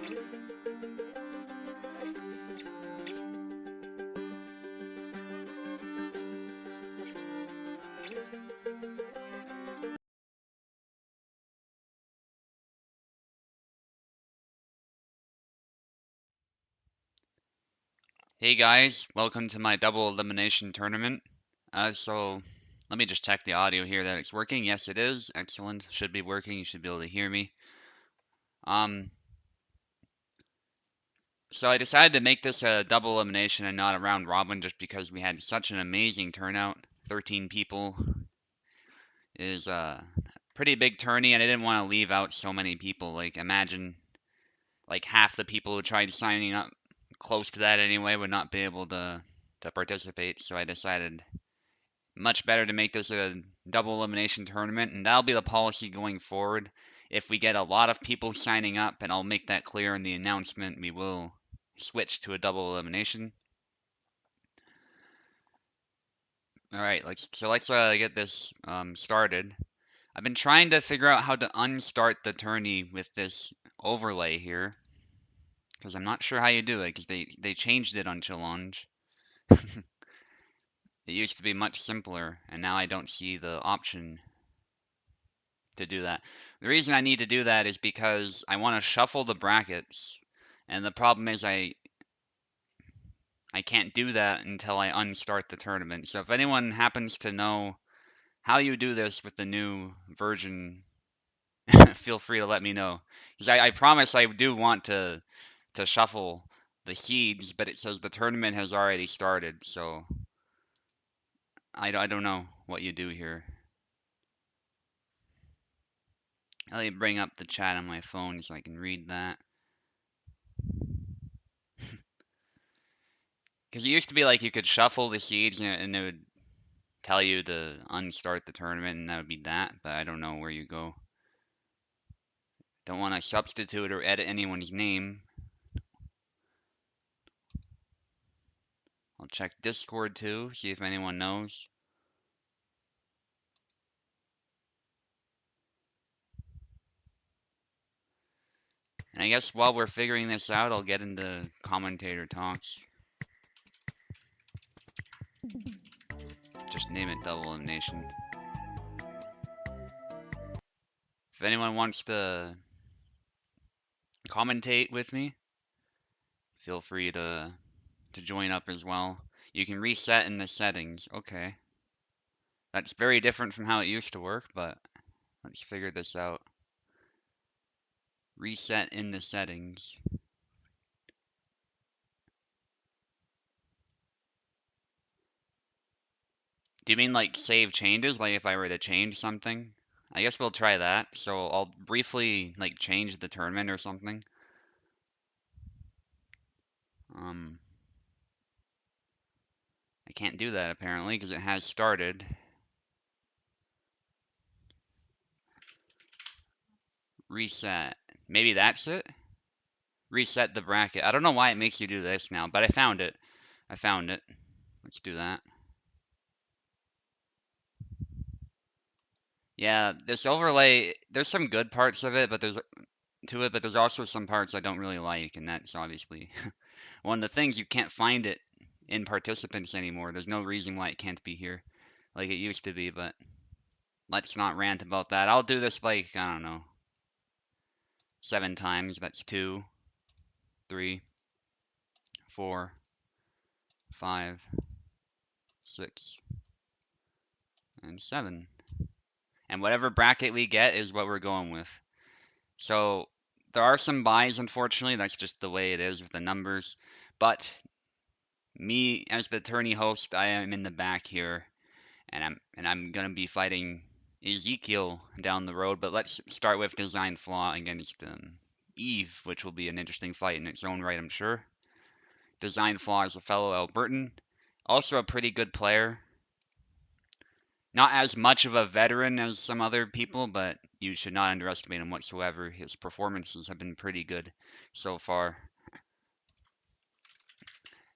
Hey guys, welcome to my double elimination tournament. So let me just check the audio here that it's working. Yes, it is. Excellent. Should be working. You should be able to hear me. Um, so I decided to make this a double elimination and not a round robin just because we had such an amazing turnout. 13 people is a pretty big tourney, and I didn't want to leave out so many people. Like imagine like half the people who tried signing up close to that anyway would not be able to participate. So I decided much better to make this a double elimination tournament, and that'll be the policy going forward. If we get a lot of people signing up, and I'll make that clear in the announcement, we will switch to a double elimination. All right, let's get this started. I've been trying to figure out how to unstart the tourney with this overlay here, because I'm not sure how you do it, because they changed it on challenge. It used to be much simpler, and now I don't see the option to do that. The reason I need to do that is because I want to shuffle the brackets, and the problem is I can't do that until I unstart the tournament. So if anyone happens to know how you do this with the new version, feel free to let me know. Because I promise I do want to shuffle the seeds, but it says the tournament has already started, so I don't know what you do here. Let me bring up the chat on my phone so I can read that. Because it used to be like you could shuffle the seeds and it would tell you to unstart the tournament, and that would be that, but I don't know where you go. Don't want to substitute or edit anyone's name. I'll check Discord too, see if anyone knows. And I guess while we're figuring this out, I'll get into commentator talks. Just name it double elimination. If anyone wants to commentate with me, feel free to join up as well. You can reset in the settings. Okay. That's very different from how it used to work, but let's figure this out. Reset in the settings. Do you mean like save changes? Like if I were to change something? I guess we'll try that. So I'll briefly like change the tournament or something. I can't do that apparently because it has started. Reset. Maybe that's it? Reset the bracket. I don't know why it makes you do this now, but I found it. I found it. Let's do that. Yeah, this overlay, there's some good parts of it, but there's also some parts I don't really like, and that's obviously one of the things. You can't find it in participants anymore. There's no reason why it can't be here like it used to be, but let's not rant about that. I'll do this like, I don't know, 7 times. That's 2, 3, 4, 5, 6, and 7. And whatever bracket we get is what we're going with. So there are some buys, unfortunately. That's just the way it is with the numbers. But me as the tourney host, I am in the back here, and I'm gonna be fighting Ezekiel down the road. But let's start with design flaw against Eve, which will be an interesting fight in its own right, I'm sure. Design flaw is a fellow Albertan, also a pretty good player. Not as much of a veteran as some other people, but you should not underestimate him whatsoever. His performances have been pretty good so far.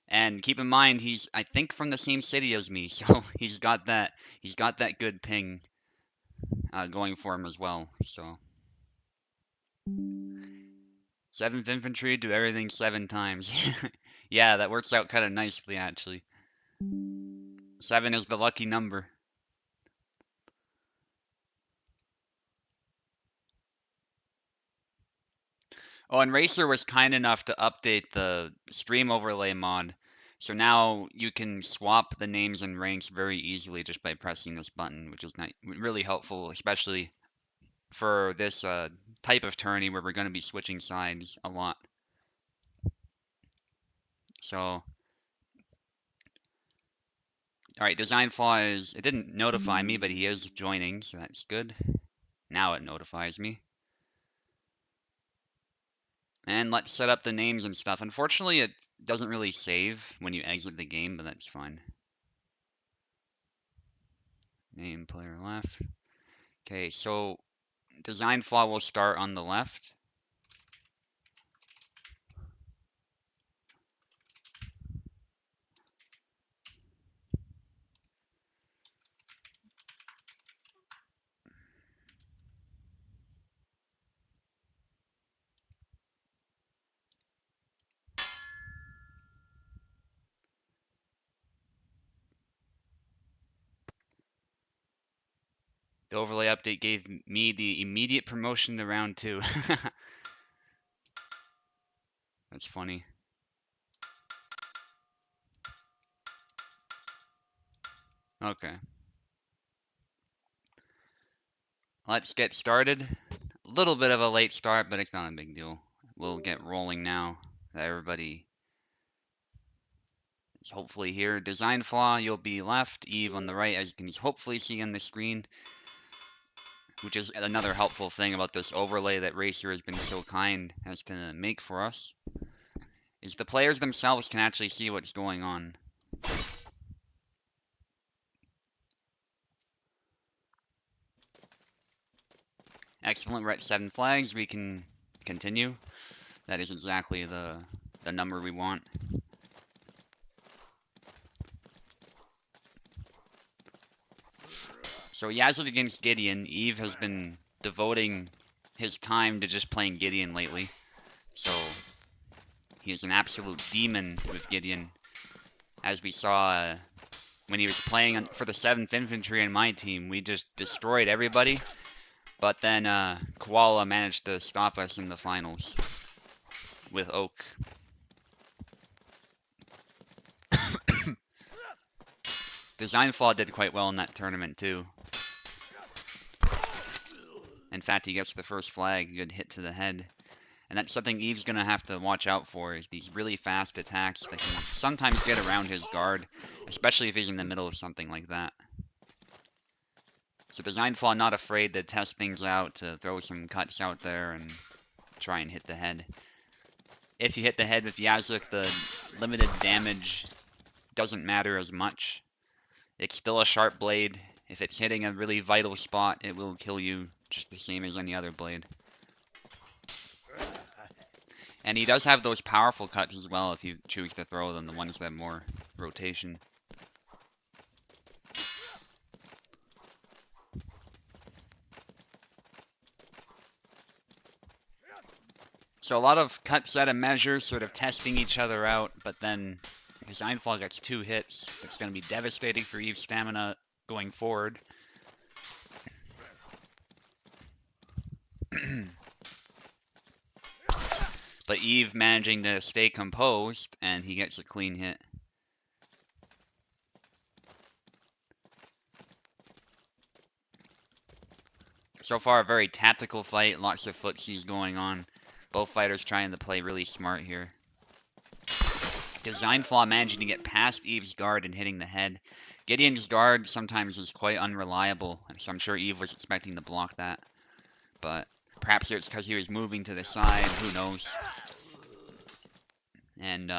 And keep in mind, he's I think from the same city as me, so he's got that good ping going for him as well. So 7th Infantry, do everything 7 times. Yeah, that works out kind of nicely, actually. 7 is the lucky number. Oh, and Racer was kind enough to update the stream overlay mod. So now you can swap the names and ranks very easily just by pressing this button, which is really helpful, especially for this type of tourney where we're going to be switching sides a lot. So, all right, design flaw is, it didn't notify me, but he is joining, so that's good. Now it notifies me. And let's set up the names and stuff. Unfortunately, it doesn't really save when you exit the game, but that's fine. Name player left. Okay, so design flaw will start on the left. The overlay update gave me the immediate promotion to round 2. That's funny. Okay. Let's get started. A little bit of a late start, but it's not a big deal. We'll get rolling now. Everybody is hopefully here. Design flaw, you'll be left. Eve on the right, as you can hopefully see on the screen. Which is another helpful thing about this overlay that Racer has been so kind as to make for us, is the players themselves can actually see what's going on. Excellent, we're at 7 flags, we can continue. That is exactly the number we want. So Yazid against Gideon, Eve has been devoting his time to just playing Gideon lately. So he is an absolute demon with Gideon. As we saw when he was playing for the 7th Infantry in my team, we just destroyed everybody. But then Koala managed to stop us in the finals with Oak. Design Flaw did quite well in that tournament too. In fact, he gets the first flag, good hit to the head. And that's something Eve's going to have to watch out for, is these really fast attacks that can sometimes get around his guard, especially if he's in the middle of something like that. So Design Flaw not afraid to test things out, to throw some cuts out there and try and hit the head. If you hit the head with Yazuk, the limited damage doesn't matter as much. It's still a sharp blade. If it's hitting a really vital spot, it will kill you just the same as any other blade. And he does have those powerful cuts as well if you choose to throw them, the ones that have more rotation. So a lot of cut set and measures, sort of testing each other out, but then Design Flaw gets 2 hits. It's going to be devastating for Eve's stamina going forward. But Eve managing to stay composed, and he gets a clean hit. So far, a very tactical fight, lots of footsies going on. Both fighters trying to play really smart here. Design Flaw managing to get past Eve's guard and hitting the head. Gideon's guard sometimes is quite unreliable, so I'm sure Eve was expecting to block that. But perhaps it's because he was moving to the side, who knows. And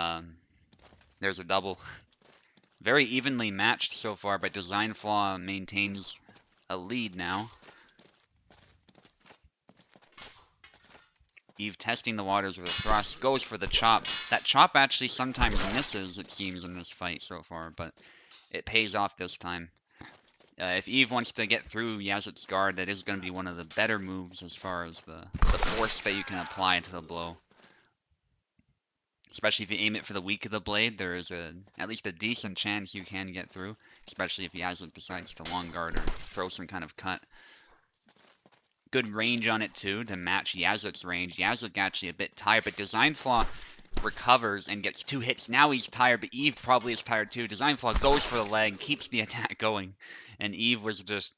there's a double. Very evenly matched so far, but Design Flaw maintains a lead now. Eve testing the waters with a thrust, goes for the chop. That chop actually sometimes misses, it seems, in this fight so far, but it pays off this time. If Eve wants to get through Yazid's guard, that is going to be one of the better moves as far as the force that you can apply to the blow. Especially if you aim it for the weak of the blade, there is at least a decent chance you can get through. Especially if Yazlik decides to long guard or throw some kind of cut. Good range on it too to match Yazlik's range. Yazlik actually a bit tired, but Design Flaw recovers and gets 2 hits. Now he's tired, but Eve probably is tired too. Design Flaw goes for the leg, keeps the attack going, and Eve was just,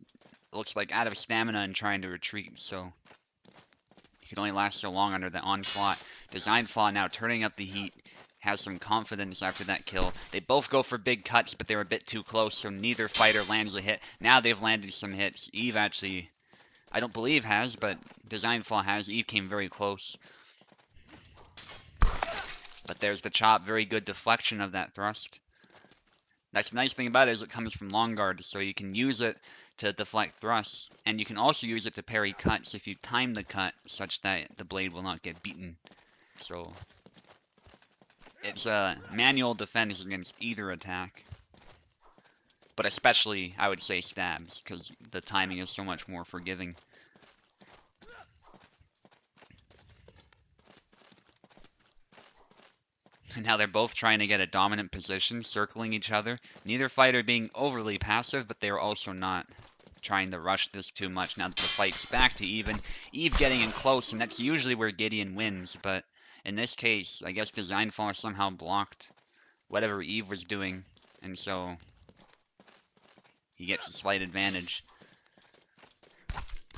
looks like, out of stamina and trying to retreat, so he could only last so long under the onslaught. Design Flaw now turning up the heat, has some confidence after that kill. They both go for big cuts, but they were a bit too close, so neither fighter lands a hit. Now they've landed some hits. Eve actually, I don't believe has, but Design Flaw has. Eve came very close. But there's the chop. Very good deflection of that thrust. That's the nice thing about it is it comes from long guard, so you can use it to deflect thrusts, and you can also use it to parry cuts if you time the cut such that the blade will not get beaten. So it's a manual defense against either attack. But especially, I would say, stabs, because the timing is so much more forgiving. And now they're both trying to get a dominant position, circling each other. Neither fighter being overly passive, but they are also not trying to rush this too much. Now that the fight's back to even. Eve getting in close, and that's usually where Gideon wins, but in this case, I guess Design Flaw somehow blocked whatever Eve was doing, and so he gets a slight advantage.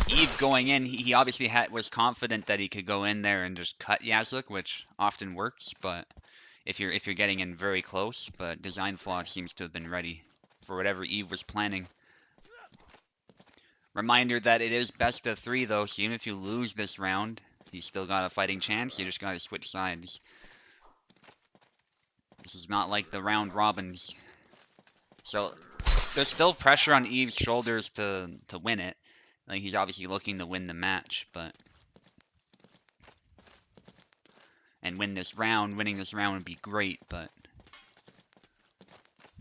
Eve going in, he obviously was confident that he could go in there and just cut Yazlik, which often works, but if you're getting in very close, but Design Flaw seems to have been ready for whatever Eve was planning. Reminder that it is best of 3 though, so even if you lose this round, you still got a fighting chance, you just gotta switch sides. This is not like the round robins. So there's still pressure on Eve's shoulders to win it. Like, he's obviously looking to win the match, but and win this round. Winning this round would be great, but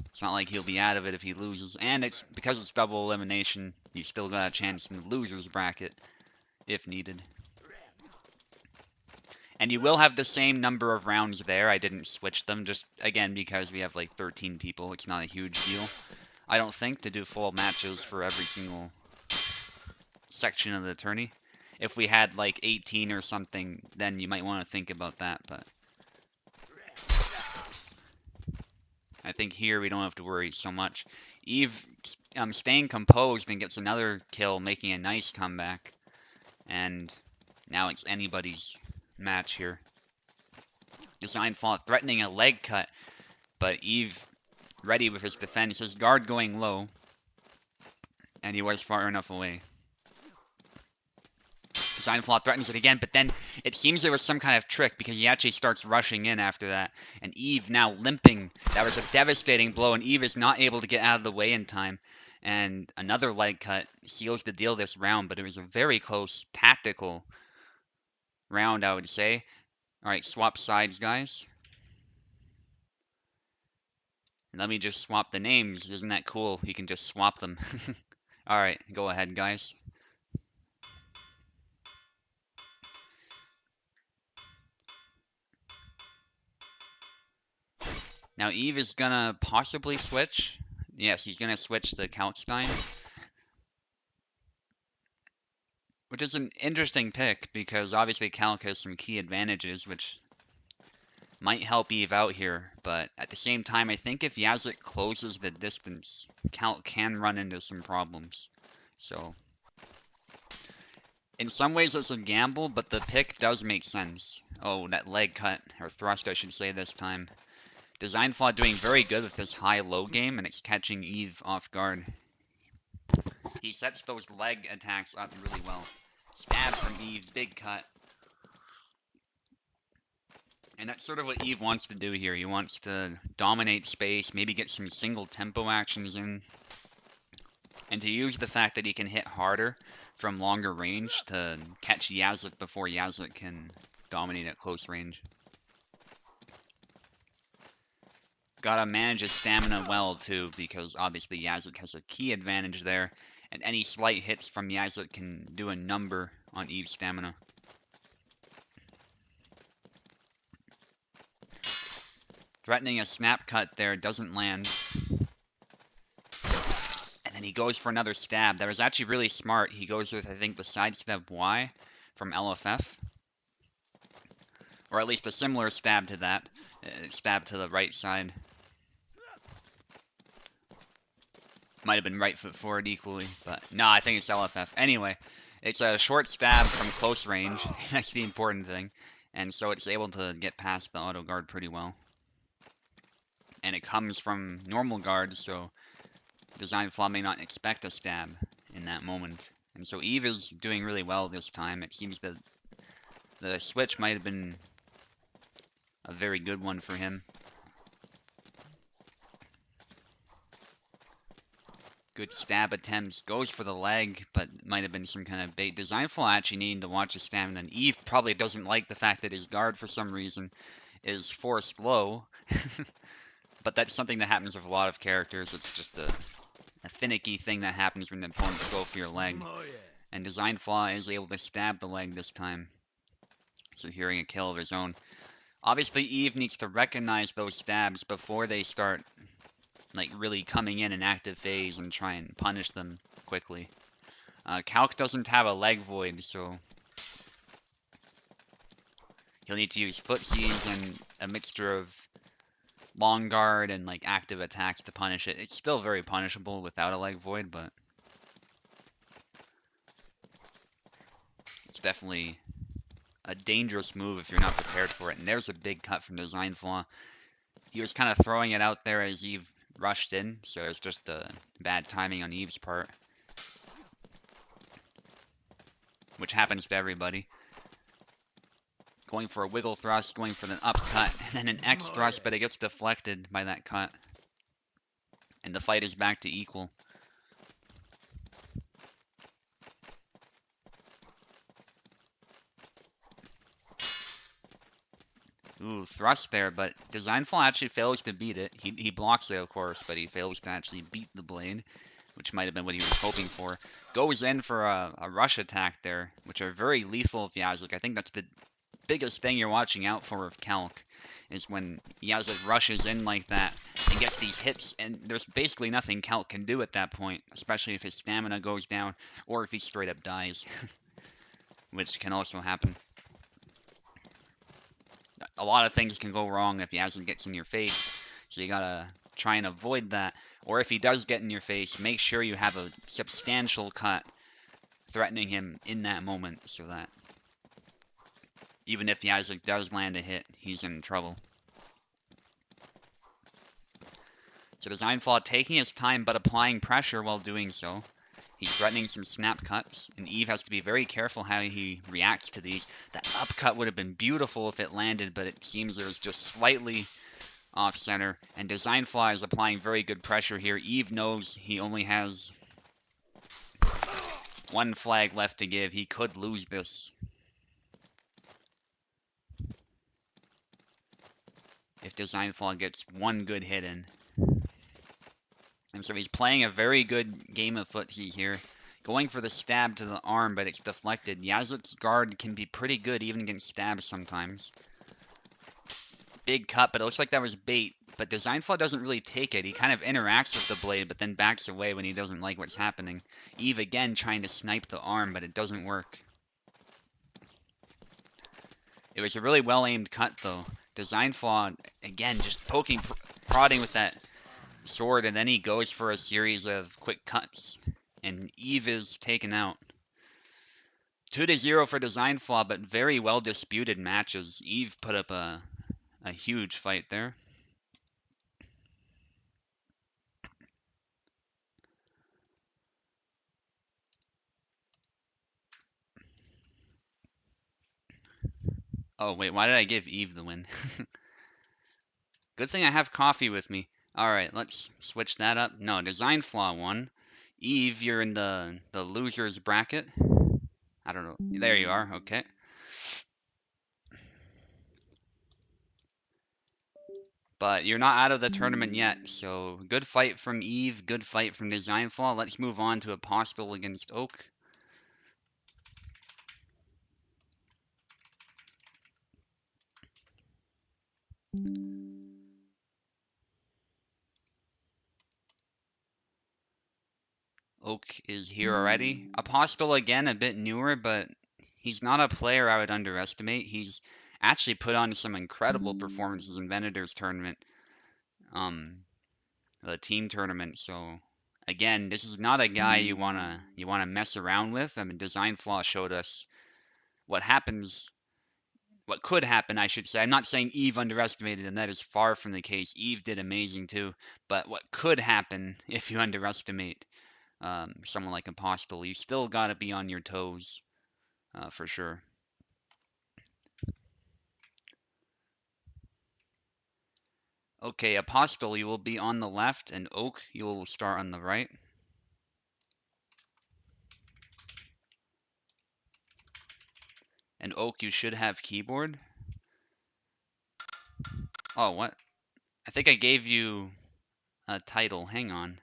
it's not like he'll be out of it if he loses. And it's because it's double elimination, you still got a chance in the loser's bracket if needed. And you will have the same number of rounds there. I didn't switch them, just again because we have like 13 people. It's not a huge deal, I don't think, to do full matches for every single section of the tourney. If we had like 18 or something, then you might want to think about that, but I think here we don't have to worry so much. Eve staying composed and gets another kill, making a nice comeback. And now it's anybody's match here. Design Flaw threatening a leg cut, but Eve ready with his defense. His guard going low, and he was far enough away. Design Flaw threatens it again, but then it seems there was some kind of trick because he actually starts rushing in after that. And Eve now limping. That was a devastating blow, and Eve is not able to get out of the way in time. And another leg cut seals the deal this round, but it was a very close tactical round, I would say. Alright, swap sides, guys. And let me just swap the names. Isn't that cool? You can just swap them. Alright, go ahead, guys. Now Eve is gonna possibly switch. Yes, he's gonna switch to Kalkstein. Which is an interesting pick, because obviously Kalk has some key advantages, which might help Eve out here. But at the same time, I think if Yazlik closes the distance, Kalk can run into some problems. So in some ways it's a gamble, but the pick does make sense. Oh, that leg cut, or thrust I should say this time. Design Flaw doing very good with this high-low game, and it's catching Eve off guard. He sets those leg attacks up really well. Stab from Eve, big cut. And that's sort of what Eve wants to do here. He wants to dominate space, maybe get some single tempo actions in. And to use the fact that he can hit harder from longer range to catch Yazlik before Yazlik can dominate at close range. Gotta manage his stamina well, too, because obviously Yazlik has a key advantage there, and any slight hits from Yazlik can do a number on Eve's stamina. Threatening a snap cut there, doesn't land. And then he goes for another stab. That was actually really smart. He goes with, I think, the sidestep Y from LFF. Or at least a similar stab to that. Stab to the right side. Might have been right foot forward equally, but no, I think it's LFF. Anyway, it's a short stab from close range. That's the important thing. And so it's able to get past the auto guard pretty well. And it comes from normal guard, so Design Flaw may not expect a stab in that moment. And so Eve is doing really well this time. It seems that the switch might have been a very good one for him. Good stab attempts. Goes for the leg, but might have been some kind of bait. Design Flaw actually needing to watch his stamina. And Eve probably doesn't like the fact that his guard, for some reason, is forced low. But that's something that happens with a lot of characters. It's just a finicky thing that happens when the opponents go for your leg. And Design Flaw is able to stab the leg this time. Securing a kill of his own. Obviously, Eve needs to recognize those stabs before they start, like, really coming in an active phase and try and punish them quickly. Calc doesn't have a leg void, so he'll need to use footsies and a mixture of long guard and, like, active attacks to punish it. It's still very punishable without a leg void, but it's definitely a dangerous move if you're not prepared for it. And there's a big cut from Design Flaw. He was kind of throwing it out there as Eve rushed in, so it's just the bad timing on Eve's part. Which happens to everybody. Going for a wiggle thrust, going for the upcut, and then an X thrust, but it gets deflected by that cut. And the fight is back to equal. Ooh, thrust there, but Design Flaw actually fails to beat it. He blocks it, of course, but he fails to actually beat the blade, which might have been what he was hoping for. Goes in for a rush attack there, which are very lethal if Yazlik. I think that's the biggest thing you're watching out for with Calc, is when Yazlik rushes in like that and gets these hits, and there's basically nothing Calc can do at that point, especially if his stamina goes down, or if he straight up dies, which can also happen. A lot of things can go wrong if Yazlik gets in your face, so you gotta try and avoid that. Or if he does get in your face, make sure you have a substantial cut threatening him in that moment, so that even if Yazlik does land a hit, he's in trouble. So Design Flaw taking his time but applying pressure while doing so. He's threatening some snap cuts, and Eve has to be very careful how he reacts to these. That upcut would have been beautiful if it landed, but it seems it was just slightly off-center. And Design Flaw is applying very good pressure here. Eve knows he only has one flag left to give. He could lose this. If Design Flaw gets one good hit in. And so he's playing a very good game of footsie here. Going for the stab to the arm, but it's deflected. Yazlik's guard can be pretty good even against stabs sometimes. Big cut, but it looks like that was bait. But Design Flaw doesn't really take it. He kind of interacts with the blade, but then backs away when he doesn't like what's happening. Eve again trying to snipe the arm, but it doesn't work. It was a really well-aimed cut, though. Design Flaw, again, just poking, prodding with that sword, and then he goes for a series of quick cuts, and Eve is taken out. 2-0 for Design Flaw, but very well disputed matches. Eve put up a huge fight there. Oh wait, why did I give Eve the win? Good thing I have coffee with me. Alright, let's switch that up. No, Design Flaw won. Eve, you're in the losers bracket. I don't know. There you are, okay. But you're not out of the tournament yet, so good fight from Eve, good fight from Design Flaw. Let's move on to Apostle against Oak. here already. Apostle, again, a bit newer, but he's not a player I would underestimate. He's actually put on some incredible performances in Venator's tournament, um, the team tournament. So again, this is not a guy you wanna mess around with. I mean, Design Flaw showed us what happens, what could happen, I should say. I'm not saying Eve underestimated him. That is far from the case. Eve did amazing too. But what could happen if you underestimate someone like Apostle? You still got to be on your toes for sure. Okay, Apostle, you will be on the left, and Oak, you will start on the right. And Oak, you should have keyboard. Oh, what? I think I gave you a title. Hang on.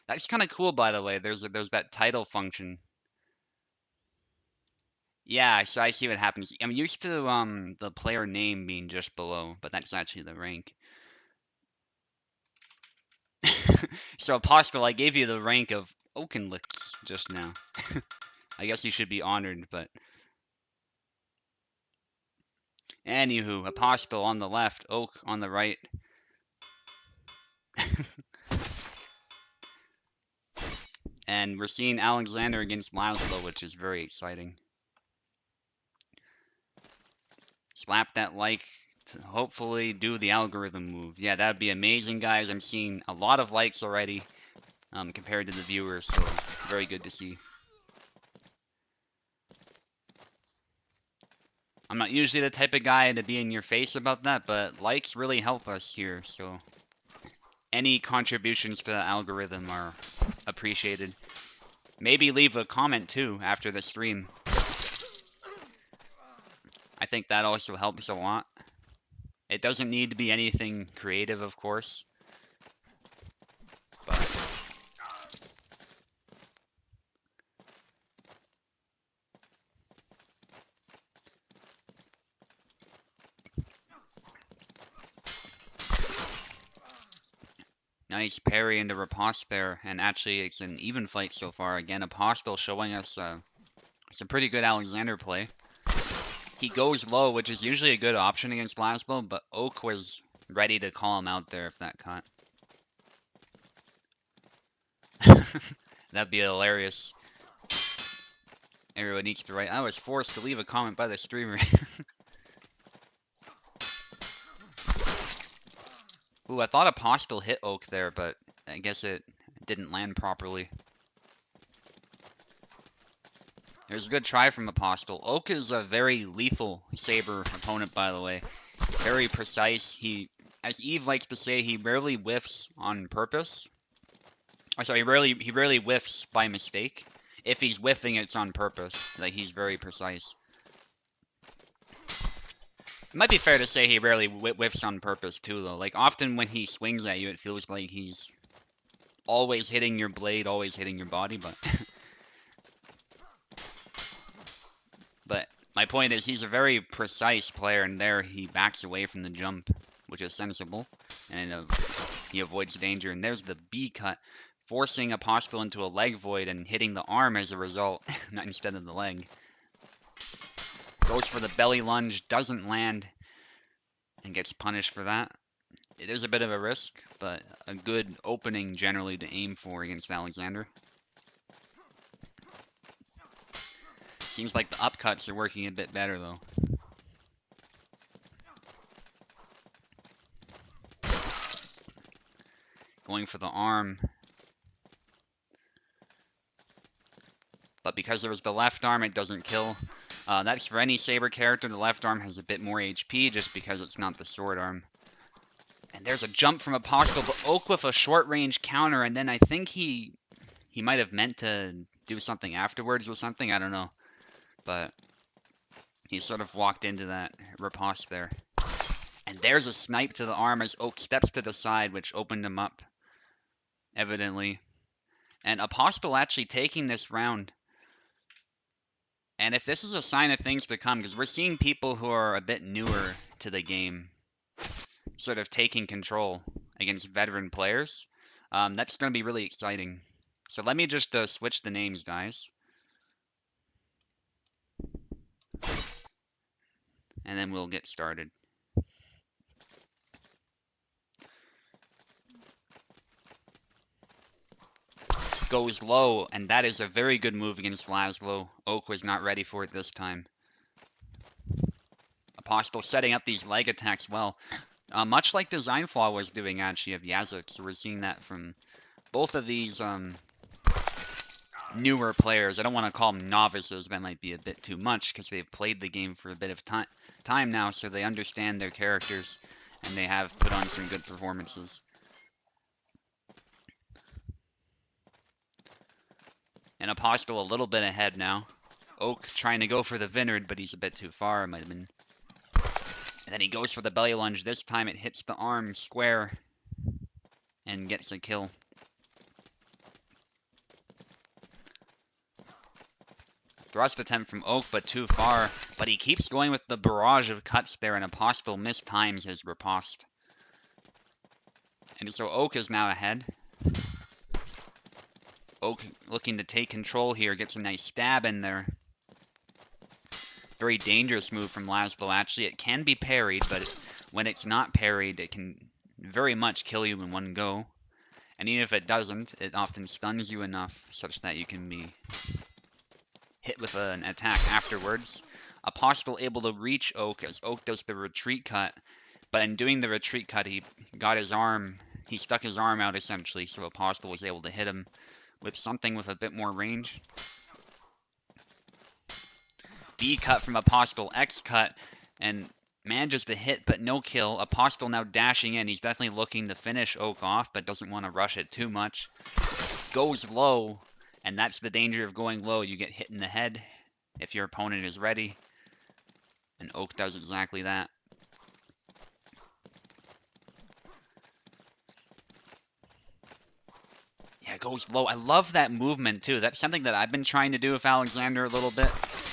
That's kind of cool, by the way. There's that title function. Yeah, so I see what happens. I'm used to the player name being just below, but that's actually the rank. So Apostle, I gave you the rank of Oakenlicks just now. I guess you should be honored, but anywho, Apostle on the left, Oak on the right. And we're seeing Alexander against Laszlo, which is very exciting. Slap that like to hopefully do the algorithm move. Yeah, that'd be amazing, guys. I'm seeing a lot of likes already compared to the viewers, so very good to see. I'm not usually the type of guy to be in your face about that, but likes really help us here, so any contributions to the algorithm are appreciated. Maybe leave a comment too after the stream. I think that also helps a lot. It doesn't need to be anything creative, of course. But nice parry into riposte there, and actually it's an even fight so far. Again, Apostle showing us some pretty good Alexander play. He goes low, which is usually a good option against Laszlo, but Oak was ready to call him out there if that cut. That'd be hilarious. Everyone needs to write. I was forced to leave a comment by the streamer. Ooh, I thought Apostle hit Oak there, but I guess it didn't land properly. There's a good try from Apostle. Oak is a very lethal Saber opponent, by the way. Very precise. He, as Eve likes to say, he rarely whiffs on purpose. Oh, sorry, he rarely whiffs by mistake. If he's whiffing, it's on purpose. Like, he's very precise. It might be fair to say he rarely whiffs on purpose, too, though. Like, often when he swings at you, it feels like he's always hitting your blade, always hitting your body, but... But my point is, he's a very precise player, and there he backs away from the jump, which is sensible, and he avoids danger. And there's the B cut, forcing Apostle into a leg void and hitting the arm as a result, not instead of the leg. Goes for the belly lunge, doesn't land, and gets punished for that. It is a bit of a risk, but a good opening generally to aim for against Alexander. Seems like the upcuts are working a bit better, though. Going for the arm. But because there was the left arm, it doesn't kill. That's for any Saber character. The left arm has a bit more HP just because it's not the sword arm. And there's a jump from Apostle, but Oak with a short-range counter, and then I think he might have meant to do something afterwards or something. I don't know. But he sort of walked into that riposte there. And there's a snipe to the arm as Oak steps to the side, which opened him up, evidently. And Apostle actually taking this round. And if this is a sign of things to come, because we're seeing people who are a bit newer to the game sort of taking control against veteran players, that's going to be really exciting. So let me just switch the names, guys. And then we'll get started. Goes low, and that is a very good move against Laszlo. Oak was not ready for it this time. Apostle setting up these leg attacks well. Much like Design Flaw was doing, actually, of Yazuk. So we're seeing that from both of these newer players. I don't want to call them novices, that might be a bit too much, because they've played the game for a bit of time now, so they understand their characters, and they have put on some good performances. And Apostle a little bit ahead now. Oak trying to go for the Vineyard, but he's a bit too far. It might have been. And then he goes for the belly lunge. This time it hits the arm square and gets a kill. Thrust attempt from Oak, but too far. But he keeps going with the barrage of cuts there, and Apostle mistimes his riposte. And so Oak is now ahead. Oak looking to take control here, gets a nice stab in there. Very dangerous move from Laszlo, actually. It can be parried, but when it's not parried, it can very much kill you in one go. And even if it doesn't, it often stuns you enough such that you can be hit with an attack afterwards. Apostle able to reach Oak as Oak does the retreat cut, but in doing the retreat cut, he got his arm, he stuck his arm out essentially, so Apostle was able to hit him with something with a bit more range. B cut from Apostle, X cut, and manages to hit, but no kill. Apostle now dashing in. He's definitely looking to finish Oak off, but doesn't want to rush it too much. Goes low, and that's the danger of going low. You get hit in the head if your opponent is ready, and Oak does exactly that. Yeah, goes low. I love that movement, too. That's something that I've been trying to do with Alexander a little bit.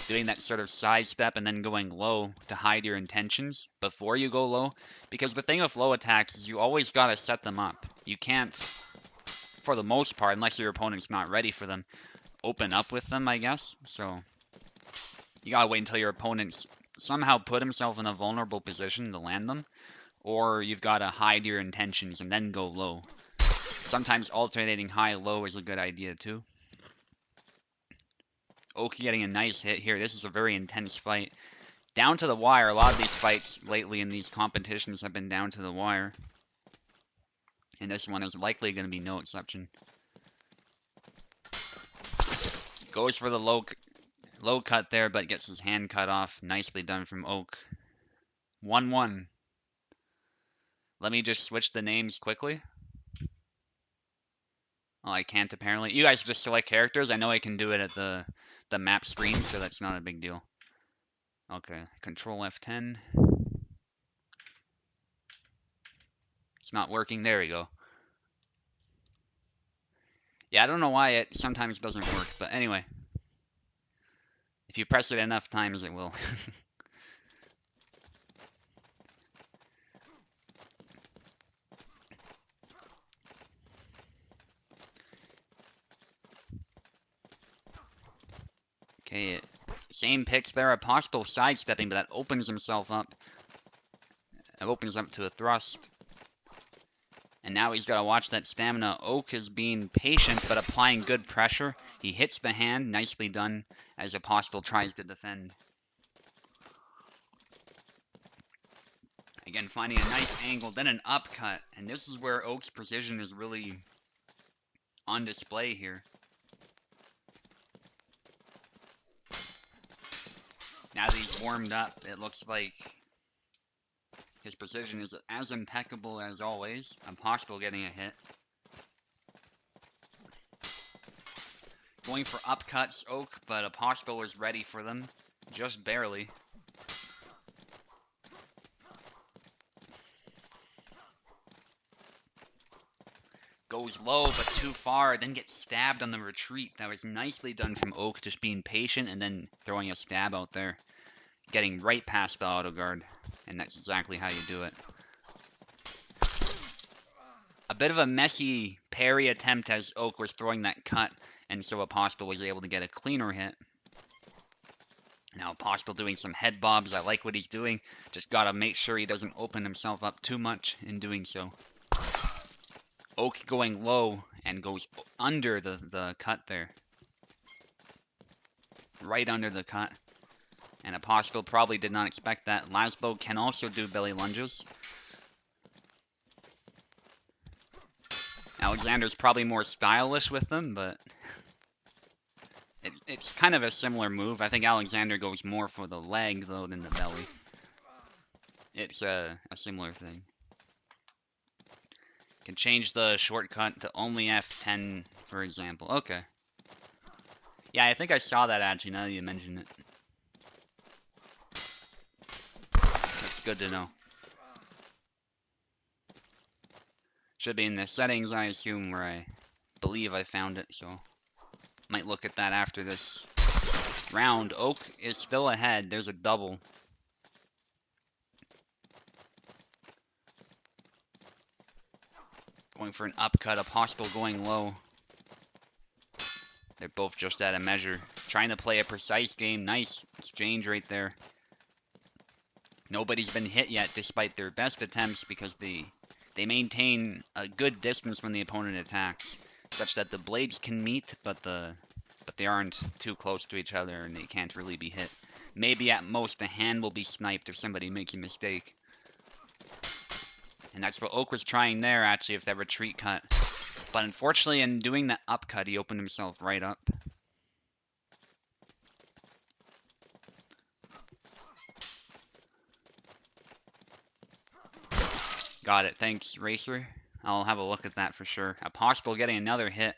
Doing that sort of side step and then going low to hide your intentions before you go low. Because the thing with low attacks is you always got to set them up. You can't, for the most part, unless your opponent's not ready for them, open up with them, I guess. So you got to wait until your opponent's somehow put himself in a vulnerable position to land them. Or you've got to hide your intentions and then go low. Sometimes alternating high-low is a good idea, too. Oak getting a nice hit here. This is a very intense fight. Down to the wire. A lot of these fights lately in these competitions have been down to the wire. And this one is likely going to be no exception. Goes for the low cut there, but gets his hand cut off. Nicely done from Oak. 1-1. Let me just switch the names quickly. Well, I can't apparently. You guys just select characters. I know I can do it at the map screen, so that's not a big deal. Okay, Control F10. It's not working. There we go. Yeah, I don't know why it sometimes doesn't work, but anyway. If you press it enough times, it will. Okay, same picks there. Apostle sidestepping, but that opens himself up. It opens up to a thrust. And now he's got to watch that stamina. Oak is being patient, but applying good pressure. He hits the hand. Nicely done as Apostle tries to defend. Again, finding a nice angle, then an upcut. And this is where Oak's precision is really on display here. Now that he's warmed up, it looks like his precision is as impeccable as always. Apostle getting a hit. Going for upcuts, Oak, but Apostle was ready for them. Just barely. Goes low, but too far, then gets stabbed on the retreat. That was nicely done from Oak, just being patient and then throwing a stab out there. Getting right past the auto guard, and that's exactly how you do it. A bit of a messy parry attempt as Oak was throwing that cut, and so Apostle was able to get a cleaner hit. Now Apostle doing some head bobs. I like what he's doing. Just gotta make sure he doesn't open himself up too much in doing so. Oak going low and goes under the cut there. Right under the cut. And Apostle probably did not expect that. Laszlo can also do belly lunges. Alexander's probably more stylish with them, but it's kind of a similar move. I think Alexander goes more for the leg, though, than the belly. It's a similar thing. Can change the shortcut to only F10, for example. Okay. Yeah, I think I saw that actually, now that you mention it. That's good to know. Should be in the settings, I assume, where I believe I found it, so might look at that after this round. Oak is still ahead. There's a double. Going for an upcut. Apostle going low. They're both just at a measure. Trying to play a precise game. Nice exchange right there. Nobody's been hit yet, despite their best attempts, because they maintain a good distance when the opponent attacks, such that the blades can meet, but they aren't too close to each other, and they can't really be hit. Maybe at most a hand will be sniped if somebody makes a mistake. And that's what Oak was trying there, actually, if that retreat cut. But unfortunately, in doing that upcut, he opened himself right up. Got it. Thanks, Racer. I'll have a look at that for sure. Apostle getting another hit.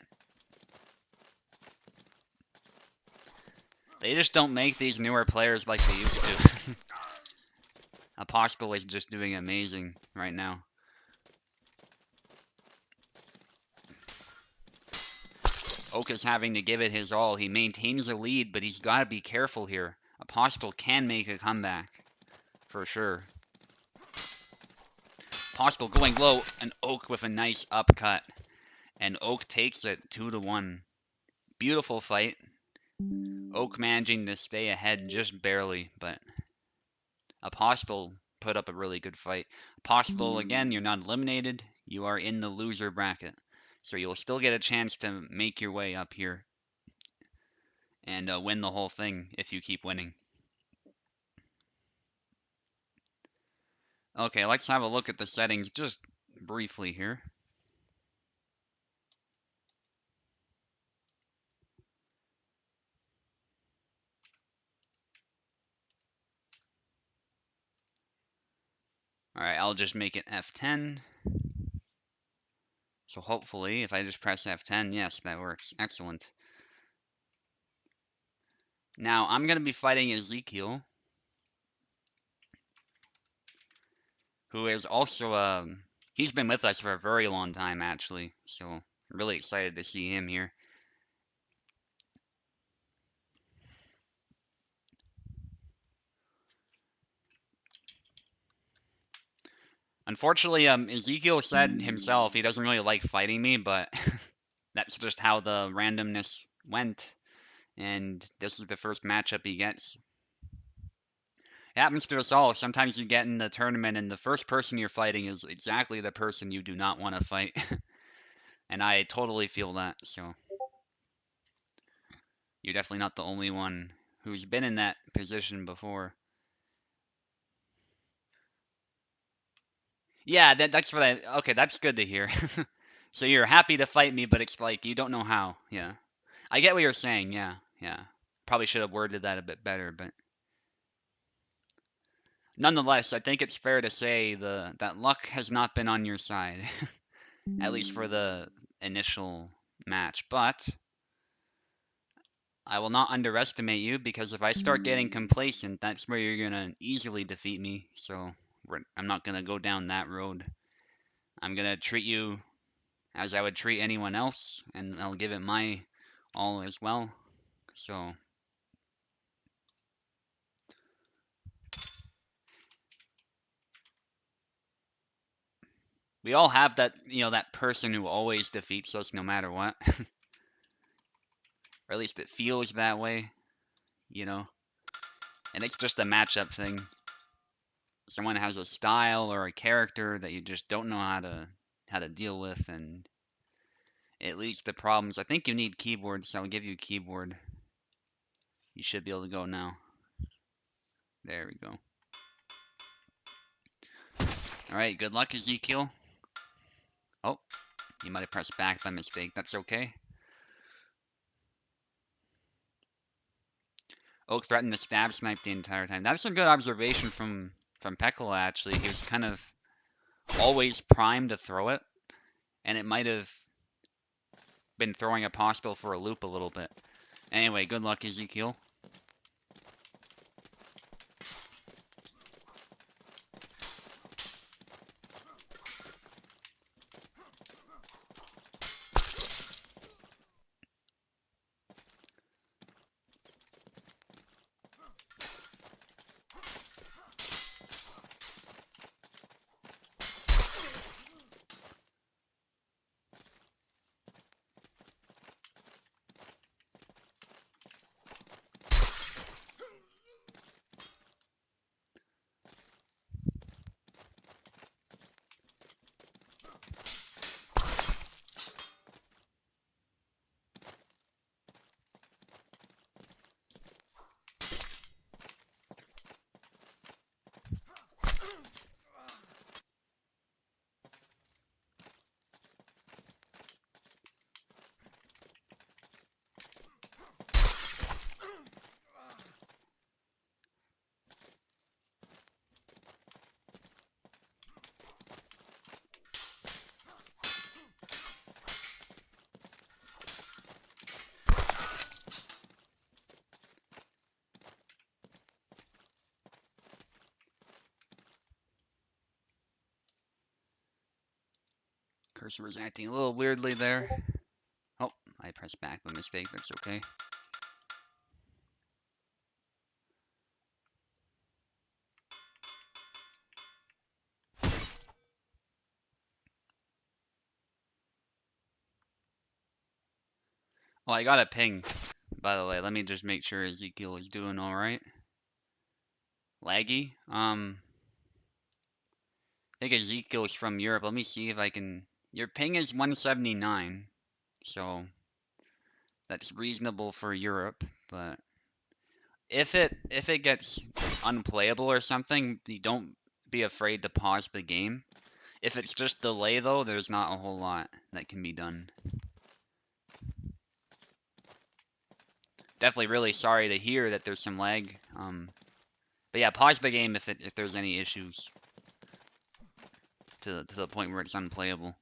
They just don't make these newer players like they used to. Apostle is just doing amazing right now. Oak is having to give it his all. He maintains a lead, but he's got to be careful here. Apostle can make a comeback, for sure. Apostle going low, and Oak with a nice upcut. And Oak takes it 2-1. Beautiful fight. Oak managing to stay ahead just barely, but Apostle put up a really good fight. Apostle, again, you're not eliminated. You are in the loser bracket. So you'll still get a chance to make your way up here and win the whole thing if you keep winning. Okay, let's have a look at the settings just briefly here. Alright, I'll just make it F10. So hopefully, if I just press F10, yes, that works. Excellent. Now, I'm going to be fighting Ezekiel, who is also, he's been with us for a very long time, actually. So, I'm really excited to see him here. Unfortunately, Ezekiel said himself he doesn't really like fighting me, but that's just how the randomness went. And this is the first matchup he gets. It happens to us all. Sometimes you get in the tournament and the first person you're fighting is exactly the person you do not want to fight. And I totally feel that, so you're definitely not the only one who's been in that position before. Yeah, that's what okay, that's good to hear. So you're happy to fight me, but it's like you don't know how. Yeah. I get what you're saying. Yeah. Yeah. Probably should have worded that a bit better, but nonetheless, I think it's fair to say that luck has not been on your side, at least for the initial match. But I will not underestimate you, because if I start getting complacent, that's where you're gonna easily defeat me. So I'm not gonna go down that road. I'm gonna treat you as I would treat anyone else, and I'll give it my all as well. So We all have that, that person who always defeats us no matter what. Or at least it feels that way, And it's just a matchup thing. Someone has a style or a character that you just don't know how to deal with, and it leads to problems. I think you need keyboard, so I'll give you a keyboard. You should be able to go now. There we go. Alright, good luck, Ezekiel. Oh, you might have pressed back by mistake. That's okay. Oak threatened to stab snipe the entire time. That's a good observation from Pekola, actually. He was kind of always primed to throw it, and it might have been throwing Apostle for a loop a little bit. Anyway, good luck, Ezekiel. Cursor was acting a little weirdly there. Oh, I pressed back by mistake. That's okay. Oh, I got a ping, by the way. Let me just make sure Ezekiel is doing all right. Laggy? I think Ezekiel's from Europe. Let me see if I can... Your ping is 179, so that's reasonable for Europe, but if it gets unplayable or something, you don't be afraid to pause the game. If it's just delay, though, there's not a whole lot that can be done. Definitely really sorry to hear that there's some lag. But yeah, pause the game if there's any issues to the point where it's unplayable.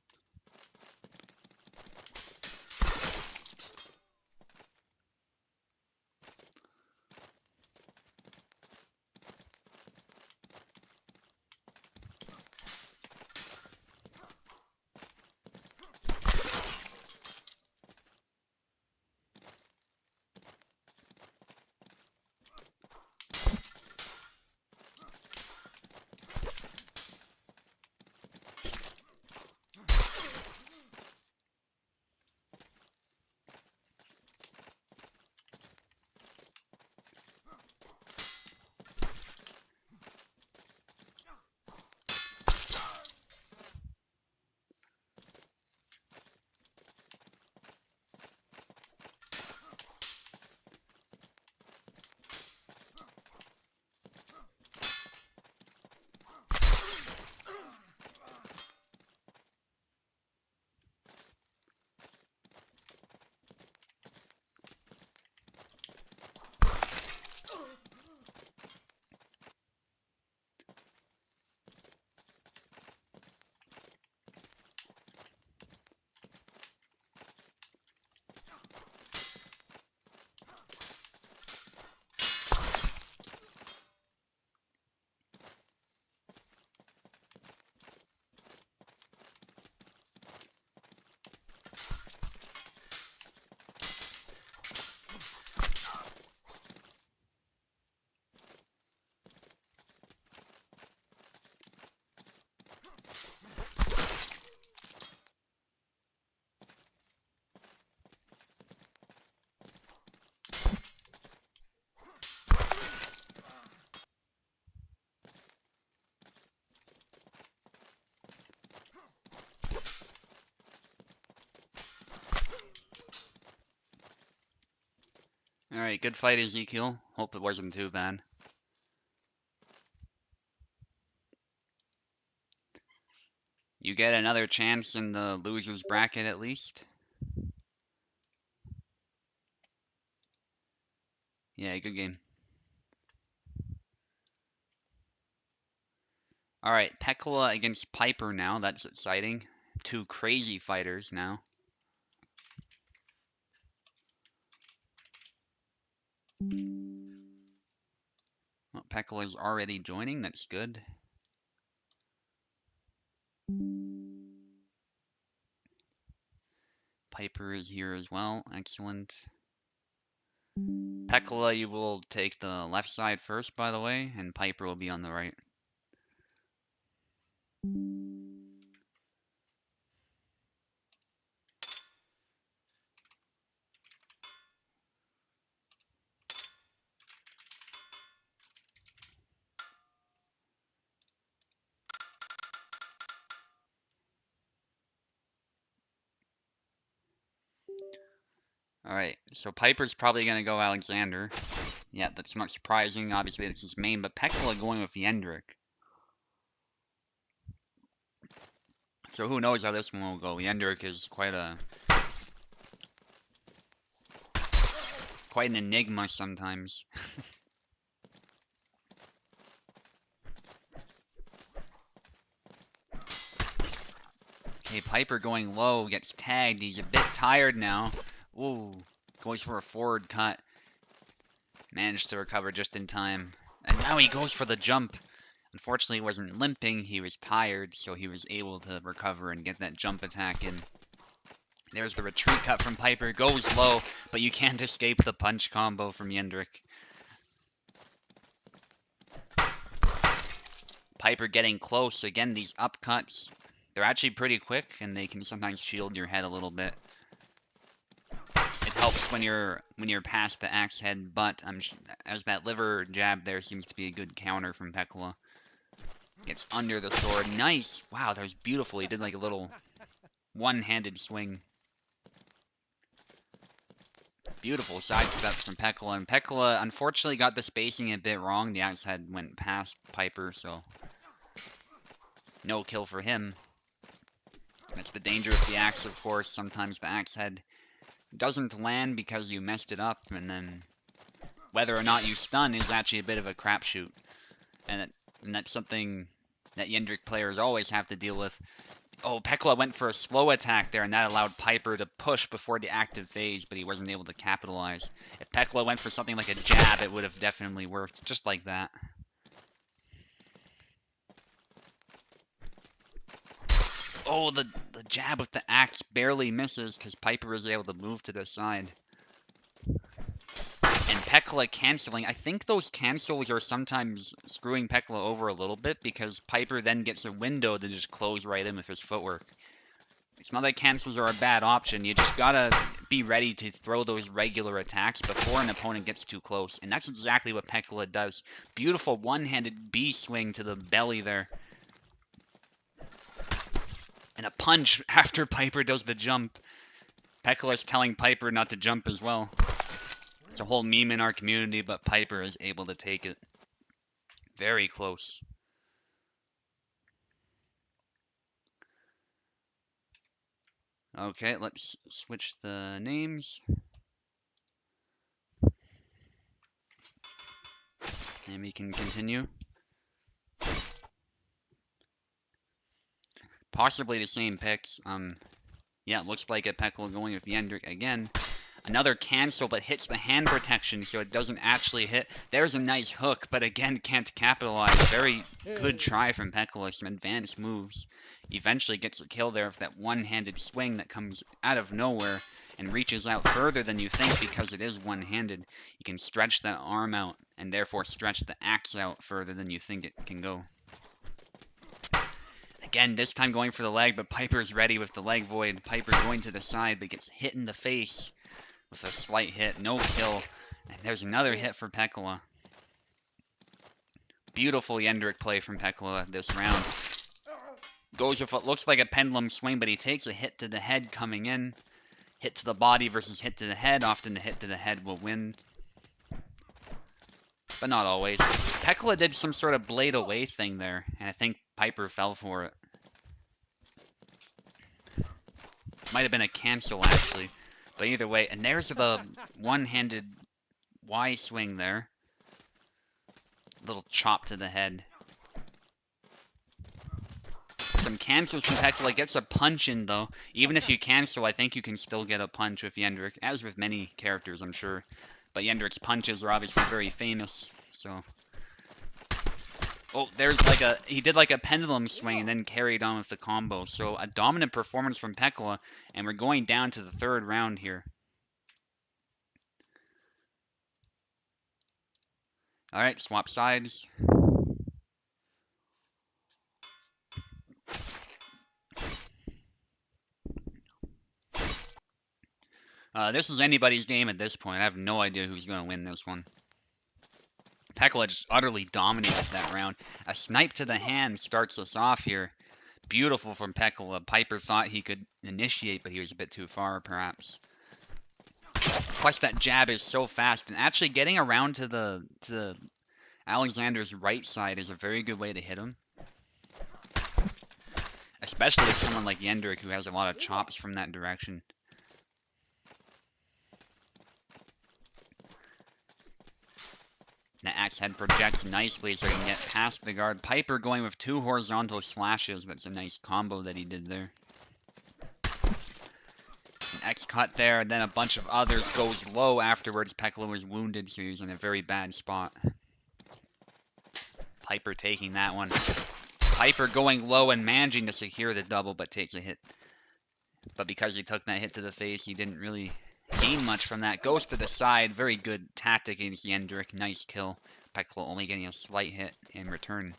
Alright, good fight, Ezekiel. Hope it wasn't too bad. You get another chance in the loser's bracket at least. Yeah, good game. Alright, Pekla against Piper now. That's exciting. Two crazy fighters now. Well, Pekla's already joining. That's good. Piper is here as well. Excellent. Pekla, you will take the left side first, by the way, and Piper will be on the right. Alright, so Piper's probably going to go Alexander. Yeah, that's not surprising. Obviously, that's his main, but Pekla going with Yendrik. So who knows how this one will go. Yendrik is quite an enigma sometimes. Okay, Piper going low, gets tagged. He's a bit tired now. Ooh, goes for a forward cut. Managed to recover just in time. And now he goes for the jump. Unfortunately, he wasn't limping. He was tired, so he was able to recover and get that jump attack in. There's the retreat cut from Piper. Goes low, but you can't escape the punch combo from Yendrik. Piper getting close. Again, these upcuts, they're actually pretty quick, and they can sometimes shield your head a little bit. It helps when you're past the axe head, but as that liver jab there seems to be a good counter from Pekla. Gets under the sword. Nice! Wow, that was beautiful. He did like a little one-handed swing. Beautiful sidestep from Pekla. And Pekla unfortunately got the spacing a bit wrong. The axe head went past Piper, so no kill for him. That's the danger with the axe, of course. Sometimes the axe head doesn't land because you messed it up, and then whether or not you stun is actually a bit of a crapshoot. And that's something that Yendrik players always have to deal with. Oh, Pekla went for a slow attack there, and that allowed Piper to push before the active phase, but he wasn't able to capitalize. If Pekla went for something like a jab, it would have definitely worked, just like that. Oh, the jab with the axe barely misses because Piper is able to move to the side. And Pekla canceling. I think those cancels are sometimes screwing Pekla over a little bit because Piper then gets a window to just close right in with his footwork. It's not that cancels are a bad option. You just gotta be ready to throw those regular attacks before an opponent gets too close. And that's exactly what Pekla does. Beautiful one-handed B swing to the belly there. And a punch after Piper does the jump. Pekla's telling Piper not to jump as well. It's a whole meme in our community, but Piper is able to take it. Very close. Okay, let's switch the names. And we can continue. Possibly the same picks. Yeah, it looks like a Pekla going with Yendrik again. Another cancel, but hits the hand protection, so it doesn't actually hit. There's a nice hook, but again, can't capitalize. Very good try from Pekla. Some advanced moves. Eventually gets a kill there with that one-handed swing that comes out of nowhere and reaches out further than you think because it is one-handed. You can stretch that arm out and therefore stretch the axe out further than you think it can go. Again, this time going for the leg, but Piper's ready with the leg void. Piper going to the side, but gets hit in the face with a slight hit. No kill. And there's another hit for Pekla. Beautiful Yendrik play from Pekla this round. Goes with what looks like a pendulum swing, but he takes a hit to the head coming in. Hit to the body versus hit to the head. Often the hit to the head will win. but not always. Pekla did some sort of blade away thing there, and I think Piper fell for it. Might have been a cancel, actually. But either way, and there's the one-handed Y swing there. Little chop to the head. Some cancels from Pekla. Gets a punch in, though. Even if you cancel, I think you can still get a punch with Yendrik, as with many characters, I'm sure. But Yendrik's punches are obviously very famous, so... Oh, there's like a... He did like a pendulum swing and then carried on with the combo. So, a dominant performance from Pekla, and we're going down to the third round here. Alright, swap sides. This is anybody's game at this point. I have no idea who's going to win this one. Pekla just utterly dominated that round. A snipe to the hand starts us off here. Beautiful from Pekla. Piper thought he could initiate, but he was a bit too far, perhaps. Plus, that jab is so fast, and actually getting around to the Alexander's right side is a very good way to hit him. Especially with someone like Yendrik, who has a lot of chops from that direction. The axe head projects nicely so he can get past the guard. Piper going with 2 horizontal slashes. That's a nice combo that he did there. An X cut there, and then a bunch of others. Goes low afterwards. Pekla was wounded, so he was in a very bad spot. Piper taking that one. Piper going low and managing to secure the double, but takes a hit. But because he took that hit to the face, he didn't really gain much from that. Goes to the side. Very good tactic against Yendrik. Nice kill. Pekla only getting a slight hit in return.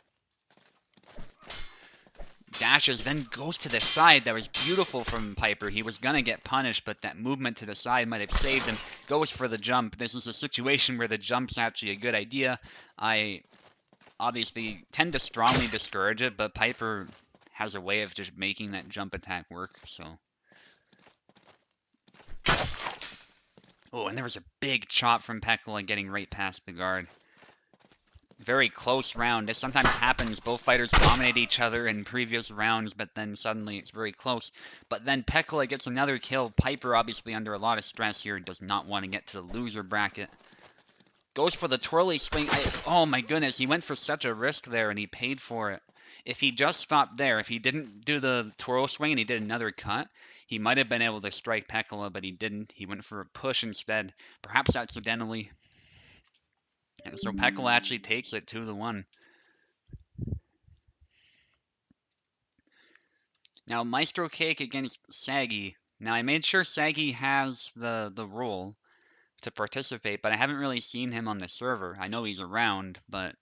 Dashes, then goes to the side. That was beautiful from Piper. He was going to get punished, but that movement to the side might have saved him. Goes for the jump. This is a situation where the jump's actually a good idea. I obviously tend to strongly discourage it, but Piper has a way of just making that jump attack work, so... Oh, and there was a big chop from Pekla getting right past the guard. Very close round. This sometimes happens. Both fighters dominate each other in previous rounds, but then suddenly it's very close. But then Pekla gets another kill. Piper, obviously under a lot of stress here, does not want to get to the loser bracket. Goes for the twirly swing. Oh my goodness, he went for such a risk there, and he paid for it. If he just stopped there, if he didn't do the twirl swing and he did another cut, he might have been able to strike Pekla, but he didn't. He went for a push instead, perhaps accidentally. And so Pekla actually takes it 2-1. Now, Maestro Cake against Saggy. Now, I made sure Saggy has the role to participate, but I haven't really seen him on the server. I know he's around, but...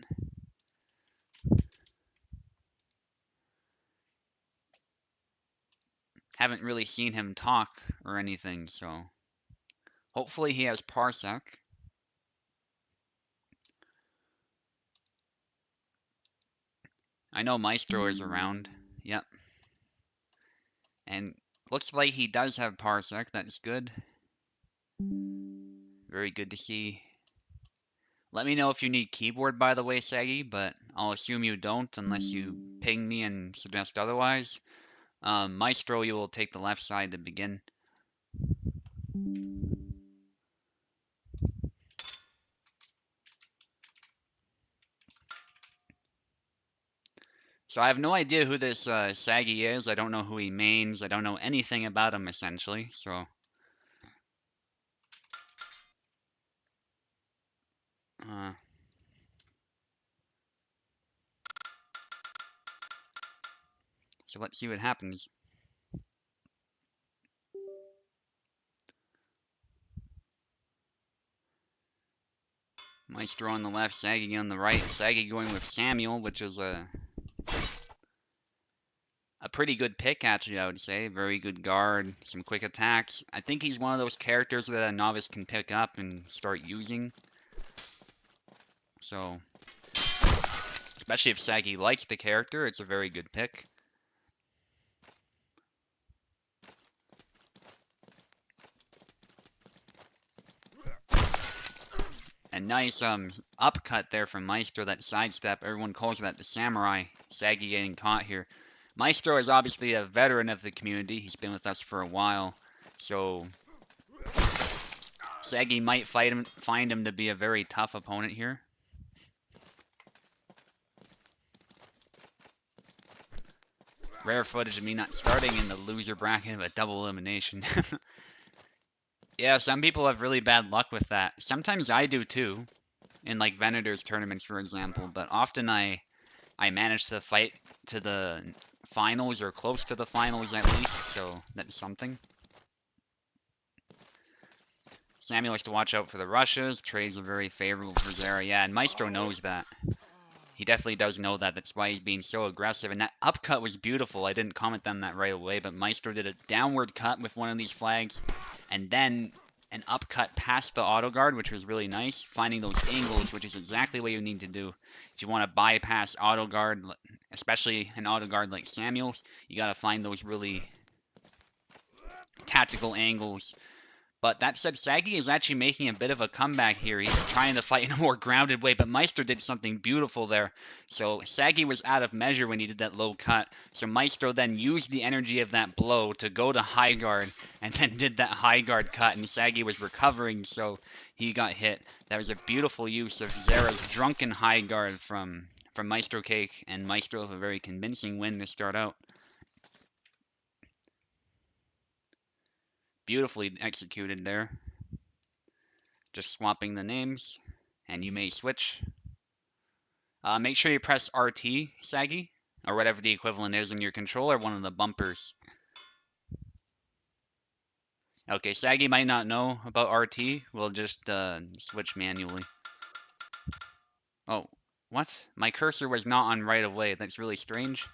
haven't really seen him talk or anything, so... hopefully he has Parsec. I know Maestro is around. Yep. And looks like he does have Parsec. That's good. Very good to see. Let me know if you need keyboard, by the way, Saggy, but I'll assume you don't unless you ping me and suggest otherwise. Maestro, you will take the left side to begin. So I have no idea who this Saggy is. I don't know who he mains. I don't know anything about him, essentially. So let's see what happens. Maestro on the left, Saggy on the right. Saggy going with Samuel, which is a pretty good pick, actually, I would say. Very good guard, some quick attacks. I think he's one of those characters that a novice can pick up and start using. So, especially if Saggy likes the character, it's a very good pick. A nice upcut there from Maestro, that sidestep. Everyone calls that the samurai. Saggy getting caught here. Maestro is obviously a veteran of the community. He's been with us for a while. So Saggy might find him to be a very tough opponent here. Rare footage of me not starting in the loser bracket of a double elimination. Yeah, some people have really bad luck with that. Sometimes I do too, in like Venator's tournaments, for example. But often I manage to fight to the finals or close to the finals at least, so that's something. Samuel has to watch out for the rushes. Trades are very favorable for Zera. Yeah, and Maestro knows that. He definitely does know that. That's why he's being so aggressive. And that upcut was beautiful. I didn't comment on that right away, but Maestro did a downward cut with one of these flags, and then an upcut past the auto guard, which was really nice. Finding those angles, which is exactly what you need to do. If you want to bypass auto guard, especially an auto guard like Samuel's, you got to find those really tactical angles. But that said, Saggy is actually making a bit of a comeback here. He's trying to fight in a more grounded way, but Maestro did something beautiful there. So Saggy was out of measure when he did that low cut. So Maestro then used the energy of that blow to go to high guard, and then did that high guard cut, and Saggy was recovering, so he got hit. That was a beautiful use of Zera's drunken high guard from Maestro Cake, and Maestro with a very convincing win to start out. Beautifully executed there. Just swapping the names, and you may switch. Make sure you press RT, Saggy, or whatever the equivalent is in your controller, one of the bumpers. Okay, Saggy might not know about RT. We'll just switch manually. Oh, what? My cursor was not on right away. That's really strange.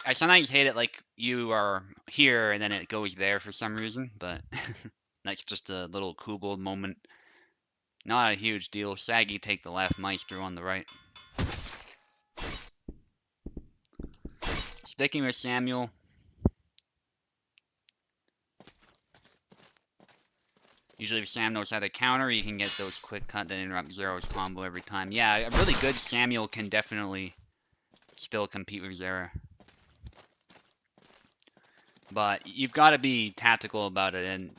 I sometimes hate it like you are here and then it goes there for some reason, but that's just a little Kugel moment. Not a huge deal. Saggy take the left, Maestro on the right. Sticking with Samuel. Usually if Sam knows how to counter, you can get those quick cut that interrupt Zero's combo every time. Yeah, a really good Samuel can definitely still compete with Zera. But you've got to be tactical about it, and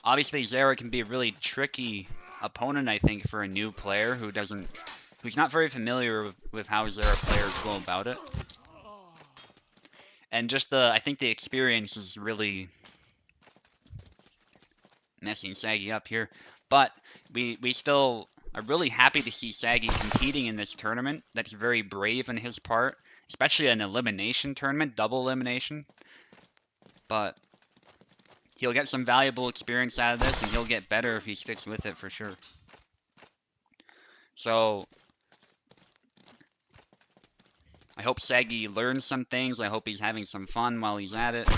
obviously Zera can be a really tricky opponent, I think, for a new player who's not very familiar with how Zera players go about it. And just I think the experience is really messing Saggy up here. But we still are really happy to see Saggy competing in this tournament. That's very brave on his part, especially an elimination tournament, double elimination. But he'll get some valuable experience out of this, and he'll get better if he sticks with it for sure. So I hope Saggy learns some things. I hope he's having some fun while he's at it.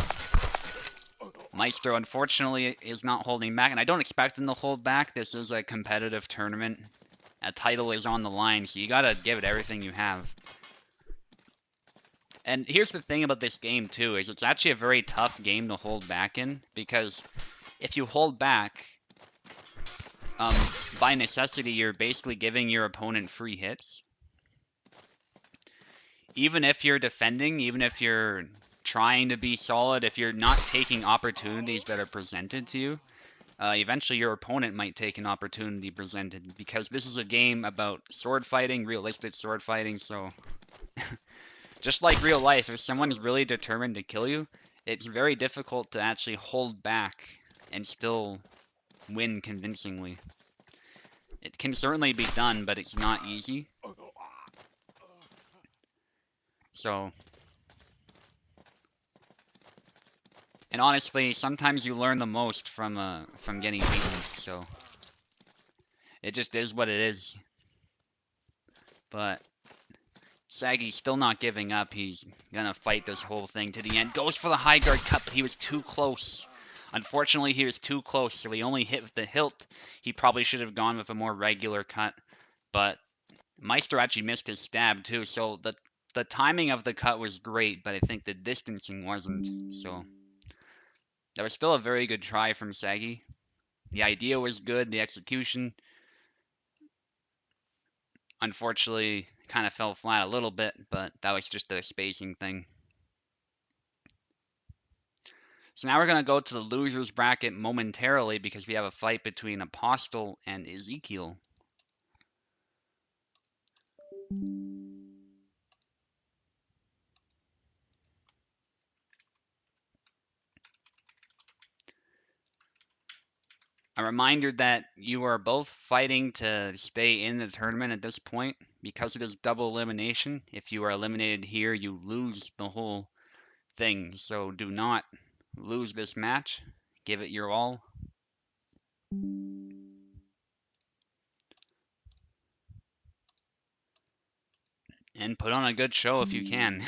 Maestro, unfortunately, is not holding back, and I don't expect him to hold back. This is a competitive tournament. A title is on the line, so you gotta give it everything you have. And here's the thing about this game, too, is it's actually a very tough game to hold back in, because if you hold back, by necessity, you're basically giving your opponent free hits. Even if you're defending, even if you're trying to be solid, if you're not taking opportunities that are presented to you, eventually your opponent might take an opportunity presented, because this is a game about sword fighting, realistic sword fighting, so just like real life, if someone is really determined to kill you, it's very difficult to actually hold back and still win convincingly. It can certainly be done, but it's not easy. So, and honestly, sometimes you learn the most from getting beaten, so it just is what it is. But Saggy's still not giving up. He's gonna fight this whole thing to the end. Goes for the high guard cut, but he was too close. Unfortunately, he was too close, so he only hit with the hilt. He probably should have gone with a more regular cut, but Maestro actually missed his stab too, so the timing of the cut was great, but I think the distancing wasn't, so that was still a very good try from Saggy. The idea was good, the execution, unfortunately, kind of fell flat a little bit, but that was just a spacing thing. So now we're going to go to the losers bracket momentarily because we have a fight between Apostle and Ezekiel. A reminder that you are both fighting to stay in the tournament at this point. Because it is double elimination, if you are eliminated here, you lose the whole thing. So do not lose this match. Give it your all. And put on a good show if you can.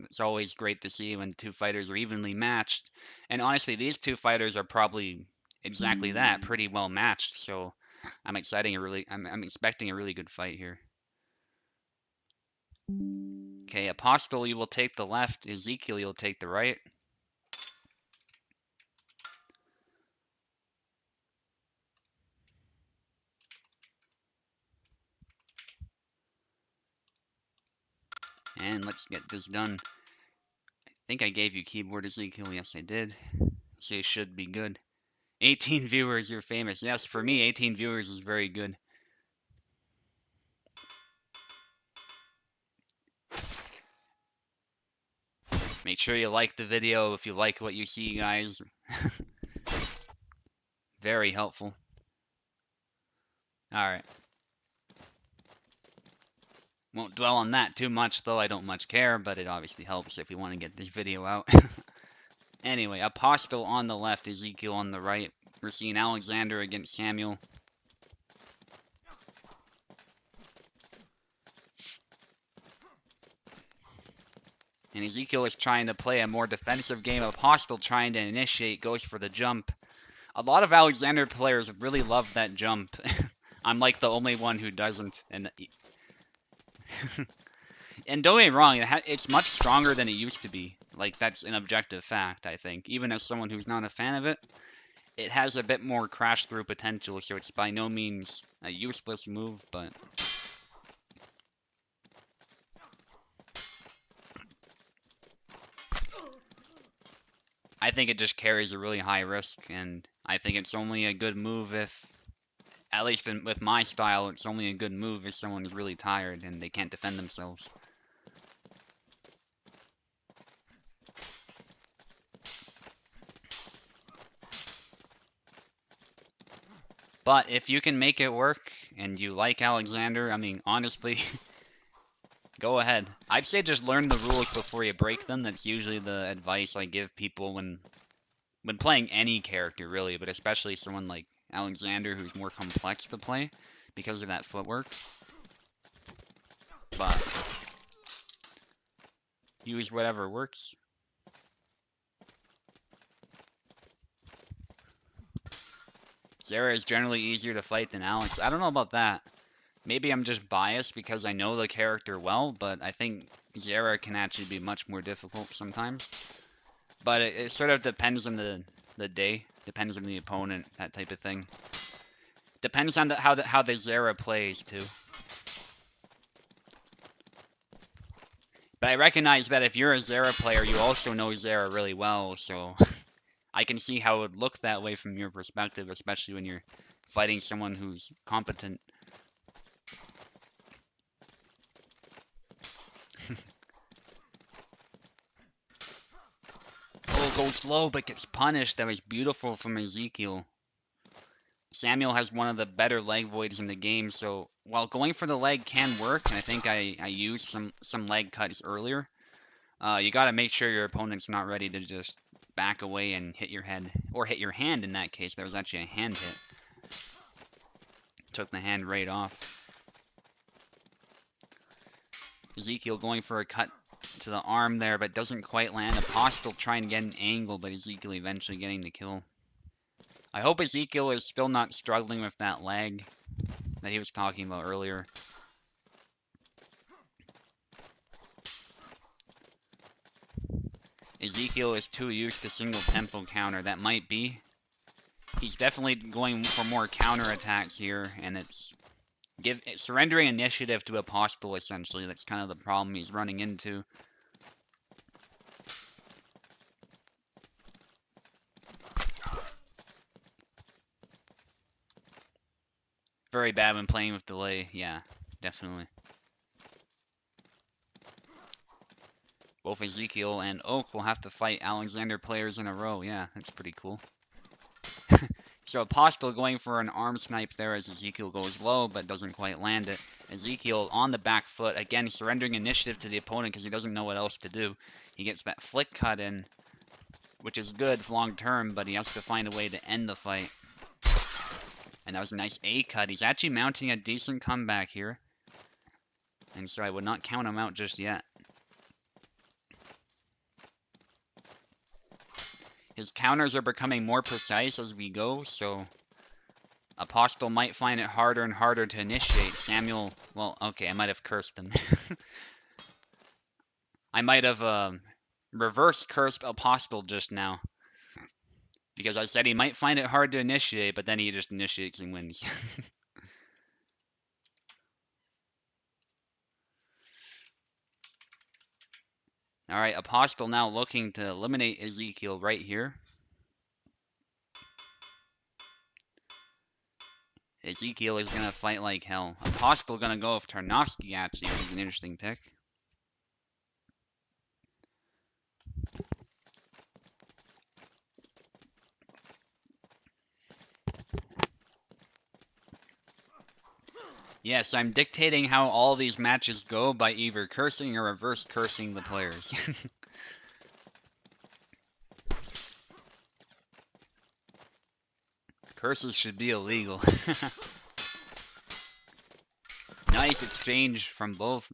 It's always great to see when two fighters are evenly matched. And honestly, these two fighters are probably exactly that, pretty well matched. So I'm expecting a really good fight here. Okay, Apostle, you will take the left. Ezekiel, you'll take the right. And let's get this done. I think I gave you keyboard, Ezekiel. Yes, I did. So it should be good. 18 viewers, you're famous. Yes, for me, 18 viewers is very good. Make sure you like the video if you like what you see, guys. Very helpful. Alright. Won't dwell on that too much, though. I don't much care, but it obviously helps if we want to get this video out. Anyway, Apostle on the left, Ezekiel on the right. We're seeing Alexander against Samuel. And Ezekiel is trying to play a more defensive game. Apostle trying to initiate, goes for the jump. A lot of Alexander players really love that jump. I'm like the only one who doesn't. And don't get me wrong, it's much stronger than it used to be. Like, that's an objective fact, I think. Even as someone who's not a fan of it, it has a bit more crash-through potential, so it's by no means a useless move, but... I think it just carries a really high risk, and I think it's only a good move if, at least with my style, it's only a good move if someone is really tired and they can't defend themselves. But if you can make it work, and you like Alexander, I mean, honestly, go ahead. I'd say just learn the rules before you break them. That's usually the advice I give people when playing any character, really, but especially someone like Alexander, who's more complex to play because of that footwork. But use whatever works. Zera is generally easier to fight than Alex. I don't know about that. Maybe I'm just biased because I know the character well, but I think Zera can actually be much more difficult sometimes. But it sort of depends on the day, depends on the opponent, that type of thing. Depends on how the Zera plays too. But I recognize that if you're a Zera player, you also know Zera really well, so I can see how it would look that way from your perspective, especially when you're fighting someone who's competent. Oh, goes slow but gets punished. That was beautiful from Ezekiel. Samuel has one of the better leg voids in the game, so while going for the leg can work, and I think I used some leg cuts earlier, you gotta make sure your opponent's not ready to just back away and hit your head, or hit your hand in that case. There was actually a hand hit. Took the hand right off. Ezekiel going for a cut to the arm there, but doesn't quite land. Apostle trying to get an angle, but Ezekiel eventually getting the kill. I hope Ezekiel is still not struggling with that leg that he was talking about earlier. Ezekiel is too used to single tempo counter. That might be. He's definitely going for more counterattacks here, and it's surrendering initiative to Apostle, essentially. That's kind of the problem he's running into. Very bad when playing with delay, yeah, definitely. Both Ezekiel and Oak will have to fight Alexander players in a row. Yeah, that's pretty cool. So Apostle going for an arm snipe there as Ezekiel goes low, but doesn't quite land it. Ezekiel on the back foot, again surrendering initiative to the opponent because he doesn't know what else to do. He gets that flick cut in, which is good long term, but he has to find a way to end the fight. And that was a nice A cut. He's actually mounting a decent comeback here. And so I would not count him out just yet. His counters are becoming more precise as we go, so Apostle might find it harder and harder to initiate. Samuel, well, okay, I might have cursed him. I might have reverse cursed Apostle just now. Because I said he might find it hard to initiate, but then he just initiates and wins. Alright, Apostle now looking to eliminate Ezekiel right here. Ezekiel is going to fight like hell. Apostle going to go with Tarnowski, actually, which is an interesting pick. Yes, I'm dictating how all these matches go by either cursing or reverse cursing the players. Curses should be illegal. Nice exchange from both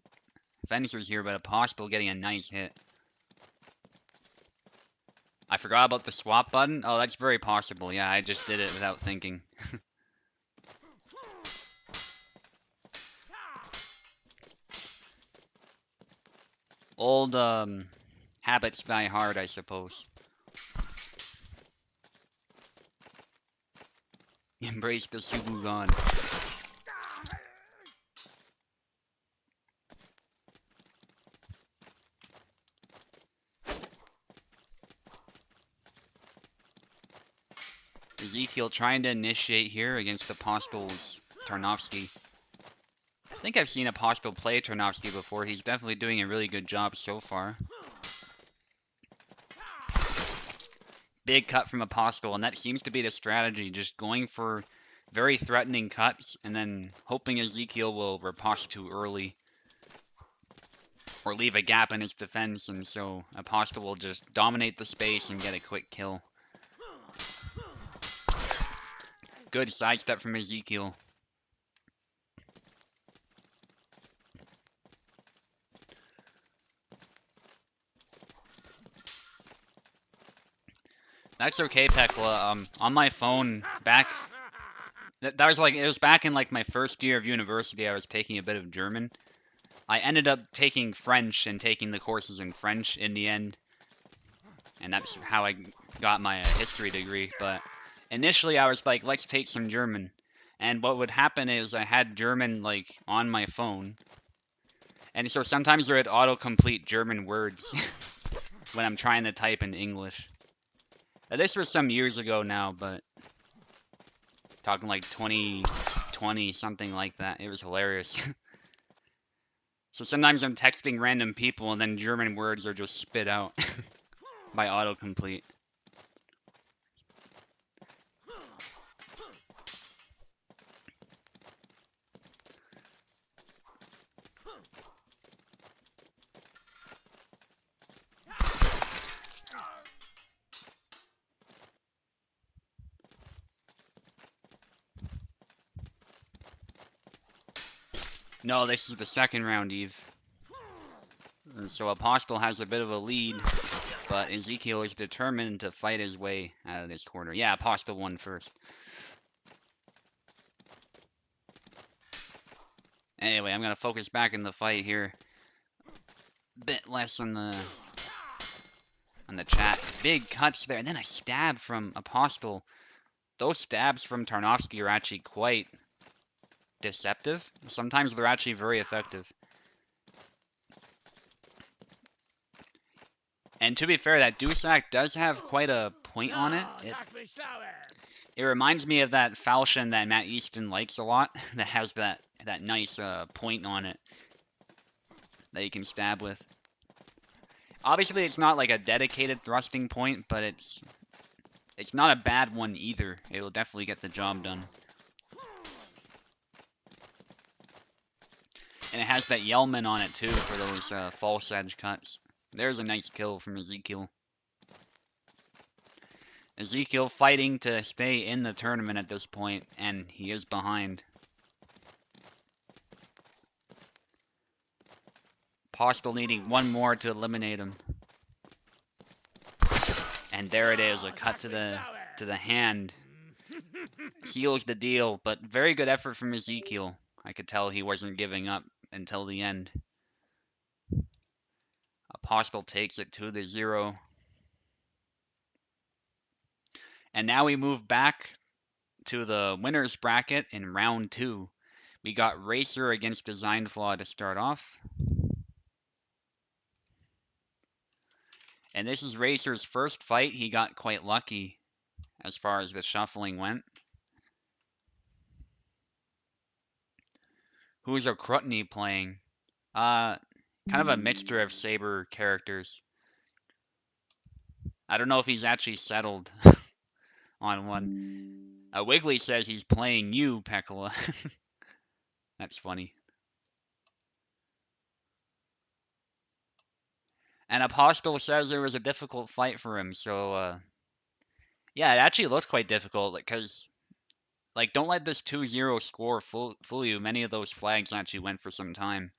fencers here, but Apostle getting a nice hit. I forgot about the swap button. Oh, that's very possible. Yeah, I just did it without thinking. Old, habits die hard, I suppose. Embrace the Subugan. Ezekiel trying to initiate here against Apostle's Tarnowski. I think I've seen Apostle play Tarnowski before. He's definitely doing a really good job so far. Big cut from Apostle, and that seems to be the strategy. Just going for very threatening cuts, and then hoping Ezekiel will riposte too early. Or leave a gap in his defense, and so Apostle will just dominate the space and get a quick kill. Good sidestep from Ezekiel. That's okay, Pekla. On my phone, back... That was like, it was back in like my first year of university, I was taking a bit of German. I ended up taking French and taking the courses in French in the end. And that's how I got my history degree, but initially I was like, let's take some German. And what would happen is I had German like on my phone. And so sometimes there would autocomplete German words when I'm trying to type in English. This was some years ago now, but talking like 2020, something like that. It was hilarious. So sometimes I'm texting random people and then German words are just spit out by autocomplete. No, this is the second round, Eve. And so Apostle has a bit of a lead, but Ezekiel is determined to fight his way out of this corner. Yeah, Apostle won first. Anyway, I'm going to focus back in the fight here. Bit less on the chat. Big cuts there, and then a stab from Apostle. those stabs from Tarnowski are actually quite deceptive. Sometimes they're actually very effective. And to be fair, that Dusak does have quite a point on it. It reminds me of that falchion that Matt Easton likes a lot, that has that nice point on it that you can stab with. Obviously, it's not like a dedicated thrusting point, but it's not a bad one either. It will definitely get the job done. And it has that Yellman on it too for those false edge cuts. There's a nice kill from Ezekiel. Ezekiel fighting to stay in the tournament at this point, and he is behind. Postal needing one more to eliminate him. And there it is, a cut to the hand. Seals the deal, but very good effort from Ezekiel. I could tell he wasn't giving up until the end. Apostle takes it to the 0. And now we move back to the winner's bracket in round 2. We got Racer against Design Flaw to start off. And this is Racer's first fight. He got quite lucky as far as the shuffling went. Who's a Crutney playing? Kind of a mixture of Saber characters. I don't know if he's actually settled on one. Wiggly says he's playing you, Pekala. That's funny. And Apostle says there was a difficult fight for him, so, yeah, it actually looks quite difficult, because, like, don't let this 2-0 score fool you. Many of those flags actually went for some time,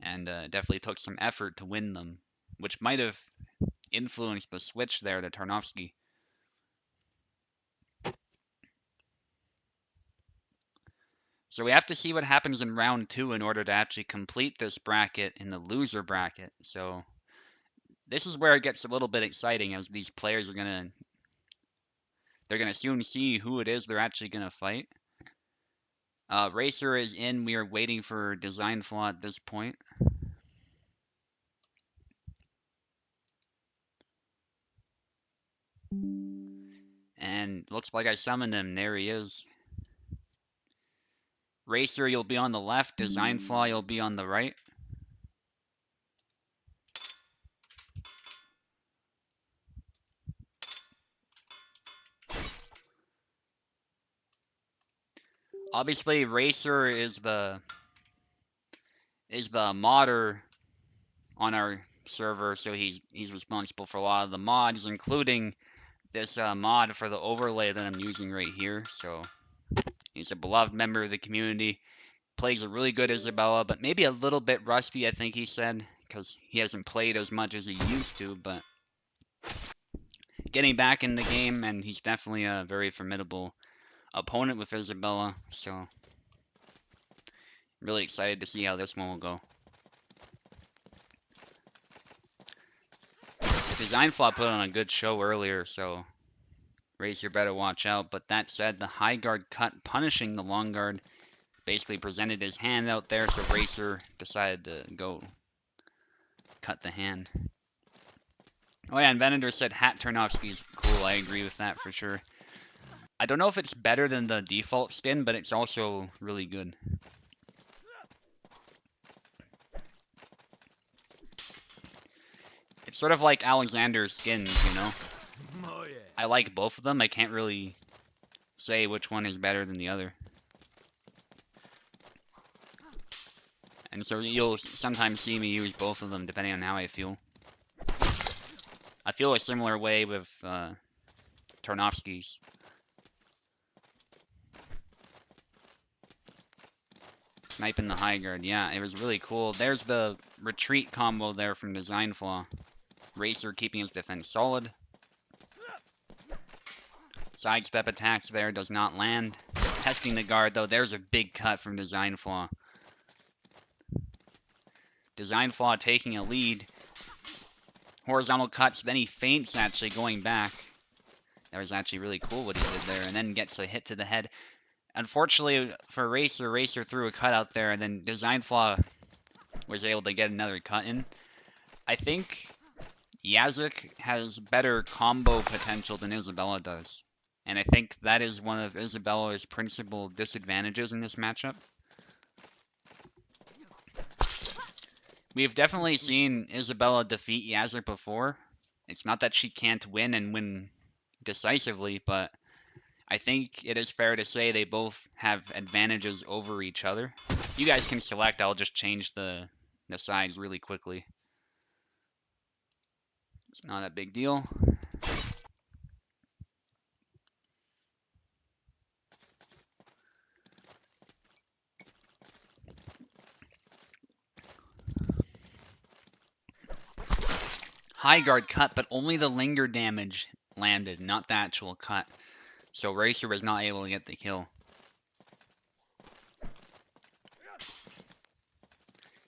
and definitely took some effort to win them, which might have influenced the switch there to Tarnowski. So we have to see what happens in round 2 in order to actually complete this bracket in the loser bracket. So this is where it gets a little bit exciting, as these players are they're gonna soon see who it is they're actually gonna fight. Racer is in. We are waiting for Design Flaw at this point. And looks like I summoned him. There he is. Racer, you'll be on the left. Design Flaw, you'll be on the right. Obviously, Racer is the modder on our server, so he's responsible for a lot of the mods, including this mod for the overlay that I'm using right here. So he's a beloved member of the community. Plays a really good Isabella, but maybe a little bit rusty, I think he said, because he hasn't played as much as he used to, but getting back in the game, and he's definitely a very formidable opponent with Isabella, so really excited to see how this one will go. Design Flaw put on a good show earlier, so Racer better watch out. But that said, the high guard cut punishing the long guard basically presented his hand out there, so Racer decided to go cut the hand. Oh yeah, and Venator said Hat Tarnowski is cool. I agree with that for sure. I don't know if it's better than the default skin, but it's also really good. It's sort of like Alexander's skins, you know? Oh, yeah. I like both of them. I can't really say which one is better than the other. And so you'll sometimes see me use both of them depending on how I feel. I feel a similar way with Tarnowski's. Sniping the high guard, yeah, it was really cool. There's the retreat combo there from Design Flaw. Racer keeping his defense solid. Sidestep attacks there, does not land. Testing the guard though, there's a big cut from Design Flaw. Design Flaw taking a lead. Horizontal cuts, then he feints actually going back. That was actually really cool what he did there, and then gets a hit to the head. Unfortunately for Racer, Racer threw a cut out there, and then Design Flaw was able to get another cut in. I think Yazuk has better combo potential than Isabella does. And I think that is one of Isabella's principal disadvantages in this matchup. We've definitely seen Isabella defeat Yazuk before. It's not that she can't win and win decisively, but I think it is fair to say they both have advantages over each other. You guys can select, I'll just change the sides really quickly. It's not a big deal. High guard cut, but only the linger damage landed, not the actual cut. So Racer was not able to get the kill.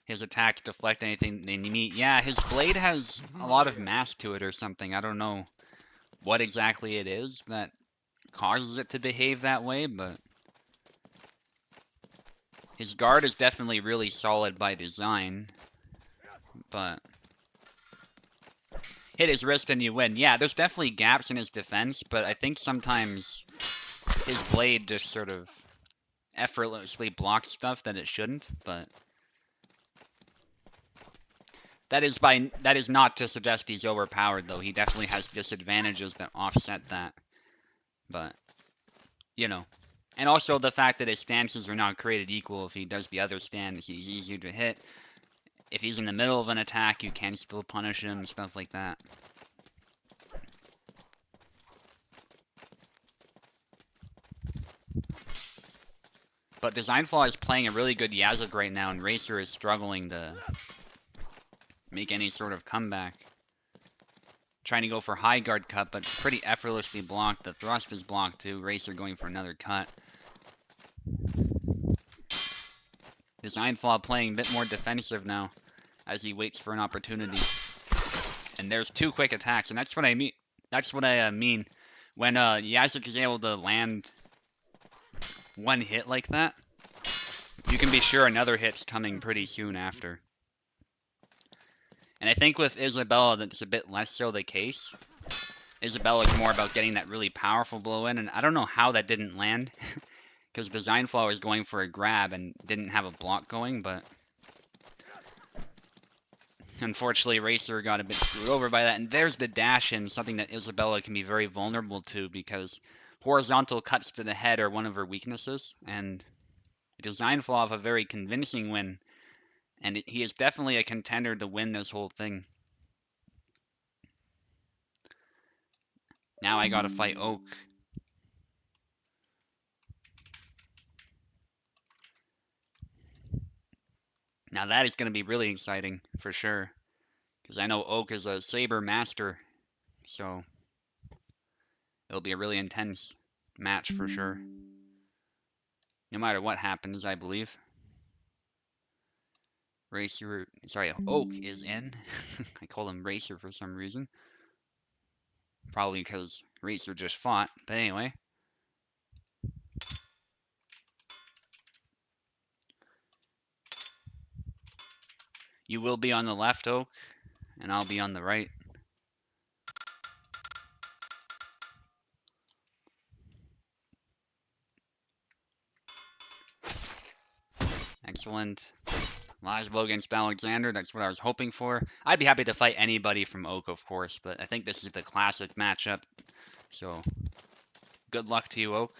His attacks deflect anything they meet. Yeah, his blade has a lot of mass to it or something. I don't know what exactly it is that causes it to behave that way, but his guard is definitely really solid by design. But hit his wrist and you win. Yeah, there's definitely gaps in his defense, but I think sometimes his blade just sort of effortlessly blocks stuff that it shouldn't, but that is not to suggest he's overpowered, though. He definitely has disadvantages that offset that. But, you know. And also the fact that his stances are not created equal. If he does the other stance, he's easier to hit. If he's in the middle of an attack, you can still punish him, stuff like that. But Design Flaw is playing a really good Yazuk right now, and Racer is struggling to make any sort of comeback. Trying to go for high guard cut, but pretty effortlessly blocked. The thrust is blocked too. Racer going for another cut. Design Flaw playing a bit more defensive now as he waits for an opportunity. And there's two quick attacks, and that's what I mean. That's what I mean. When Yazuk is able to land one hit like that, you can be sure another hit's coming pretty soon after. And I think with Isabella, that's a bit less so the case. Isabella is more about getting that really powerful blow in, and I don't know how that didn't land. Because Design Flaw was going for a grab and didn't have a block going, but unfortunately Racer got a bit screwed over by that. And there's the dash in, something that Isabella can be very vulnerable to, because horizontal cuts to the head are one of her weaknesses, and Design Flaw have a very convincing win. And he is definitely a contender to win this whole thing. Now I gotta fight Oak. Now that is gonna be really exciting, for sure. Because I know Oak is a Saber master, so it'll be a really intense match for sure. No matter what happens, I believe. Racer, sorry, Oak is in. I call him Racer for some reason. Probably because Racer just fought, but anyway. You will be on the left, Oak, and I'll be on the right. Excellent. Lies blow against Alexander, that's what I was hoping for. I'd be happy to fight anybody from Oak, of course, but I think this is the classic matchup. So, good luck to you, Oak.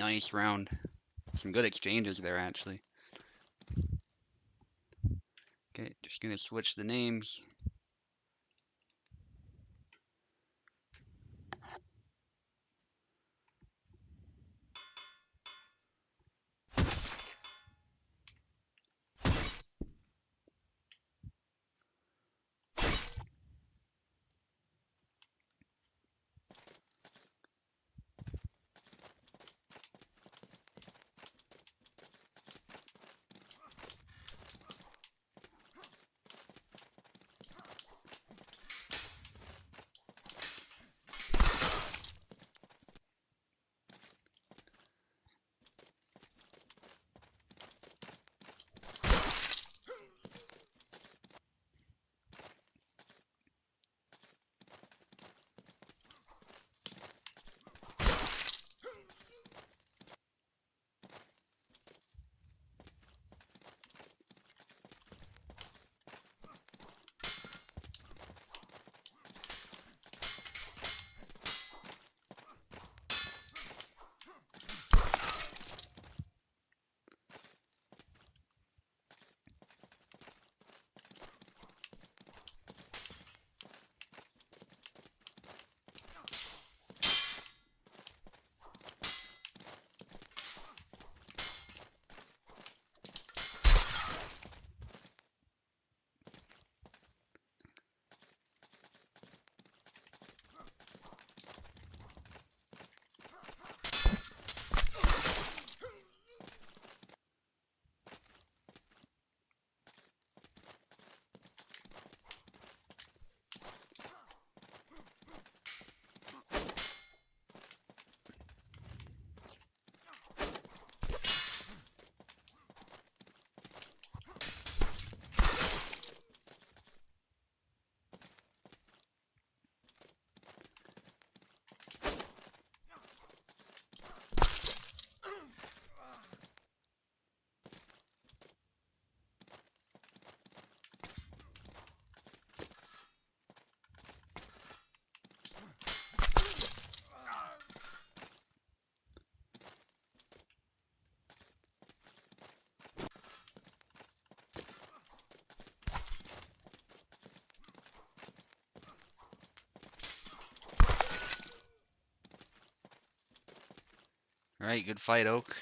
Nice round. Some good exchanges there, actually. Okay, just gonna switch the names. All right, good fight, Oak.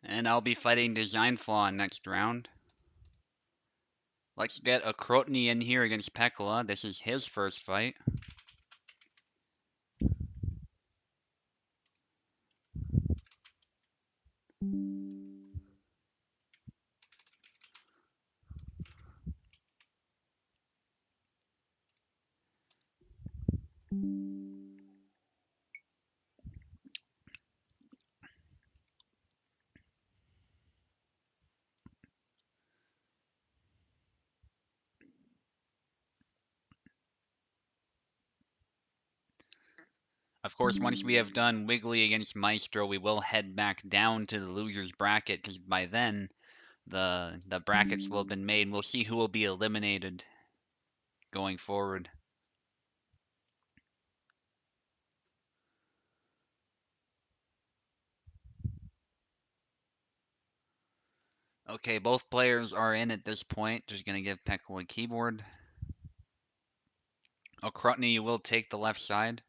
And I'll be fighting Design Flaw next round. Let's get a Tourney in here against Pekla. This is his first fight. Of course, once we have done Wiggly against Maestro, we will head back down to the loser's bracket, because by then the brackets will have been made. We'll see who will be eliminated going forward. Okay, both players are in at this point. Just gonna give Pekla a keyboard. Tourney, you will take the left side.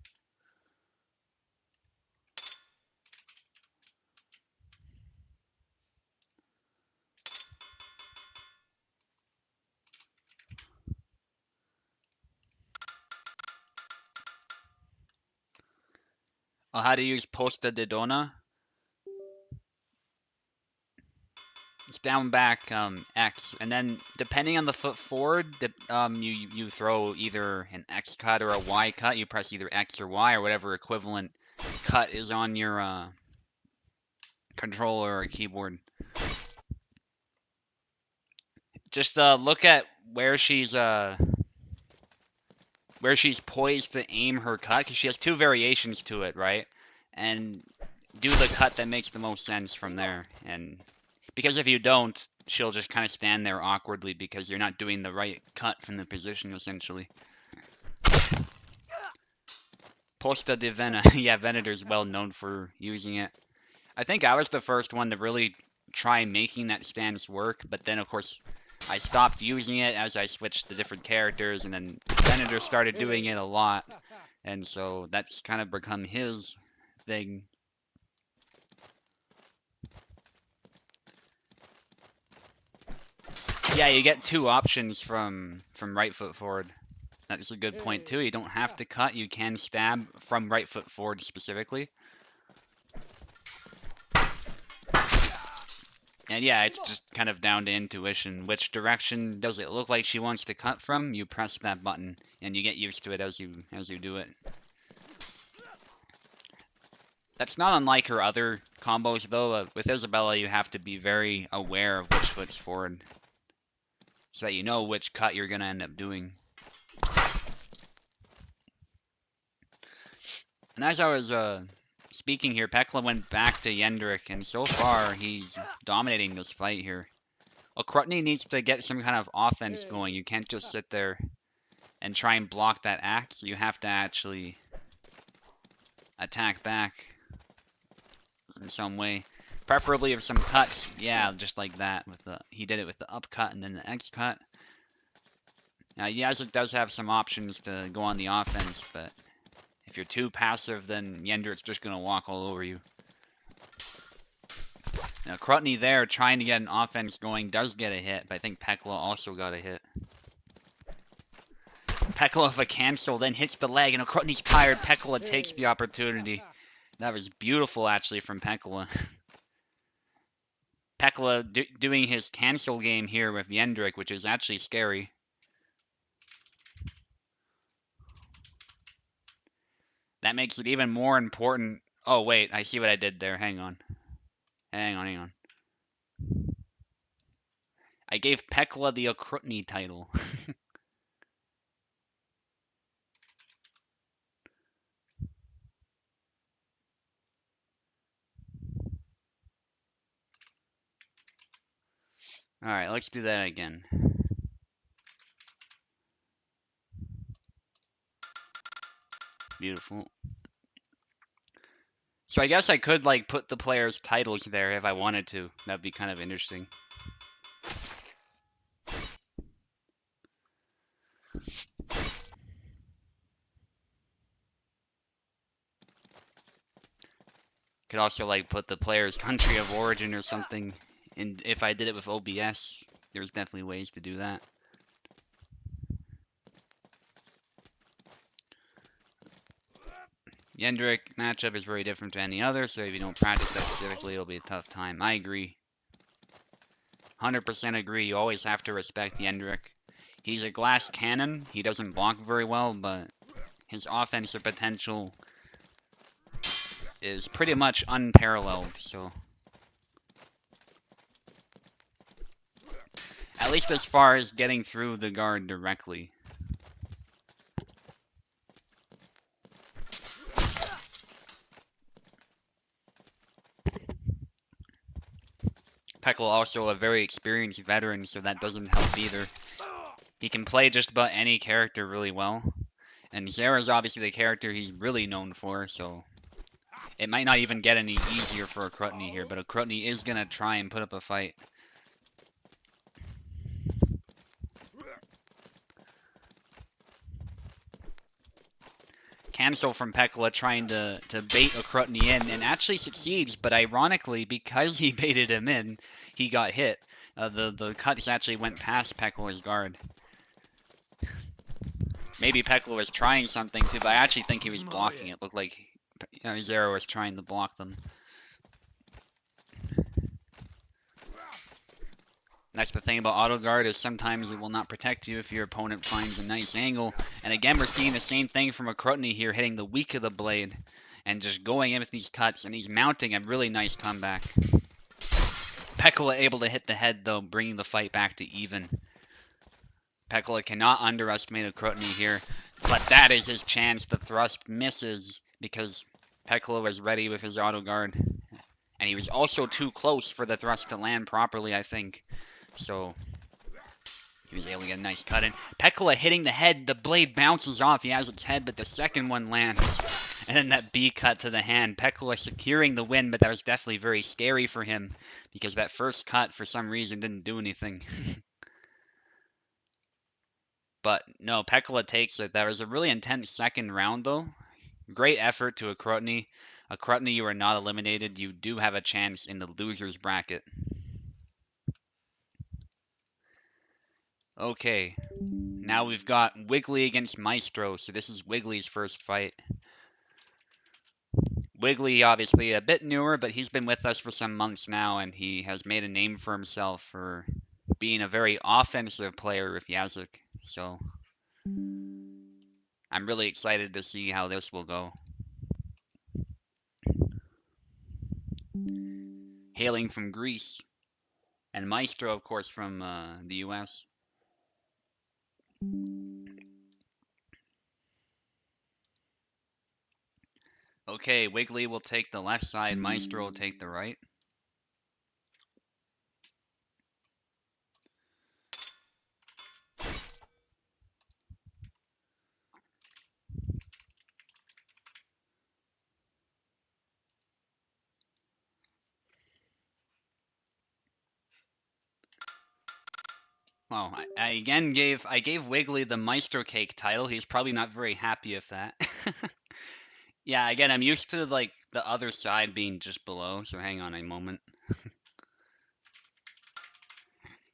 How to use Posta de Dona. It's down back X, and then depending on the foot forward, you throw either an X cut or a Y cut. You press either X or Y or whatever equivalent cut is on your controller or keyboard. Just look at where she's where she's poised to aim her cut, because she has two variations to it, right? And do the cut that makes the most sense from there. And because if you don't, she'll just kind of stand there awkwardly because you're not doing the right cut from the position, essentially. Posta de Vena. Yeah, Venator's well known for using it. I think I was the first one to really try making that stance work, but then, of course, I stopped using it as I switched to different characters, and then Venator started doing it a lot, and so that's kind of become his thing. Yeah, you get two options from right foot forward. That's a good point too. You don't have to cut, you can stab from right foot forward specifically. And yeah, it's just kind of down to intuition. Which direction does it look like she wants to cut from? You press that button, and you get used to it as you do it. That's not unlike her other combos, though. With Isabella, you have to be very aware of which foot's forward, so that you know which cut you're going to end up doing. And as I was speaking here, Pekla went back to Yendrik, and so far he's dominating this fight here. Okrutny needs to get some kind of offense going. You can't just sit there and try and block that axe. You have to actually attack back in some way. Preferably with some cuts. Yeah, just like that. He did it with the upcut and then the X cut. Now, Yazuk does have some options to go on the offense, but if you're too passive, then Yendrik's just going to walk all over you. Now, Krutny there, trying to get an offense going, does get a hit, but I think Pekla also got a hit. Pekla with a cancel, then hits the leg, and Krutny's tired. Pekla takes the opportunity. That was beautiful, actually, from Pekla. Pekla doing his cancel game here with Yendrik, which is actually scary. That makes it even more important. Oh, wait, I see what I did there. Hang on. Hang on. I gave Pekla the Okrutny title. Alright, let's do that again. Beautiful. So I guess I could, like, put the players' titles there if I wanted to. That'd be kind of interesting. Could also, like, put the player's country of origin or something. And if I did it with OBS, there's definitely ways to do that. Yendrik matchup is very different to any other, so if you don't practice that specifically, it'll be a tough time. I agree. 100% agree. You always have to respect Yendrik. He's a glass cannon. He doesn't block very well, but his offensive potential is pretty much unparalleled, so... At least as far as getting through the guard directly. Pekla also a very experienced veteran, so that doesn't help either. He can play just about any character really well. And Zera's obviously the character he's really known for, so... It might not even get any easier for Okrutny here, but Okrutny is going to try and put up a fight. Cancel from Pekla trying to bait Okrutny in, and actually succeeds, but ironically, because he baited him in, he got hit. The cuts actually went past Pekla's guard. Maybe Pekla was trying something too, but I actually think he was blocking. It looked like Zera was trying to block them. That's the thing about auto guard, is sometimes it will not protect you if your opponent finds a nice angle. And again, we're seeing the same thing from Okrutny here, hitting the weak of the blade and just going in with these cuts, and he's mounting a really nice comeback. Pekla able to hit the head though, bringing the fight back to even. Pekla cannot underestimate Okrutny here. But that is his chance. The thrust misses because Pekla was ready with his auto guard. And he was also too close for the thrust to land properly, I think. So he was able to get a nice cut in. Pekla hitting the head. The blade bounces off. He has its head, but the second one lands. And then that B cut to the hand. Pekla securing the win, but that was definitely very scary for him because that first cut, for some reason, didn't do anything. But no, Pekla takes it. That was a really intense second round, though. Great effort to a Crotony. A Crotony, you are not eliminated. You do have a chance in the loser's bracket. Okay, now we've got Wiggly against Maestro, so this is Wiggly's first fight. Wiggly, obviously a bit newer, but he's been with us for some months now, and he has made a name for himself for being a very offensive player with Yazuk. So I'm really excited to see how this will go. Hailing from Greece, and Maestro, of course, from the US. Okay, Wiggly will take the left side, Maestro will take the right. Well, I gave Wiggly the Maestro Cake title. He's probably not very happy with that. Yeah, again, I'm used to like the other side being just below, so hang on a moment.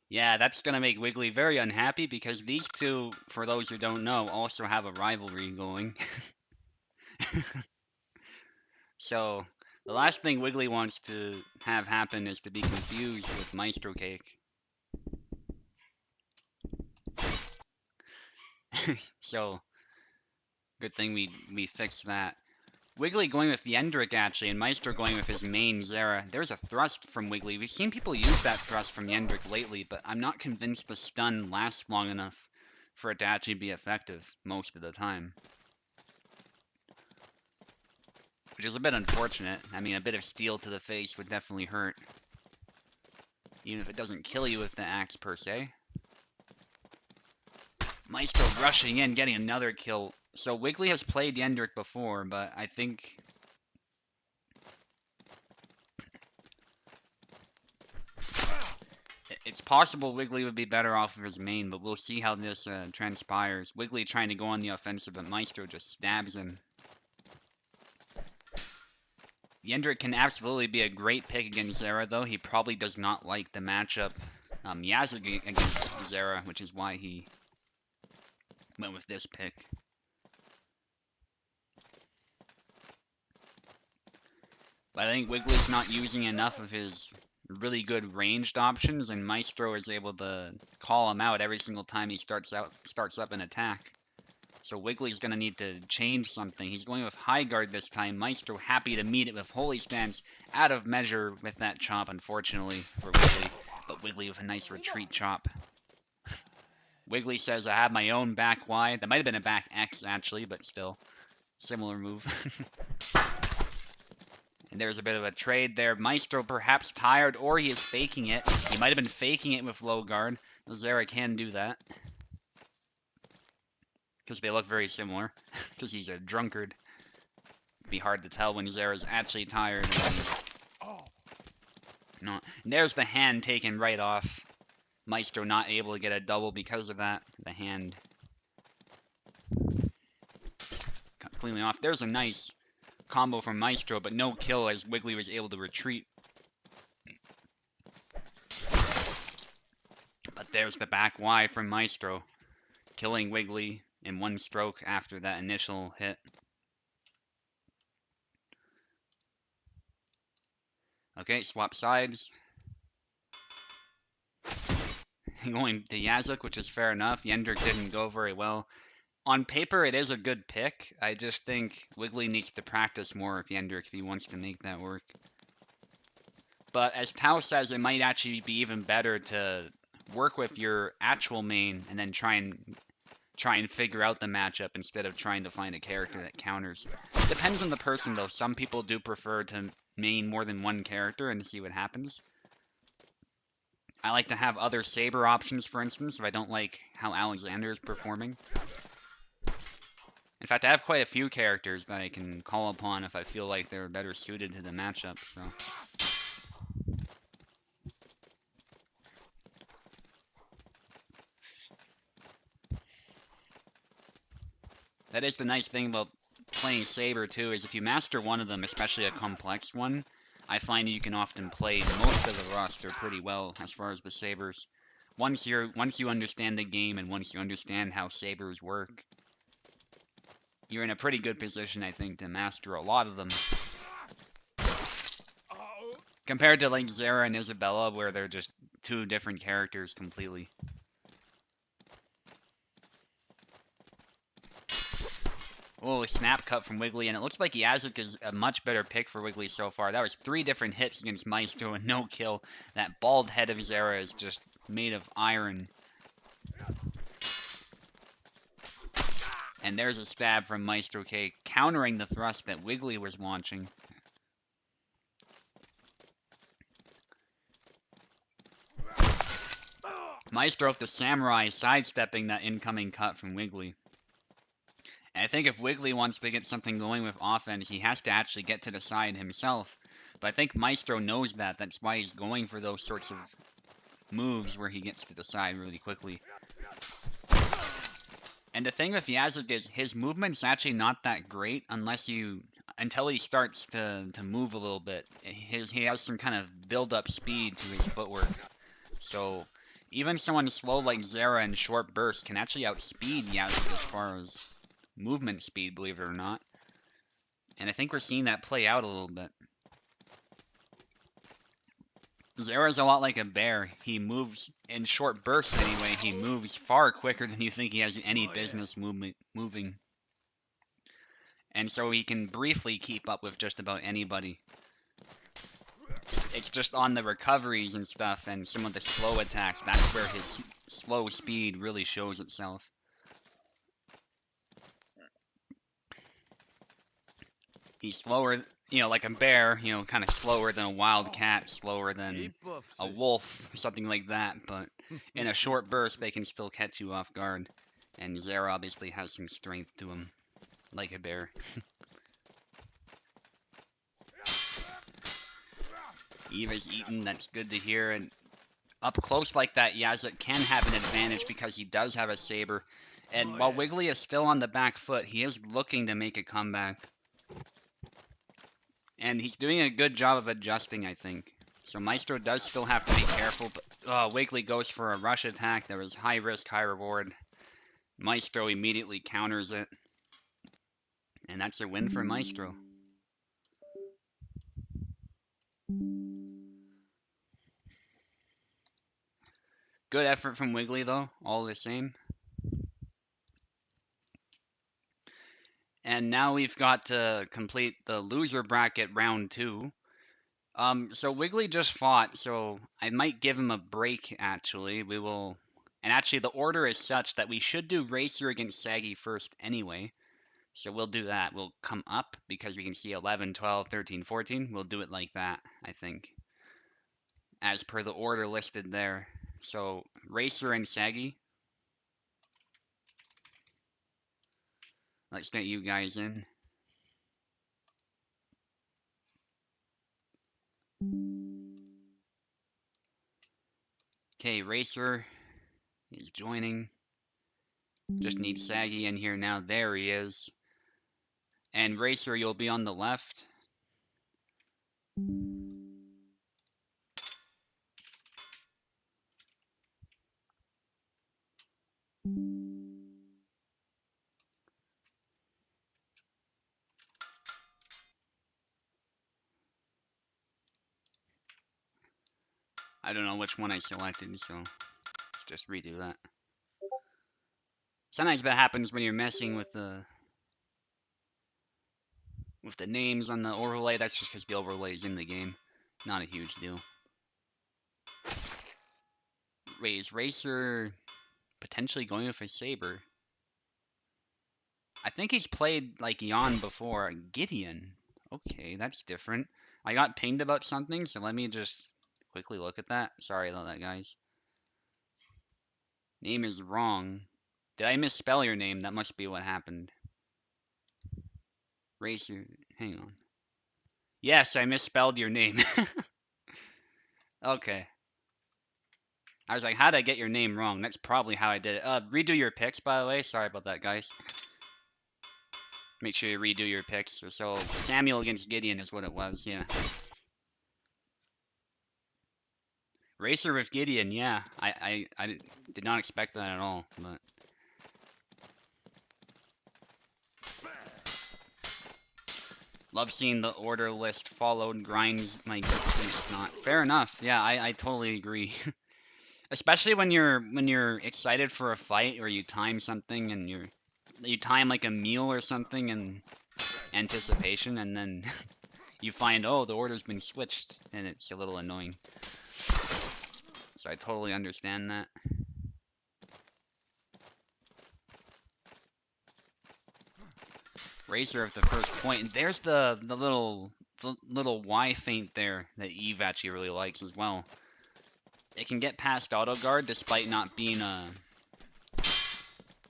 Yeah, that's gonna make Wiggly very unhappy because these two, for those who don't know, also have a rivalry going. So the last thing Wiggly wants to have happen is to be confused with Maestro Cake. So good thing we fixed that. Wiggly going with the Yendrick, actually, and Maestro going with his main Zera. There's a thrust from Wiggly. We've seen people use that thrust from Yendrick lately, but I'm not convinced the stun lasts long enough for it to actually be effective most of the time. Which is a bit unfortunate. I mean, a bit of steel to the face would definitely hurt. Even if it doesn't kill you with the axe, per se. Maestro rushing in, getting another kill. So Wiggly has played Yendrick before, but I think... It's possible Wiggly would be better off of his main, but we'll see how this transpires. Wiggly trying to go on the offensive, but Maestro just stabs him. Yendrick can absolutely be a great pick against Zera, though. He probably does not like the matchup Yazuk against Zera, which is why he went with this pick. But I think Wiggly's not using enough of his really good ranged options, and Maestro is able to call him out every single time he starts up an attack. So Wiggly's going to need to change something. He's going with high guard this time. Maestro happy to meet it with Holy Stance. Out of measure with that chop, unfortunately, for Wiggly. But Wiggly with a nice retreat chop. Wiggly says, I have my own back Y. That might have been a back X, actually, but still. Similar move. And there's a bit of a trade there. Maestro perhaps tired, or he is faking it. He might have been faking it with low guard. Zera can do that. Because they look very similar. Because he's a drunkard. It'd be hard to tell when Zera's actually tired. No. And there's the hand taken right off. Maestro not able to get a double because of that. The hand cut cleanly off. There's a nice combo from Maestro, but no kill as Wiggly was able to retreat. But there's the back Y from Maestro, killing Wiggly in one stroke after that initial hit. Okay, swap sides. Going to Yazuk, which is fair enough. Yendrick didn't go very well. On paper, it is a good pick. I just think Wiggly needs to practice more with Yendrick if he wants to make that work. But as Tao says, it might actually be even better to work with your actual main and then try and try and figure out the matchup instead of trying to find a character that counters. Depends on the person, though. Some people do prefer to main more than one character and see what happens. I like to have other saber options, for instance, if I don't like how Alexander is performing. In fact, I have quite a few characters that I can call upon if I feel like they're better suited to the matchup, so... That is the nice thing about playing Saber, too, is if you master one of them, especially a complex one, I find you can often play most of the roster pretty well as far as the Sabers. Once you understand the game and once you understand how Sabers work, you're in a pretty good position, I think, to master a lot of them. Compared to, like, Zera and Isabella, where they're just two different characters completely. Oh, snap cut from Wiggly, and it looks like Yazuk is a much better pick for Wiggly so far. That was 3 different hits against Maestro and no kill. That bald head of Zera is just made of iron. And there's a stab from Maestro K, countering the thrust that Wiggly was launching. Maestro with the Samurai sidestepping that incoming cut from Wiggly. And I think if Wiggly wants to get something going with offense, he has to actually get to the side himself. But I think Maestro knows that. That's why he's going for those sorts of moves where he gets to the side really quickly. And the thing with Yazuk is his movement's actually not that great until he starts to move a little bit. He has some kind of build-up speed to his footwork. So even someone slow like Zera in short bursts can actually outspeed Yazuk as far as movement speed, believe it or not. And I think we're seeing that play out a little bit. Zera's a lot like a bear. He moves in short bursts anyway. He moves far quicker than you think he has any business moving. And so he can briefly keep up with just about anybody. It's just on the recoveries and stuff and some of the slow attacks. That's where his slow speed really shows itself. He's slower, like a bear, kind of slower than a wild cat, slower than a wolf, something like that. But in a short burst, they can still catch you off guard. And Zera obviously has some strength to him, like a bear. Eva's eaten, that's good to hear. And up close like that, Yazuk can have an advantage because he does have a saber. And while Wiggly is still on the back foot, he is looking to make a comeback. And he's doing a good job of adjusting, I think. So Maestro does still have to be careful, but Wiggly goes for a rush attack. There was high risk, high reward. Maestro immediately counters it. And that's a win for Maestro. Good effort from Wiggly, though, all the same. And now we've got to complete the loser bracket round 2. So Wiggly just fought, so I might give him a break, actually. And actually, the order is such that we should do Racer against Saggy first anyway. So we'll do that. We'll come up, because we can see 11, 12, 13, 14. We'll do it like that, I think. As per the order listed there. So, Racer and Saggy. Let's get you guys in. Okay, Racer is joining. Just need Saggy in here now. There he is. And Racer, you'll be on the left. I don't know which one I selected, so let's just redo that. Sometimes that happens when you're messing with the names on the overlay. That's just because the overlay is in the game. Not a huge deal. Racer potentially going with a saber. I think he's played like Yon before. Gideon. Okay, that's different. I got pinged about something, so let me just quickly look at that. Sorry about that, guys. Name is wrong. Did I misspell your name? That must be what happened. Racer. Hang on. Yes, I misspelled your name. Okay. I was like, how did I get your name wrong? That's probably how I did it. Redo your picks, by the way. Sorry about that, guys. Make sure you redo your picks. So Samuel against Gideon is what it was, yeah. Racer with Gideon, yeah. I did not expect that at all, but... Love seeing the order list followed grinds my it's not. Fair enough. Yeah, I totally agree. Especially when you're excited for a fight or you time something and you time like a meal or something in anticipation and then you find, oh, the order's been switched and it's a little annoying. So I totally understand that. Racer of the first point. And there's the little Y feint there that Eve actually really likes as well. It can get past auto guard despite not being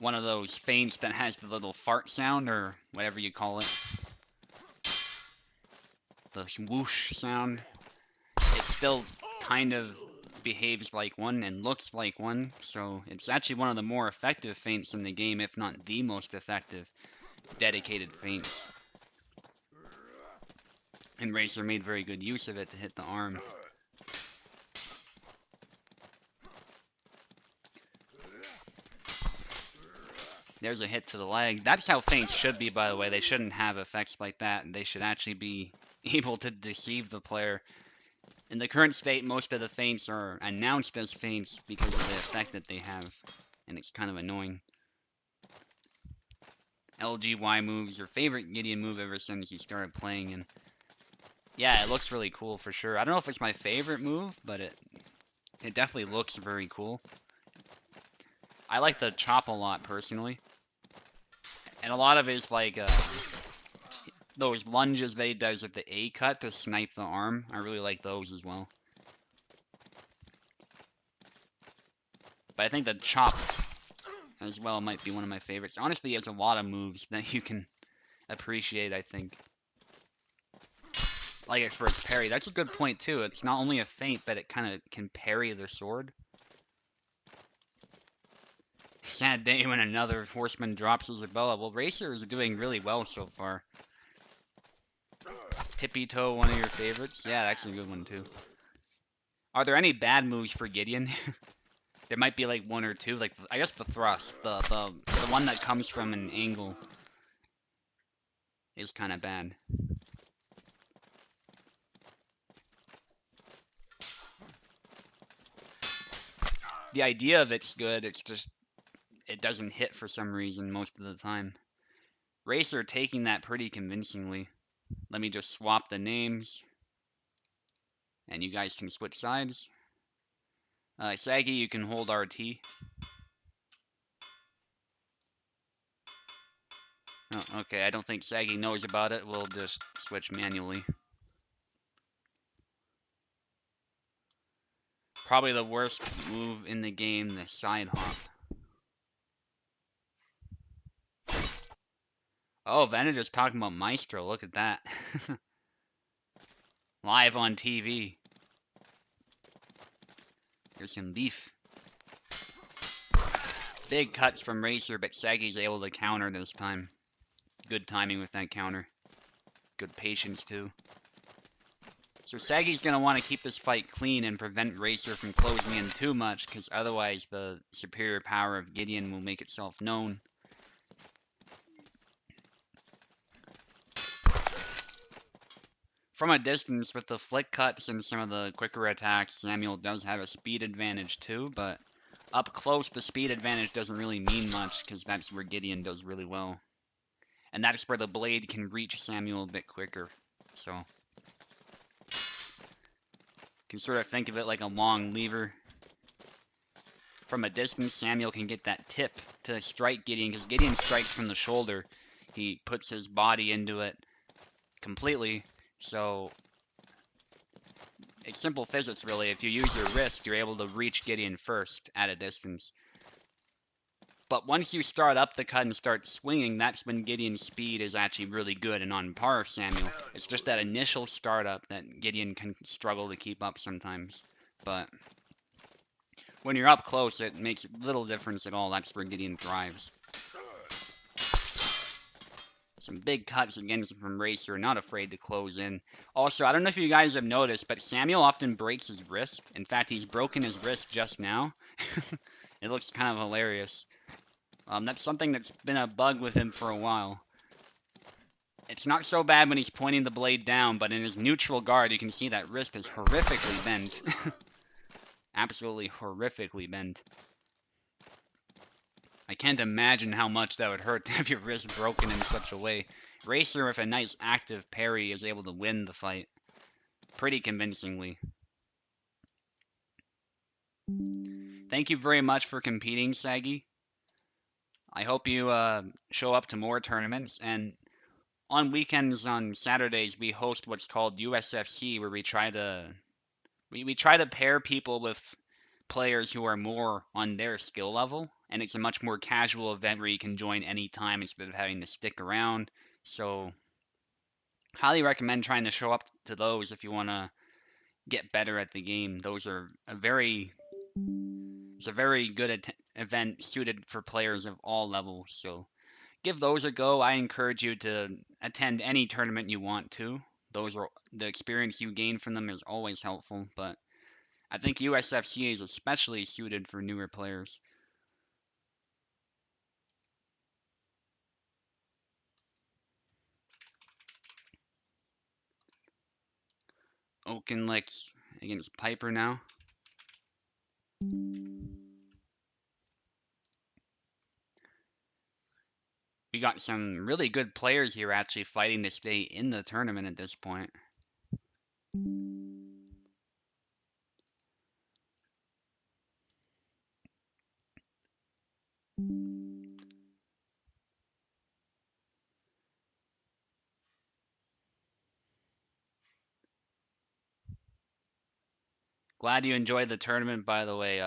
one of those feints that has the little fart sound or whatever you call it. The whoosh sound. It still kind of behaves like one and looks like one, so it's actually one of the more effective feints in the game, if not the most effective dedicated feint. And Racer made very good use of it to hit the arm. There's a hit to the leg. That's how feints should be, by the way. They shouldn't have effects like that. They should actually be able to deceive the player. In the current state, most of the feints are announced as feints because of the effect that they have. And it's kind of annoying. LGY moves, your favorite Gideon move ever since you started playing, and yeah, it looks really cool for sure. I don't know if it's my favorite move, but it definitely looks very cool. I like the chop a lot personally, and a lot of it is like those lunges that he does with the A cut to snipe the arm. I really like those as well. But I think the chop as well might be one of my favorites. Honestly, he has a lot of moves that you can appreciate, I think. Like it for its parry. That's a good point, too. It's not only a feint, but it kind of can parry the sword. Sad day when another horseman drops Isabella. Well, Racer is doing really well so far. Tippy Toe, one of your favorites? Yeah, that's a good one, too. Are there any bad moves for Gideon? There might be like one or two, like I guess the thrust, the one that comes from an angle is kind of bad. The idea of it's good, it's just it doesn't hit for some reason most of the time. Racer taking that pretty convincingly. Let me just swap the names, and you guys can switch sides. Saggy, you can hold RT. Oh, okay, I don't think Saggy knows about it. We'll just switch manually. Probably the worst move in the game, the side hop. Oh, Vanna just talking about Maestro. Look at that. Live on TV. There's some beef. Big cuts from Racer, but Saggy's able to counter this time. Good timing with that counter. Good patience, too. So Saggy's going to want to keep this fight clean and prevent Racer from closing in too much, because otherwise the superior power of Gideon will make itself known. From a distance, with the flick cuts and some of the quicker attacks, Samuel does have a speed advantage too, but up close, the speed advantage doesn't really mean much, because that's where Gideon does really well. And that's where the blade can reach Samuel a bit quicker, so... You can sort of think of it like a long lever. From a distance, Samuel can get that tip to strike Gideon, because Gideon strikes from the shoulder, he puts his body into it completely. So it's simple physics, really. If you use your wrist, you're able to reach Gideon first at a distance. But once you start up the cut and start swinging, that's when Gideon's speed is actually really good and on par with Samuel. It's just that initial startup that Gideon can struggle to keep up sometimes. But when you're up close, it makes little difference at all. That's where Gideon thrives. Some big cuts again from Racer, not afraid to close in. Also, I don't know if you guys have noticed, but Samuel often breaks his wrist. In fact, he's broken his wrist just now. It looks kind of hilarious. That's something that's been a bug with him for a while. It's not so bad when he's pointing the blade down, but in his neutral guard, you can see that wrist is horrifically bent. Absolutely horrifically bent. I can't imagine how much that would hurt to have your wrist broken in such a way. Racer with a nice active parry is able to win the fight. Pretty convincingly. Thank you very much for competing, Saggy. I hope you show up to more tournaments, and on weekends, on Saturdays, we host what's called USFC, where we try to pair people with players who are more on their skill level, and it's a much more casual event where you can join any time instead of having to stick around. So, highly recommend trying to show up to those if you want to get better at the game. Those are it's a very good event suited for players of all levels. So, give those a go. I encourage you to attend any tournament you want to. The experience you gain from them is always helpful, but I think USFC is especially suited for newer players. Oakenlick's against Piper now. We got some really good players here actually fighting to stay in the tournament at this point. Glad you enjoyed the tournament, by the way.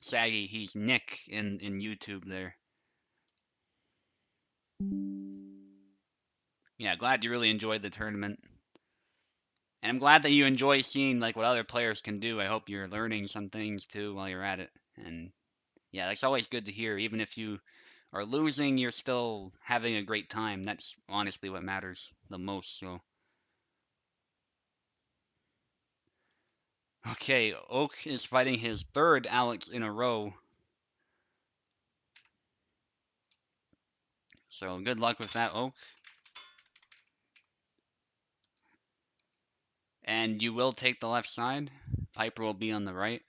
Saggy, he's Nick in YouTube there. Yeah, glad you really enjoyed the tournament. And I'm glad that you enjoy seeing like what other players can do. I hope you're learning some things too while you're at it. And yeah, that's always good to hear. Even if you are losing, you're still having a great time. That's honestly what matters the most. So okay, Oak is fighting his third Alex in a row. So good luck with that, Oak. And you will take the left side. Piper will be on the right.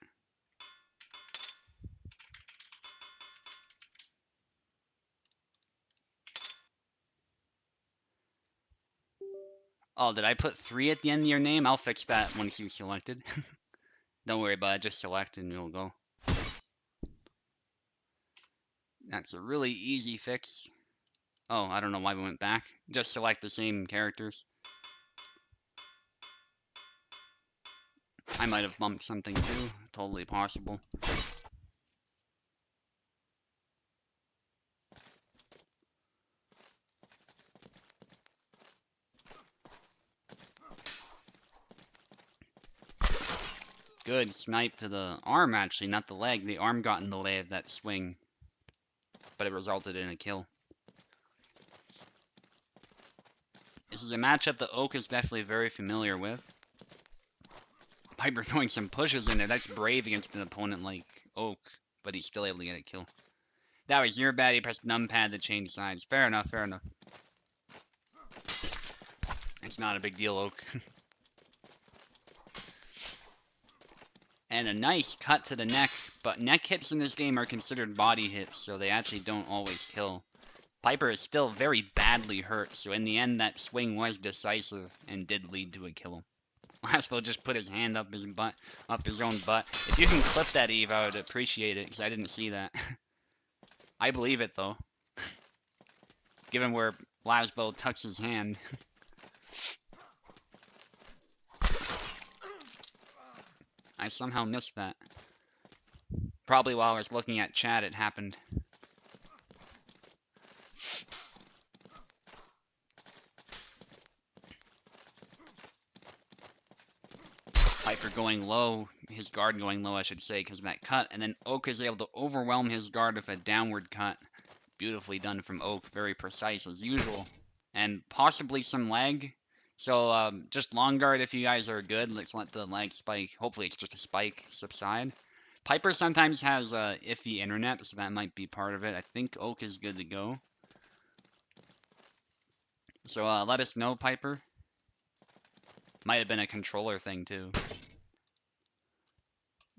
Oh, did I put 3 at the end of your name? I'll fix that once you selected. Don't worry about it, just select and it'll go. That's a really easy fix. Oh, I don't know why we went back. Just select the same characters. I might have bumped something too. Totally possible. Good snipe to the arm, actually, not the leg. The arm got in the way of that swing, but it resulted in a kill. This is a matchup that Oak is definitely very familiar with. Piper throwing some pushes in there. That's brave against an opponent like Oak, but he's still able to get a kill. That was your bad. He pressed numpad to change sides. Fair enough, fair enough. It's not a big deal, Oak. And a nice cut to the neck, but neck hits in this game are considered body hits, so they actually don't always kill. Piper is still very badly hurt, so in the end that swing was decisive and did lead to a kill. Laszlo just put his hand up his butt, up his own butt. If you can clip that, Eve, I would appreciate it, because I didn't see that. I believe it, though. given where Lasbo touched his hand. I somehow missed that. Probably while I was looking at chat, it happened. Piper going low, his guard going low, I should say, because of that cut, and then Oak is able to overwhelm his guard with a downward cut. Beautifully done from Oak, very precise as usual. And possibly some lag. So just long guard if you guys are good. Let's let the lag spike, hopefully it's just a spike, subside. Piper sometimes has iffy internet, so that might be part of it. I think Oak is good to go. So let us know, Piper. Might have been a controller thing too.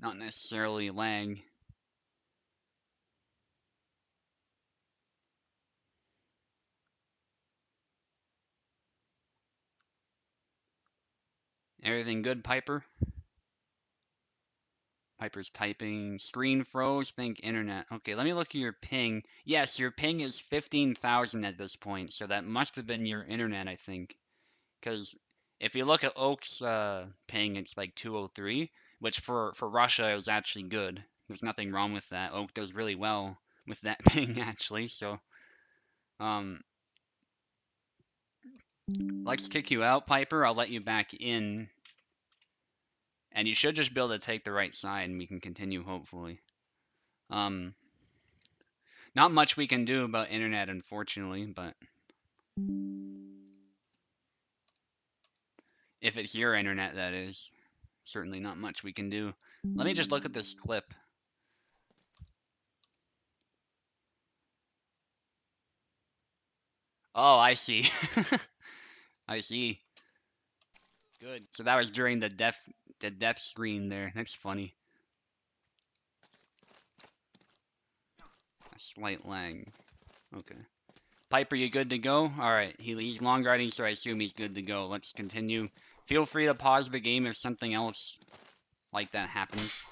Not necessarily lag. Everything good, Piper? Piper's typing. Screen froze, think internet. Okay, let me look at your ping. Yes, your ping is 15,000 at this point, so that must have been your internet, I think. Because if you look at Oak's ping, it's like 203, which for Russia is actually good. There's nothing wrong with that. Oak does really well with that ping, actually, so... Let's kick you out, Piper. I'll let you back in. And you should just be able to take the right side, and we can continue, hopefully. Not much we can do about internet, unfortunately, but... If it's your internet, that is. Certainly not much we can do. Let me just look at this clip. Oh, I see. I see. Good. So that was during the death screen there. That's funny. A slight lag. Okay. Piper, you good to go? Alright, he's long guarding, so I assume he's good to go. Let's continue. Feel free to pause the game if something else like that happens.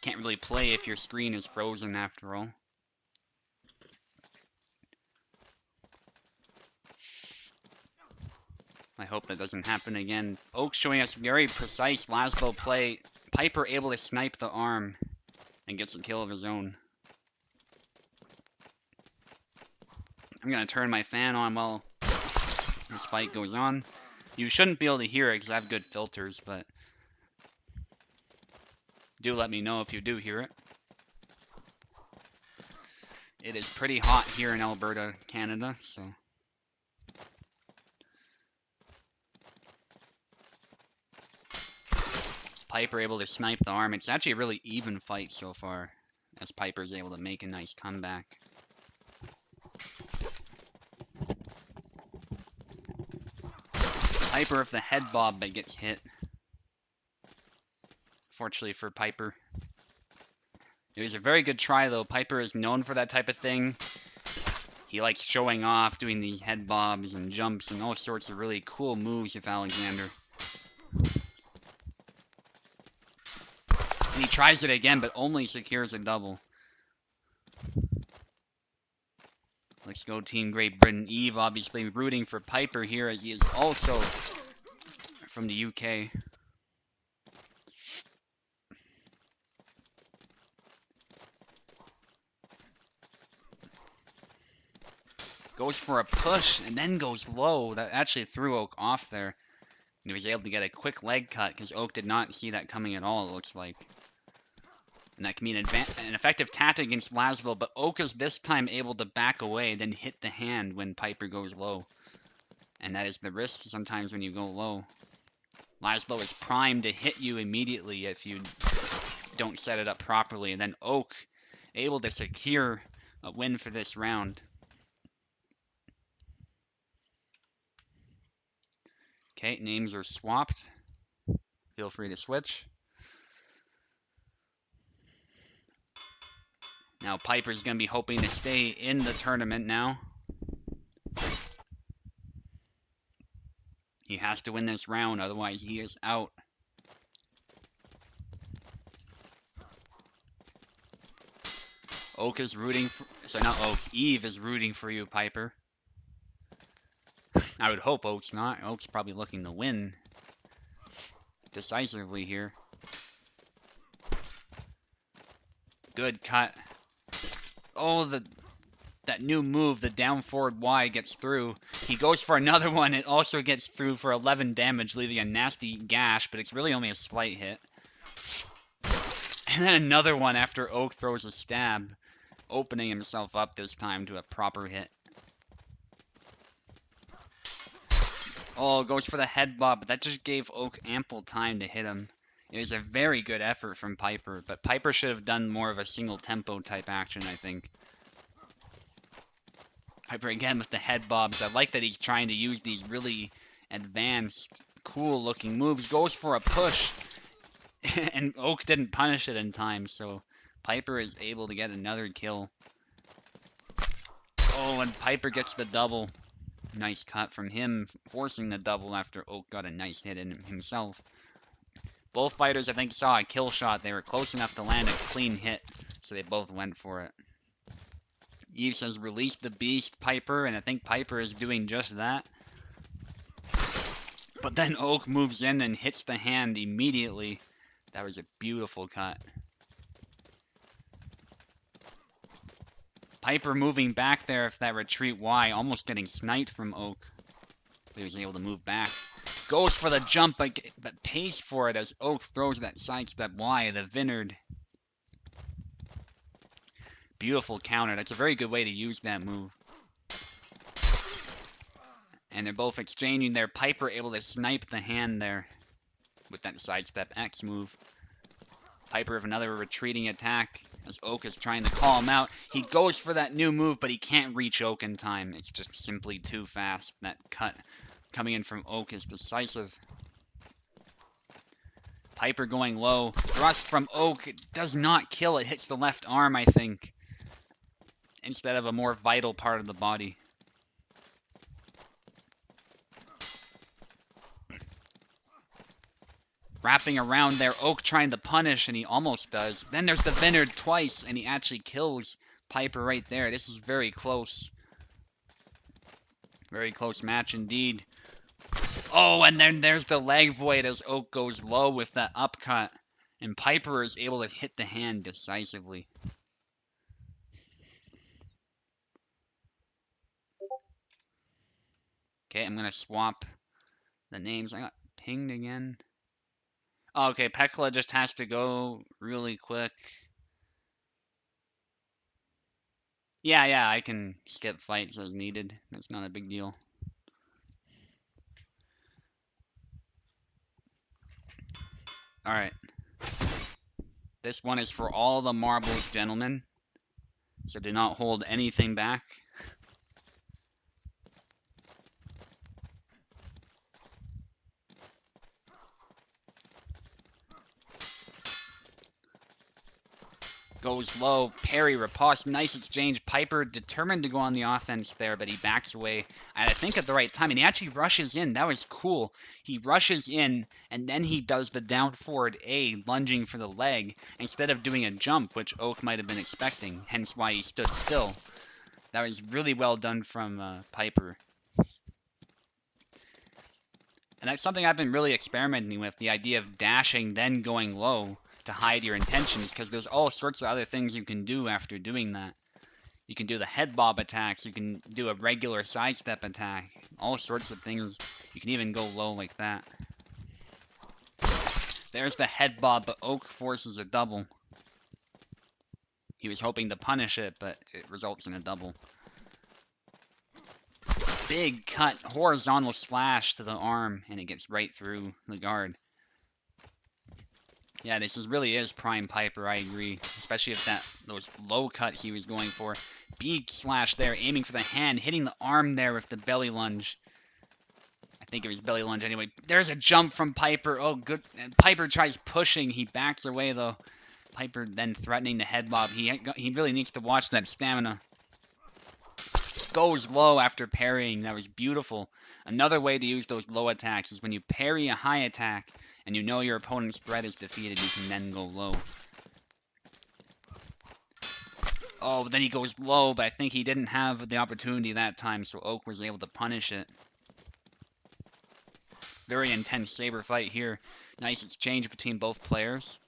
Can't really play if your screen is frozen after all. I hope that doesn't happen again. Oak showing us very precise Lasbo play. Piper able to snipe the arm and gets a kill of his own. I'm gonna turn my fan on while this fight goes on. You shouldn't be able to hear it because I have good filters, but do let me know if you do hear it. It is pretty hot here in Alberta, Canada, so... Piper able to snipe the arm. It's actually a really even fight so far, as Piper's able to make a nice comeback. Piper with the head bob but gets hit. Fortunately for Piper. It was a very good try though. Piper is known for that type of thing. He likes showing off, doing these head bobs and jumps and all sorts of really cool moves with Alexander. And he tries it again, but only secures a double. Let's go Team Great Britain. Eve obviously rooting for Piper here as he is also from the UK. Goes for a push and then goes low. That actually threw Oak off there. And he was able to get a quick leg cut because Oak did not see that coming at all, it looks like. And that can be an effective tactic against Lasbo, but Oak is this time able to back away, then hit the hand when Piper goes low. And that is the risk sometimes when you go low. Lasbo is primed to hit you immediately if you don't set it up properly. And then Oak able to secure a win for this round. Okay, names are swapped. Feel free to switch. Now Piper's going to be hoping to stay in the tournament now. He has to win this round, otherwise he is out. Oak is rooting for... So not Oak, Eve is rooting for you, Piper. I would hope Oak's not. Oak's probably looking to win decisively here. Good cut. Oh, that new move, the down forward Y, gets through. He goes for another one. It also gets through for 11 damage, leaving a nasty gash, but it's really only a slight hit. And then another one after Oak throws a stab, opening himself up this time to a proper hit. Oh, goes for the head bob, but that just gave Oak ample time to hit him. It was a very good effort from Piper, but Piper should have done more of a single tempo type action, I think. Piper again with the head bobs. I like that he's trying to use these really advanced, cool looking moves. Goes for a push, and Oak didn't punish it in time, so Piper is able to get another kill. Oh, and Piper gets the double. Nice cut from him, forcing the double after Oak got a nice hit in himself. Both fighters, I think, saw a kill shot. They were close enough to land a clean hit, so they both went for it. Yves has released the beast, Piper, and I think Piper is doing just that. But then Oak moves in and hits the hand immediately. That was a beautiful cut. Piper moving back there with that retreat Y, almost getting sniped from Oak. But he was able to move back. Goes for the jump, but pays for it as Oak throws that sidestep Y, the Vineyard. Beautiful counter. That's a very good way to use that move. And they're both exchanging there. Piper able to snipe the hand there with that sidestep X move. Piper with another retreating attack as Oak is trying to call him out. He goes for that new move, but he can't reach Oak in time. It's just simply too fast. That cut coming in from Oak is decisive. Piper going low. Thrust from Oak. It does not kill. It hits the left arm, I think, instead of a more vital part of the body. Wrapping around there, Oak trying to punish, and he almost does. Then there's the Vineyard twice, and he actually kills Piper right there. This is very close. Very close match indeed. Oh, and then there's the leg void as Oak goes low with that upcut. And Piper is able to hit the hand decisively. Okay, I'm going to swap the names. I got pinged again. Oh, okay, Pekla just has to go really quick. Yeah, I can skip fights as needed. That's not a big deal. Alright. This one is for all the marbles, gentlemen. So do not hold anything back. Goes low, parry, riposte, nice exchange. Piper determined to go on the offense there, but he backs away, and I think at the right time, and he actually rushes in. That was cool. He rushes in, and then he does the down forward A, lunging for the leg, instead of doing a jump, which Oak might have been expecting, hence why he stood still. That was really well done from Piper. And that's something I've been really experimenting with, the idea of dashing, then going low to hide your intentions, because there's all sorts of other things you can do after doing that. You can do the head bob attacks, you can do a regular sidestep attack, all sorts of things. You can even go low like that. There's the head bob, but Oak forces a double. He was hoping to punish it, but it results in a double. Big cut, horizontal slash to the arm, and it gets right through the guard. Yeah, this really is prime Piper, I agree. Especially if those low cuts he was going for. Big slash there, aiming for the hand, hitting the arm there with the belly lunge. I think it was belly lunge anyway. There's a jump from Piper. Oh, good. And Piper tries pushing. He backs away, though. Piper then threatening the head bob. He really needs to watch that stamina. Goes low after parrying. That was beautiful. Another way to use those low attacks is when you parry a high attack and you know your opponent's threat is defeated, you can then go low. Oh, but then he goes low, but I think he didn't have the opportunity that time, so Oak was able to punish it. Very intense saber fight here. Nice exchange between both players.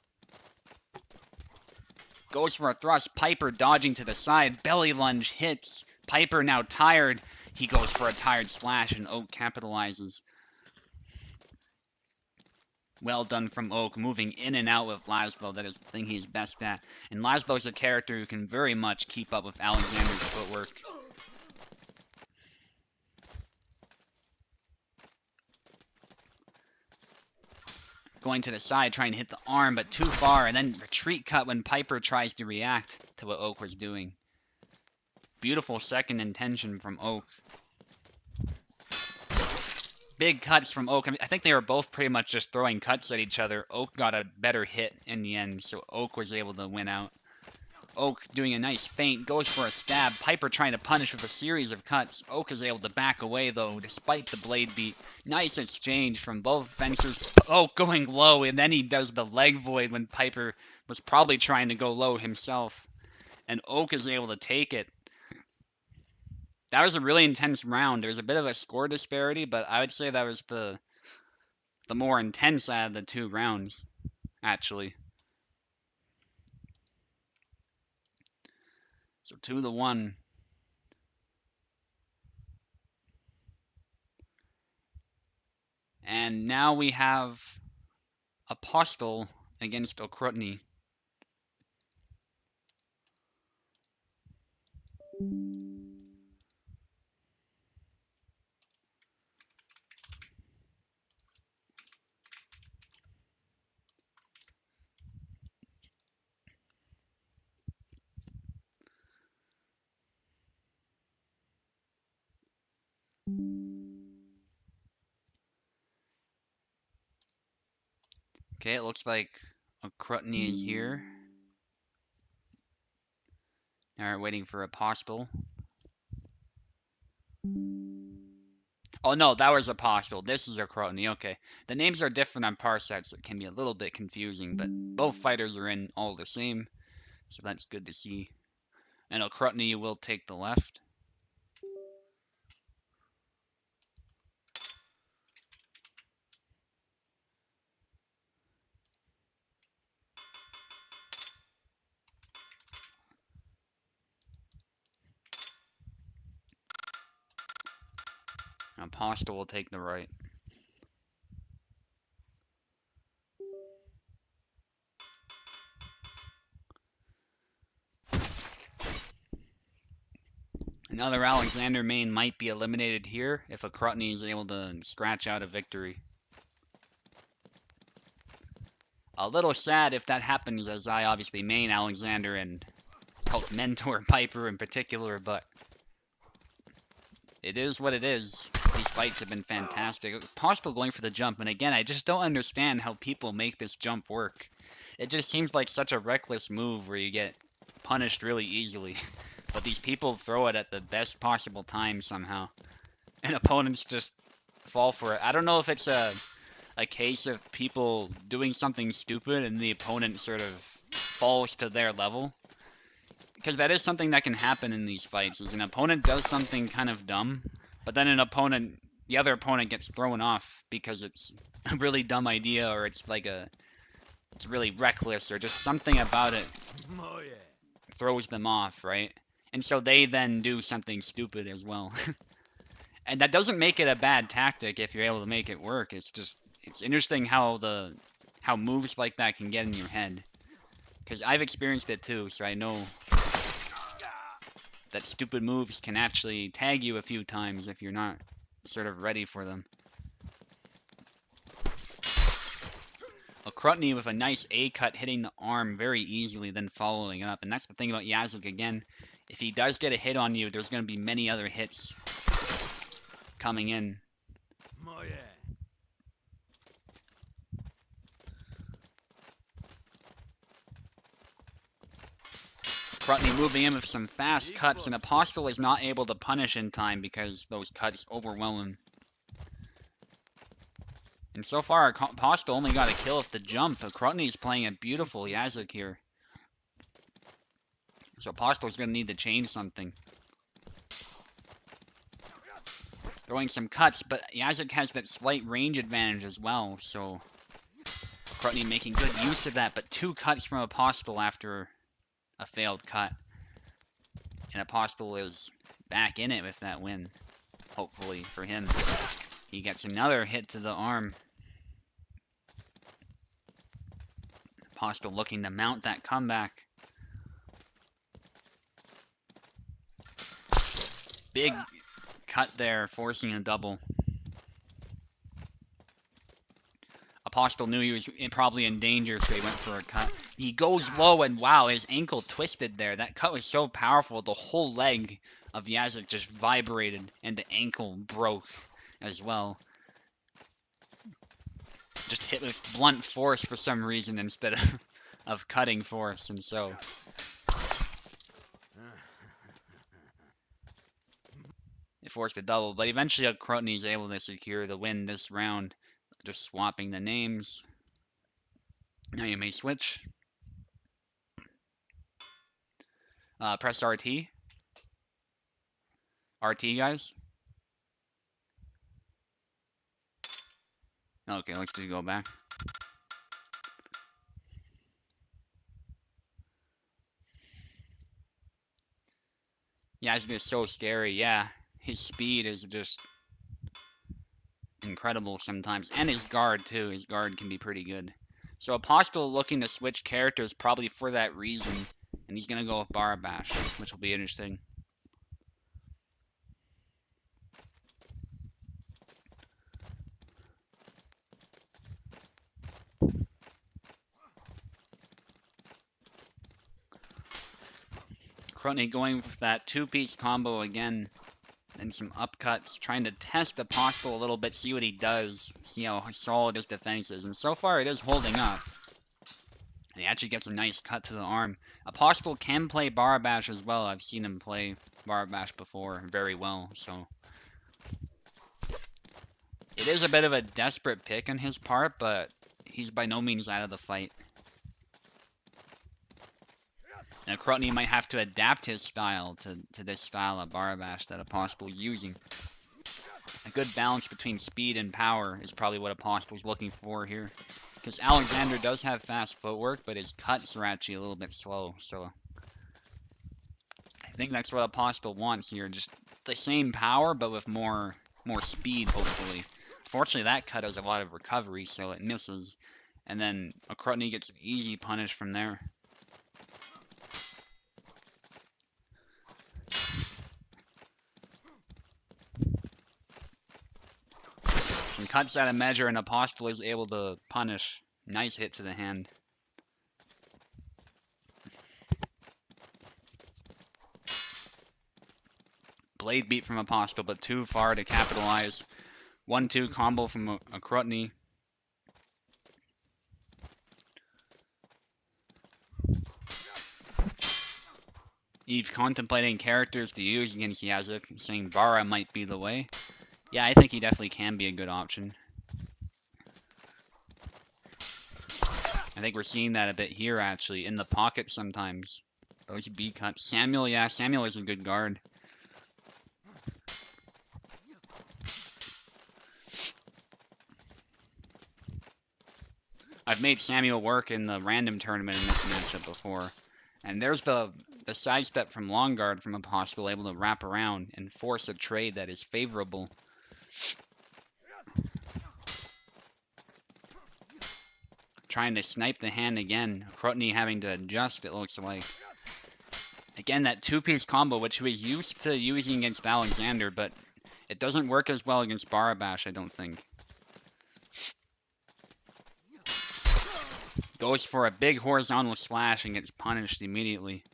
Goes for a thrust. Piper dodging to the side. Belly lunge hits. Piper now tired. He goes for a tired slash, and Oak capitalizes. Well done from Oak, moving in and out with Laszlo. That is the thing he's best at. And Laszlo's a character who can very much keep up with Alexander's footwork. Going to the side, trying to hit the arm, but too far, and then retreat cut when Piper tries to react to what Oak was doing. Beautiful second intention from Oak. Big cuts from Oak. I think they were both pretty much just throwing cuts at each other. Oak got a better hit in the end, so Oak was able to win out. Oak doing a nice feint, goes for a stab. Piper trying to punish with a series of cuts. Oak is able to back away, though, despite the blade beat. Nice exchange from both fencers. Oak going low, and then he does the leg void when Piper was probably trying to go low himself. And Oak is able to take it. That was a really intense round. There was a bit of a score disparity, but I would say that was the more intense out of the two rounds, actually. So 2-1. And now we have Apostle against Okrutny. Okay, it looks like Okrutny is here. Now we're waiting for Apostle. Oh no, that was Apostle. This is Okrutny. Okay. The names are different on Parsec, so it can be a little bit confusing, but both fighters are in all the same, so that's good to see. And Okrutny will take the left. Apostle will take the right. Another Alexander main might be eliminated here if Okrutny is able to scratch out a victory. A little sad if that happens, as I obviously main Alexander and help mentor Piper in particular, but it is what it is. These fights have been fantastic. Apostle going for the jump, and again, I just don't understand how people make this jump work. It just seems like such a reckless move where you get punished really easily. But these people throw it at the best possible time somehow. And opponents just fall for it. I don't know if it's a case of people doing something stupid and the opponent sort of falls to their level. Because that is something that can happen in these fights, is an opponent does something kind of dumb, but then the other opponent gets thrown off because it's a really dumb idea, or it's really reckless, or just something about it throws them off, right? And so they then do something stupid as well. And that doesn't make it a bad tactic if you're able to make it work. It's interesting how moves like that can get in your head. Because I've experienced it too, so I know that stupid moves can actually tag you a few times if you're not sort of ready for them. Okrutny with a nice A-cut hitting the arm very easily, then following up. And that's the thing about Yazlik again. If he does get a hit on you, there's going to be many other hits coming in. Okrutny moving in with some fast cuts, and Apostle is not able to punish in time because those cuts overwhelm him. And so far, Apostle only got a kill with the jump. Okrutny is playing a beautiful Yazlik here. So Apostle's going to need to change something. throwing some cuts, but Yazek has that slight range advantage as well, so Courtney making good use of that, but 2 cuts from Apostle after a failed cut. And Apostle is back in it with that win, hopefully, for him. He gets another hit to the arm. Apostle looking to mount that comeback. Big cut there, forcing a double. Apostle knew he was probably in danger, so he went for a cut. He goes low, and wow, his ankle twisted there. That cut was so powerful, the whole leg of Yazek just vibrated, and the ankle broke as well. Just hit with blunt force for some reason instead of cutting force, and so... it forced a double, but eventually Crotney is able to secure the win this round. Just swapping the names. Now you may switch. Press RT. RT, guys. Okay, let's just go back. Yazg is so scary, yeah. His speed is just incredible sometimes. And his guard, too. His guard can be pretty good. So Apostle looking to switch characters probably for that reason. And he's going to go with Barabash, which will be interesting. Crotney going with that 2-piece combo again. And some upcuts, trying to test Apostle a little bit, see what he does, see how solid his defense is. And so far, it is holding up. And he actually gets a nice cut to the arm. Apostle can play Barabash as well. I've seen him play Barabash before very well, so... it is a bit of a desperate pick on his part, but he's by no means out of the fight. Now, Crotney might have to adapt his style to this style of Barabash that Apostle's using. A good balance between speed and power is probably what Apostle's looking for here. Because Alexander does have fast footwork, but his cuts are actually a little bit slow, so... I think that's what Apostle wants here, just the same power, but with more speed, hopefully. Fortunately, that cut has a lot of recovery, so it misses. And then Crotney gets an easy punish from there. Some cuts out of measure, and Apostle is able to punish. Nice hit to the hand. Blade beat from Apostle, but too far to capitalize. 1-2 combo from a Crotney. Eve contemplating characters to use against Yazek, saying Bara might be the way. Yeah, I think he definitely can be a good option. I think we're seeing that a bit here, actually, in the pocket sometimes. Those B cuts. Samuel, yeah, Samuel is a good guard. I've made Samuel work in the random tournament in this matchup before. And there's the sidestep from long guard from Apostle, able to wrap around and force a trade that is favorable. Trying to snipe the hand again. Crotney having to adjust, it looks like. Again, that 2-piece combo, which he was used to using against Alexander, but it doesn't work as well against Barabash, I don't think. Goes for a big horizontal slash and gets punished immediately.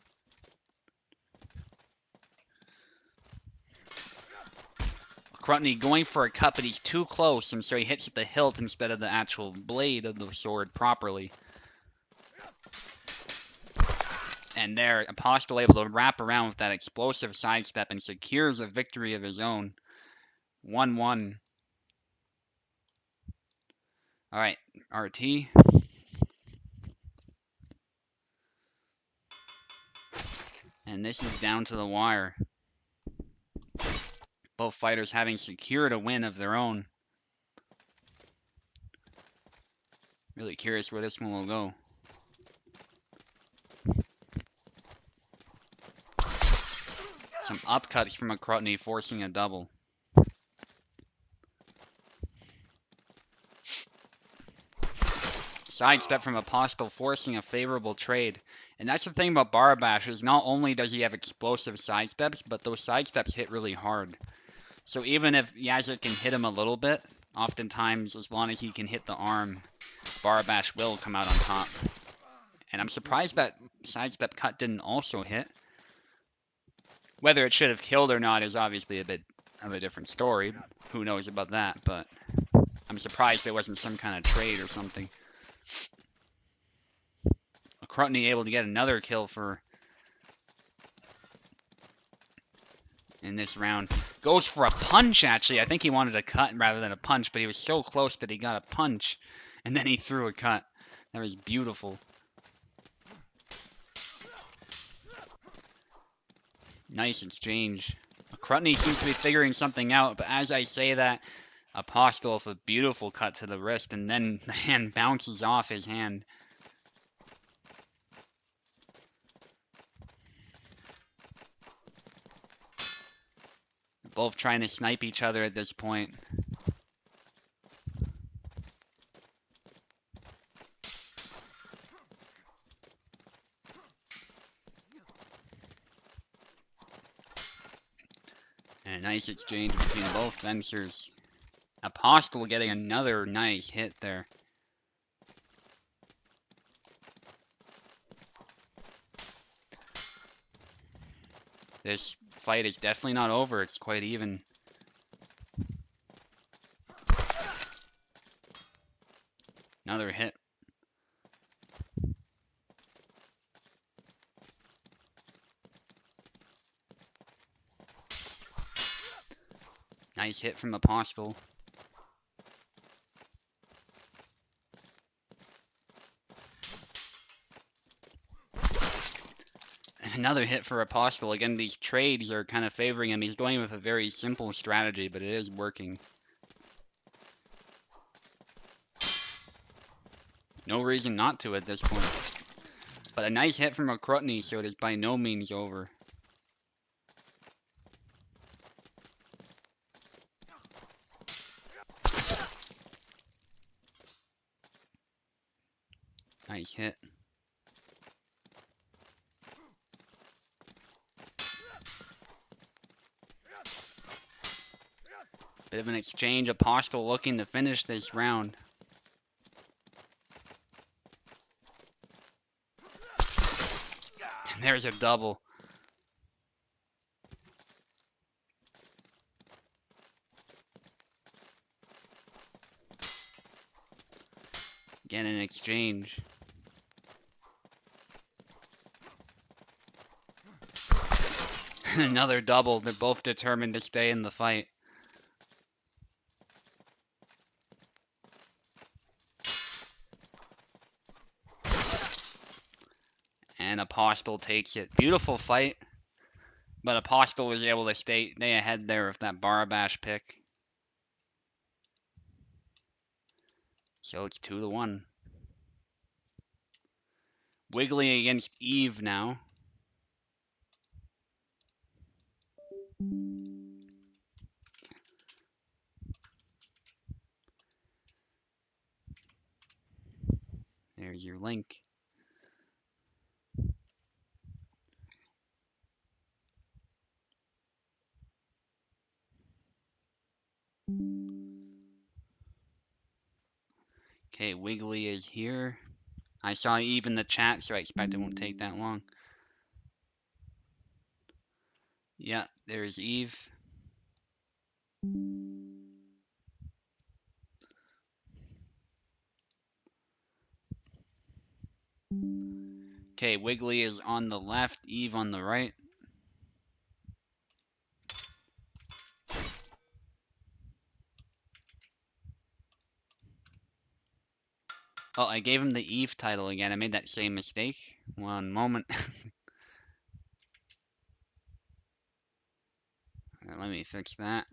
Crotney going for a cut, but he's too close, and so he hits at the hilt instead of the actual blade of the sword properly. And there, Apostle able to wrap around with that explosive sidestep and secures a victory of his own. 1-1. Alright, RT. And this is down to the wire. Both fighters having secured a win of their own. Really curious where this one will go. Some upcuts from a Tourney forcing a double. Sidestep from Apostle forcing a favorable trade. And that's the thing about Barabash is not only does he have explosive sidesteps, but those sidesteps hit really hard. So even if Yazid can hit him a little bit, oftentimes as long as he can hit the arm, Barabash will come out on top. And I'm surprised that sidestep cut didn't also hit. Whether it should have killed or not is obviously a bit of a different story. Who knows about that, but I'm surprised there wasn't some kind of trade or something. Tourney able to get another kill in this round. Goes for a punch, actually. I think he wanted a cut rather than a punch, but he was so close that he got a punch, and then he threw a cut. That was beautiful. Nice exchange. Tourney seems to be figuring something out, but as I say that, Apostle with a beautiful cut to the wrist, and then the hand bounces off his hand. Both trying to snipe each other at this point. And a nice exchange between both fencers. Apostle getting another nice hit there. This fight is definitely not over. It's quite even. Another hit. Nice hit from Apostle. Another hit for Apostle. Again, these trades are kind of favoring him. He's going with a very simple strategy, but it is working. No reason not to at this point. But a nice hit from a Tourney, so it is by no means over. Nice hit. Bit of an exchange. Apostle looking to finish this round. And there's a double. Again, an exchange. Another double. They're both determined to stay in the fight. And Apostle takes it. Beautiful fight. But Apostle was able to stay ahead there with that Barabash pick. So it's 2-1. Wiggly against Eve now. There's your link. Okay, Wiggly is here. I saw Eve in the chat, so I expect it won't take that long. Yeah, there's Eve. Okay, Wiggly is on the left, Eve on the right. Oh, I gave him the Eve title again. I made that same mistake. One moment. Alright, let me fix that.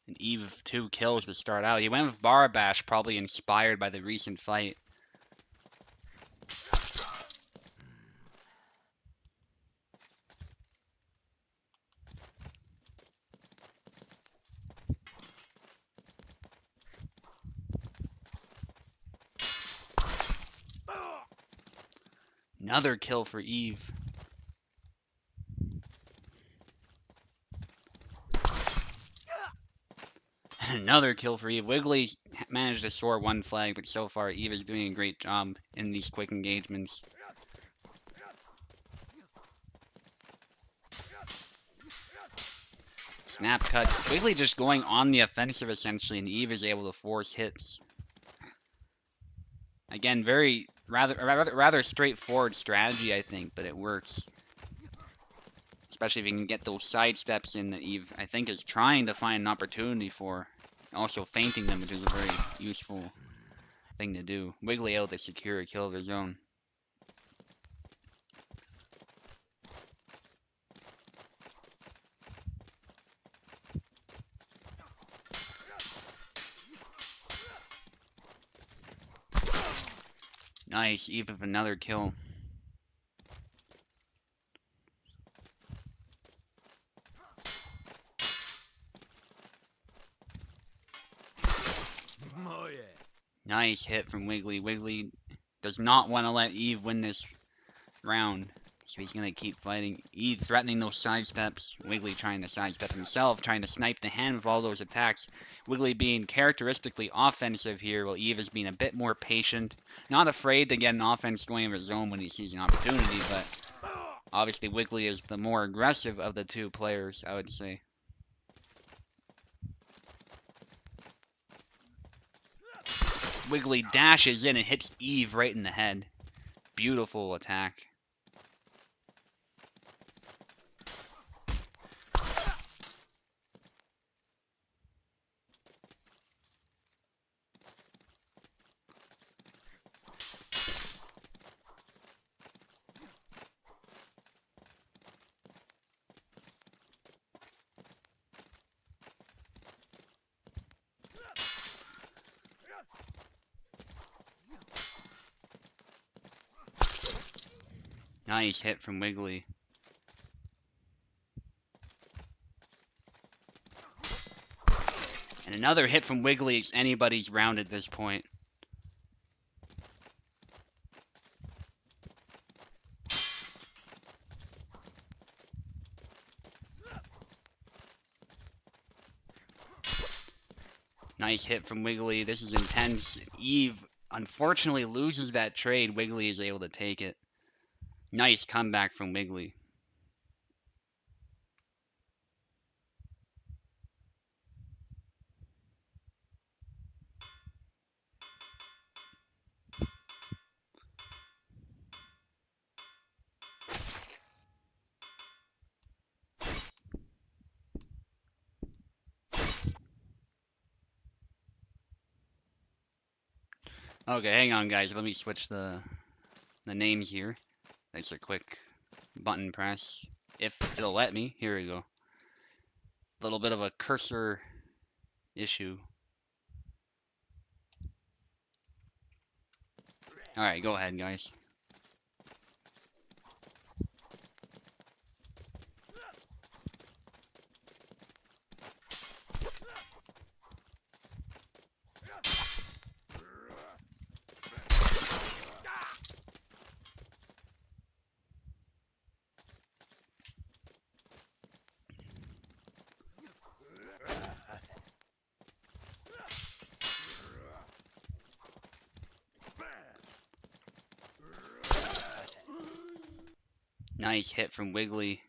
And Eve of 2 kills to start out. He went with Barabash, probably inspired by the recent fight. Another kill for Eve. Another kill for Eve. Wiggly managed to score 1 flag, but so far Eve is doing a great job in these quick engagements. Snap cuts. Wiggly just going on the offensive essentially, and Eve is able to force hits. Again, rather straightforward strategy, I think, but it works. Especially if you can get those side steps in that Eve, I think, is trying to find an opportunity for. Also feinting them, which is a very useful thing to do. Wiggly able to secure a kill of his own. Nice, Eve with another kill. Nice hit from Wiggly. Wiggly does not want to let Eve win this round, so he's going to keep fighting. Eve threatening those side steps. Wiggly trying to sidestep himself, trying to snipe the hand with all those attacks. Wiggly being characteristically offensive here, while Eve is being a bit more patient. Not afraid to get an offense going of his own when he sees an opportunity, but obviously Wiggly is the more aggressive of the two players, I would say. Wiggly dashes in and hits Eve right in the head. Beautiful attack. Nice hit from Wiggly. And another hit from Wiggly. It's anybody's round at this point. Nice hit from Wiggly. This is intense. Eve unfortunately loses that trade. Wiggly is able to take it. Nice comeback from Wiggly. Okay, hang on guys. Let me switch the names here. That's a quick button press. If it'll let me. Here we go. A little bit of a cursor issue. Alright, go ahead guys. Nice hit from Wiggly.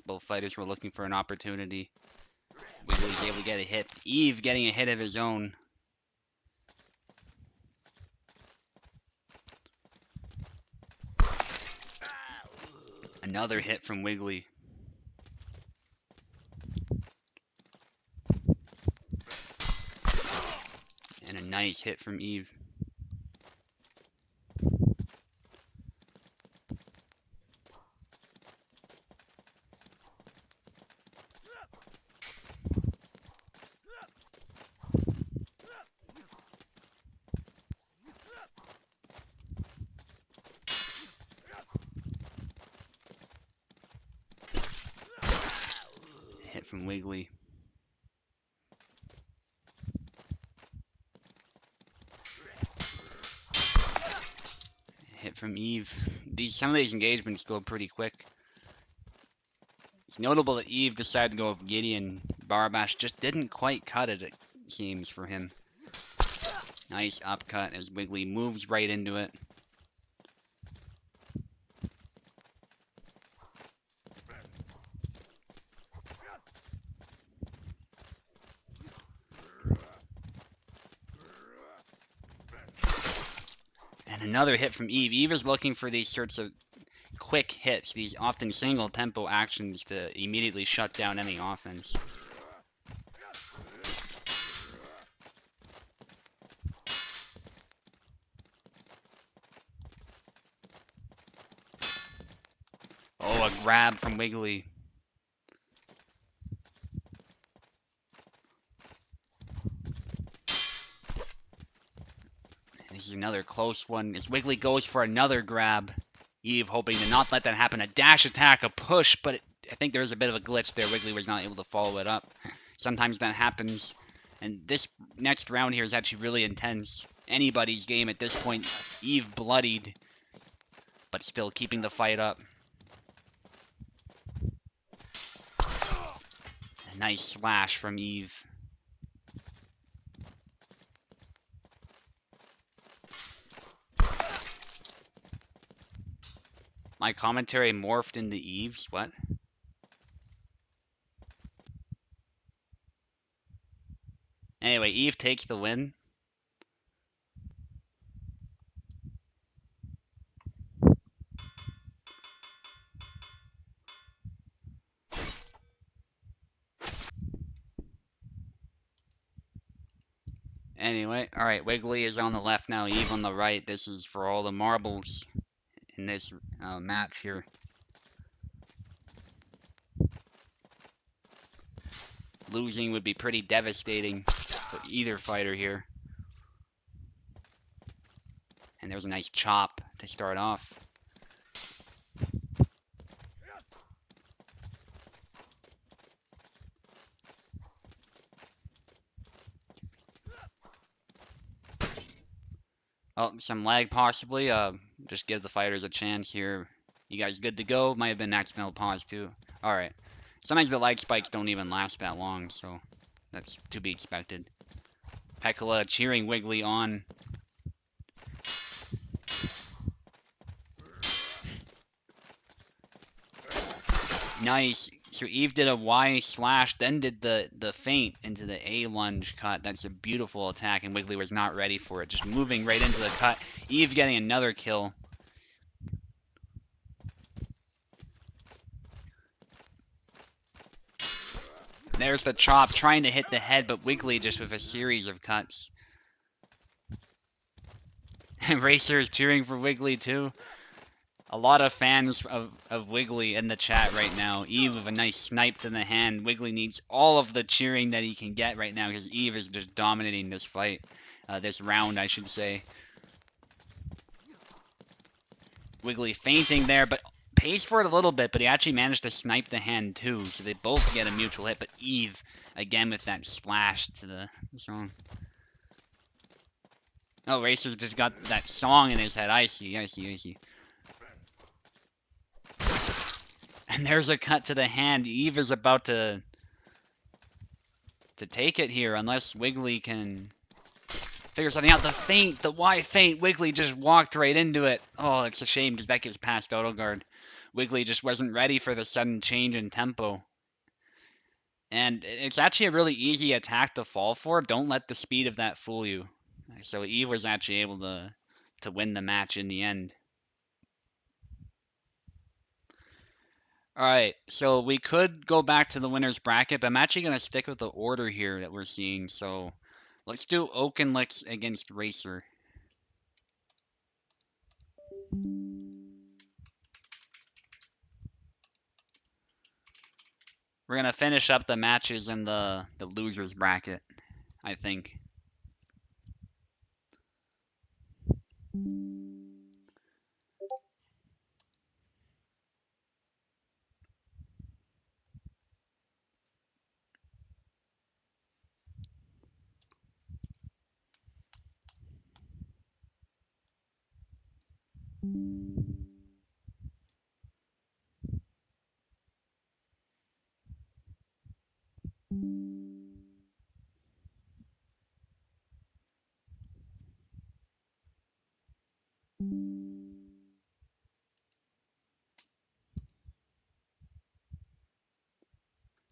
Both fighters were looking for an opportunity. Wiggly's able to get a hit. Eve getting a hit of his own. Another hit from Wiggly. And a nice hit from Eve. Hit from Wiggly. Hit from Eve. Some of these engagements go pretty quick. It's notable that Eve decided to go with Gideon. Barbash just didn't quite cut it, it seems, for him. Nice upcut as Wiggly moves right into it. And another hit from Eve. Eve is looking for these sorts of quick hits, these often single tempo actions to immediately shut down any offense. Oh, a grab from Wiggly. This is another close one as Wiggly goes for another grab. Eve hoping to not let that happen. A dash attack, a push, but I think there was a bit of a glitch there. Wiggly was not able to follow it up. Sometimes that happens. And this next round here is actually really intense. Anybody's game at this point. Eve bloodied, but still keeping the fight up. A nice slash from Eve. My commentary morphed into Eve's. What? Anyway, Eve takes the win. Anyway, alright, Wiggly is on the left now, Eve on the right. This is for all the marbles in this match here. Losing would be pretty devastating for either fighter here. And there's a nice chop to start off. Oh, some lag possibly. Just give the fighters a chance here. You guys good to go? Might have been an accidental pause too. Alright. Sometimes the lag spikes don't even last that long, so that's to be expected. Pekala cheering Wiggly on. Nice. So Eve did a Y slash, then did the feint into the A lunge cut. That's a beautiful attack, and Wiggly was not ready for it. Just moving right into the cut. Eve getting another kill. There's the chop, trying to hit the head, but Wiggly just with a series of cuts. And Racer is cheering for Wiggly too. A lot of fans of Wiggly in the chat right now. Eve with a nice snipe to the hand. Wiggly needs all of the cheering that he can get right now because Eve is just dominating this fight. This round, I should say. Wiggly feinting there, but pays for it a little bit, but he actually managed to snipe the hand too, so they both get a mutual hit, but Eve, again with that splash to the song. Oh, Racer's just got that song in his head. I see. And there's a cut to the hand. Eve is about to take it here, unless Wiggly can figure something out. The feint, the Y feint, Wiggly just walked right into it. Oh, it's a shame because that gets past auto guard. Wiggly just wasn't ready for the sudden change in tempo. And it's actually a really easy attack to fall for. Don't let the speed of that fool you. So Eve was actually able to win the match in the end. Alright, so we could go back to the winner's bracket, but I'm actually going to stick with the order here that we're seeing. So let's do Oakenlicks against Racer. We're going to finish up the matches in the loser's bracket, I think.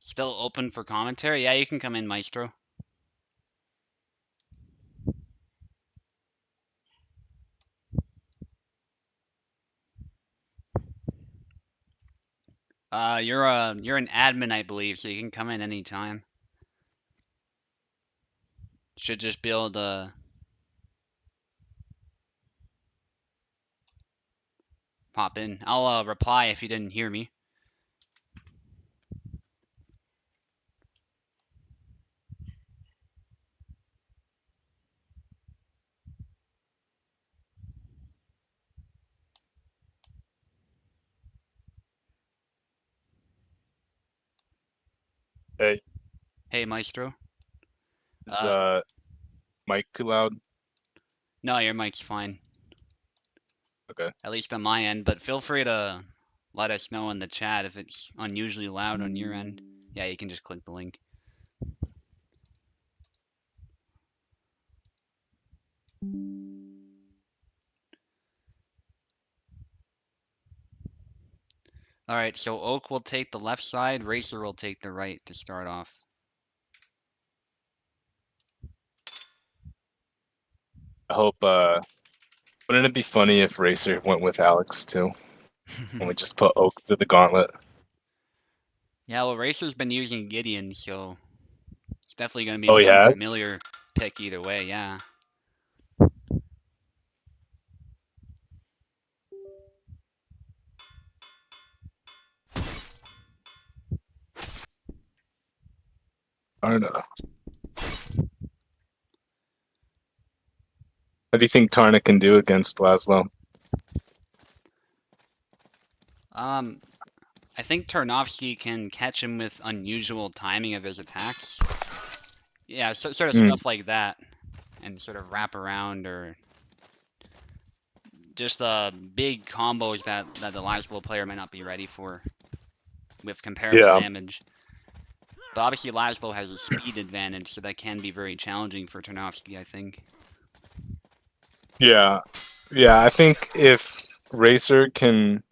Still open for commentary? Yeah, you can come in, Maestro. You're an admin, I believe, so you can come in anytime. Should just be able to pop in. I'll reply if you didn't hear me. Hey, Hey, Maestro. is mic too loud? No, your mic's fine. Okay. At least on my end, but feel free to let us know in the chat if it's unusually loud on your end. Yeah, you can just click the link. Alright, so Oak will take the left side, Racer will take the right to start off. I hope wouldn't it be funny if Racer went with Alex too? And we just put Oak through the gauntlet. Yeah, well, Racer's been using Gideon, so it's definitely going to be Oh, a he more has? familiar pick either way, yeah. I don't know. What do you think Tarna can do against Laszlo? I think Tarnovsky can catch him with unusual timing of his attacks. Yeah, so, sort of stuff like that. And sort of wrap around or just big combos that the Laszlo player might not be ready for with comparable Yeah. damage. But obviously Laszlo has a speed advantage, so that can be very challenging for Tarnovsky, I think. Yeah. Yeah, I think if Racer can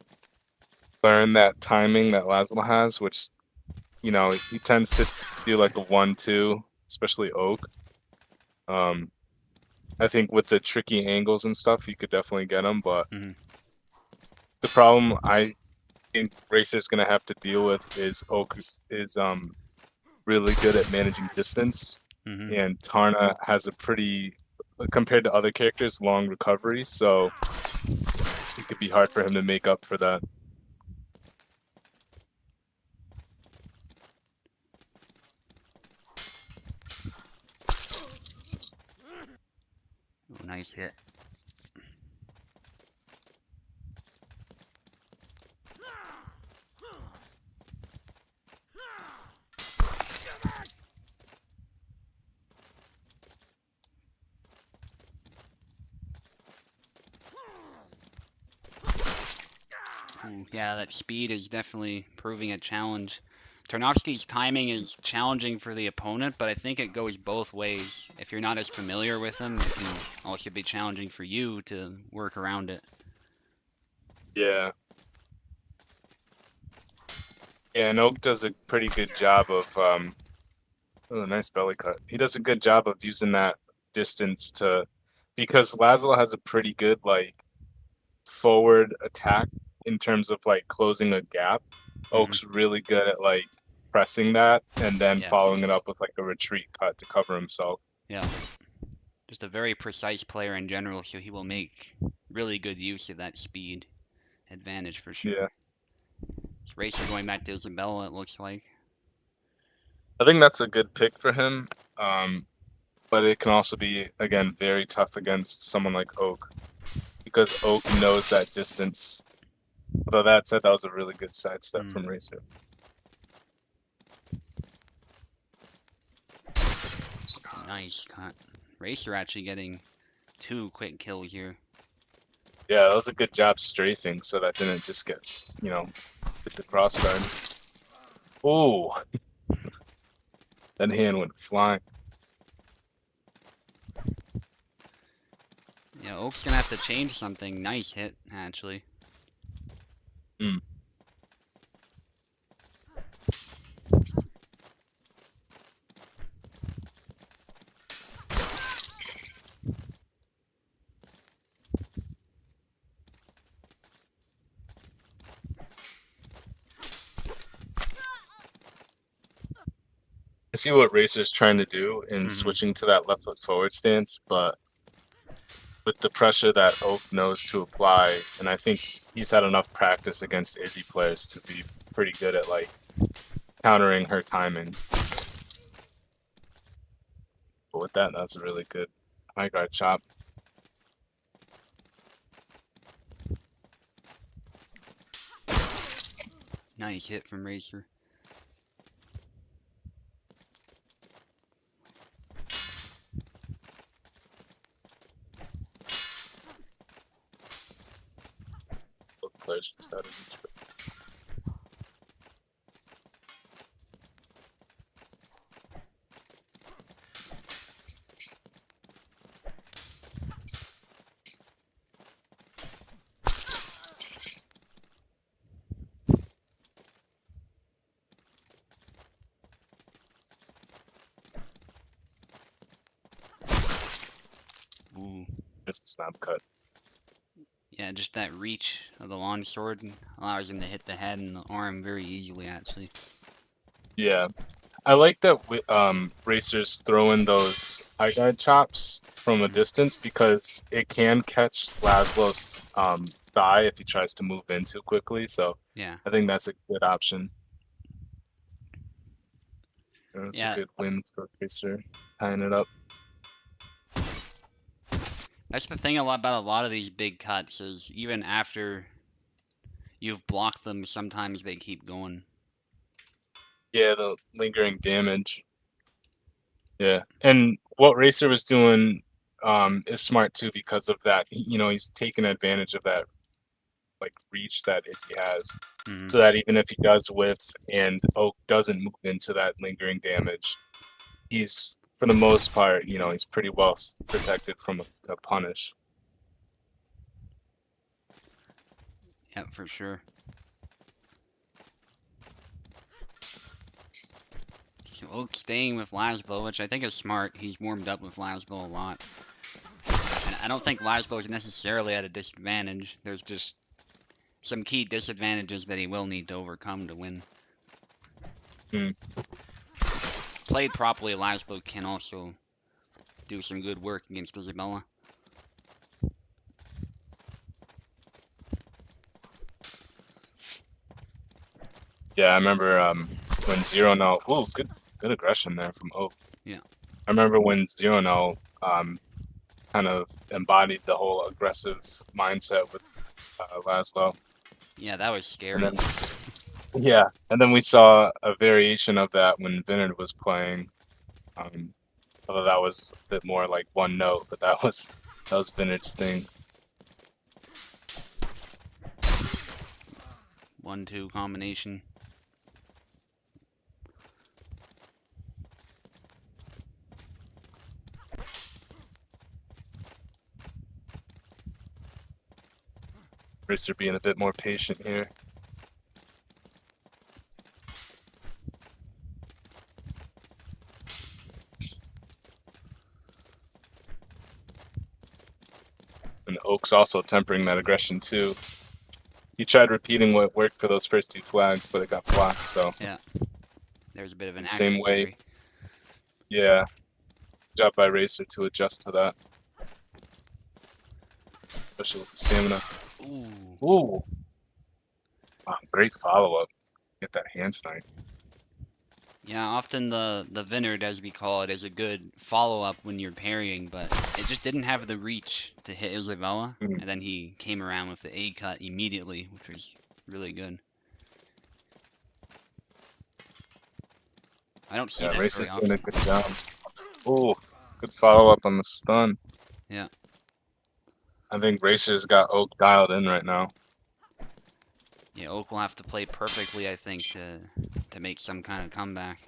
learn that timing that Laszlo has, which, you know, he tends to do like a 1-2, especially Oak. I think with the tricky angles and stuff, you could definitely get him, but the problem I think Racer's gonna have to deal with is Oak is really good at managing distance, and Tarna has a pretty, compared to other characters, long recovery, so it could be hard for him to make up for that. Oh, nice hit. Ooh, yeah, that speed is definitely proving a challenge. Tarnovsky's timing is challenging for the opponent, but I think it goes both ways. If you're not as familiar with him, it can also be challenging for you to work around it. Yeah. Yeah, and Oak does a pretty good job of oh, nice belly cut. He does a good job of using that distance to because Laszlo has a pretty good like forward attack in terms of like closing a gap. Hmm. Oak's really good at like pressing that and then Yeah, following it up with like a retreat cut to cover himself. yeah. Just a very precise player in general, so he will make really good use of that speed advantage for sure. Yeah. Racer going back to Isabella, it looks like. I think that's a good pick for him. But it can also be again very tough against someone like Oak because Oak knows that distance. Although that said, that was a really good sidestep Mm, from Racer. nice cut. Racer actually getting 2 quick kills here. Yeah, that was a good job strafing, so that didn't just get, hit the crossguard. Oh, that hand went flying. Yeah, Oak's gonna have to change something. Nice hit, actually. Mm. I see what Racer's trying to do in Hmm. switching to that left foot forward stance, but with the pressure that Oak knows to apply, and I think he's had enough practice against Izzy players to be pretty good at like countering her timing. But with that, that's a really good high guard chop. Nice hit from Racer. Both players just out of each. Ooh. Just a snap cut. Yeah, just that reach of the long sword allows him to hit the head and the arm very easily, actually. Yeah, I like that racers throw in those high guard chops from a Hmm. distance because it can catch Laszlo's thigh if he tries to move in too quickly. So Yeah, I think that's a good option. It's a yeah. good win for Racer, tying it up. That's the thing about a lot of these big cuts is even after you've blocked them, sometimes they keep going. Yeah, the lingering damage. Yeah, and what Racer was doing is smart too because of that. He's taking advantage of that like reach that Izzy has, Hmm. so that even if he does whiff and Oak doesn't move into that lingering damage, he's for the most part, he's pretty well protected from a punish. Yep, for sure. So Oak staying with Laszlo, which I think is smart. He's warmed up with Laszlo a lot. And I don't think Laszlo is necessarily at a disadvantage. There's just some key disadvantages that he will need to overcome to win. Mm. Played properly, Laszlo can also do some good work against Isabella. Yeah, I remember when Zero No. Oh, good aggression there from Oak. Yeah. I remember when Zero No kind of embodied the whole aggressive mindset with Laszlo. Yeah, that was And scary. then, yeah, and then we saw a variation of that when Vinod was playing. Um, although that was a bit more like one note, but that was Vinod's thing. 1-2 combination. Racer being a bit more patient here. And Oak's also tempering that aggression too. He tried repeating what worked for those first 2 flags, but it got blocked, so. Yeah. There's a bit of an Same active way. parry. Yeah. Good job by Racer to adjust to that. Especially with the stamina. Ooh. Ooh. Wow, great follow-up. Get that hand snipe. Yeah, often the Vineyard, as we call it, is a good follow-up when you're parrying, but it just didn't have the reach to hit Isabella, and then he came around with the A cut immediately, which was really good. I don't see that Racer's very doing a often. good job. Ooh, good follow-up on the stun. Yeah. I think Racer's got Oak dialed in right now. Yeah, Oak will have to play perfectly, I think, to make some kind of comeback.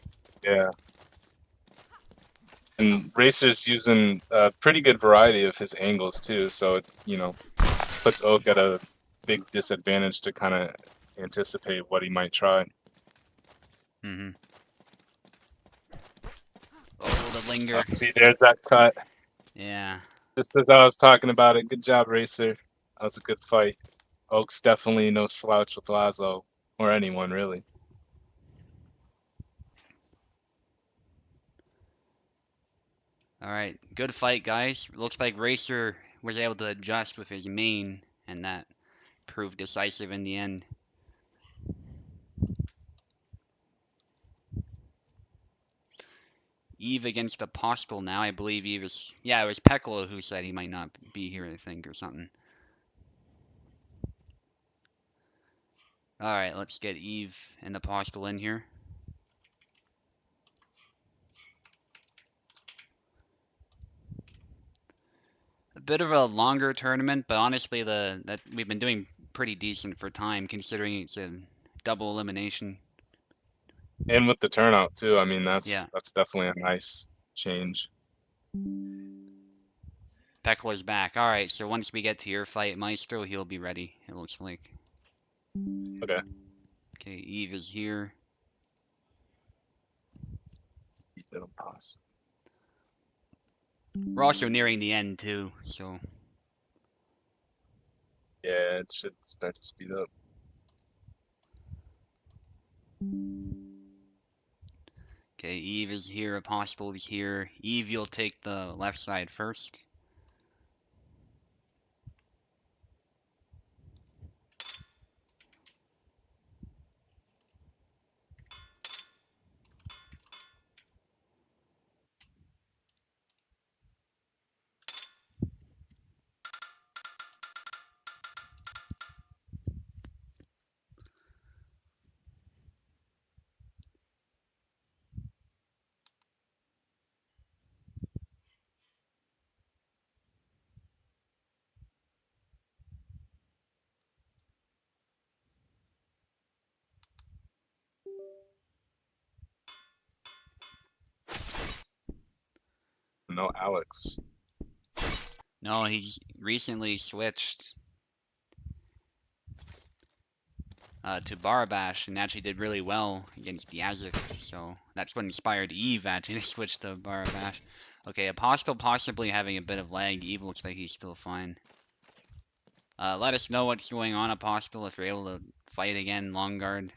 Yeah. And Racer's using a pretty good variety of his angles too, so it, you know, puts Oak at a big disadvantage to kind of anticipate what he might try. Mm-hmm. Oh, the linger. See, there's that cut. Yeah. Just as I was talking about it. Good job, Racer. That was a good fight. Oak's definitely no slouch with Laszlo, or anyone really. All right, good fight, guys. Looks like Racer was able to adjust with his main, and that proved decisive in the end. Eve against Apostle now. I believe Eve is... Yeah, it was Peklo who said he might not be here, I think, or something. Alright, let's get Eve and Apostle in here. A bit of a longer tournament, but honestly, that we've been doing pretty decent for time, considering it's a double elimination. And with the turnout too. I mean, Yeah. that's definitely a nice change. Peklo's back. Alright, so once we get to your fight, Maestro, he'll be ready, it looks like. Okay. Okay, Eve is here. It'll pass. We're also nearing the end, too, so... Yeah, it should start to speed up. Okay, Eve is here, Apostle is here. Eve, you'll take the left side first. No, Alex. No, he's recently switched to Barabash and actually did really well against Yazik, so that's what inspired Eve actually to switch to Barabash. Okay, Apostle possibly having a bit of lag. Eve looks like he's still fine. Let us know what's going on, Apostle, if you're able to fight again, long guard.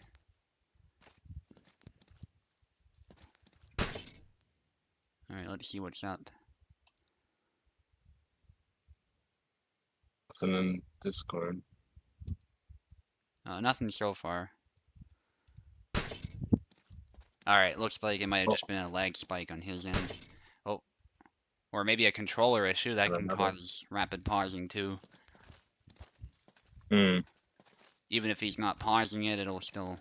Alright, let's see what's up. Nothing in Discord. Nothing so far. Alright, looks like it might have just been a lag spike on his end. Oh, or maybe a controller issue that can cause rapid pausing too. Hmm. Even if he's not pausing it, it'll still...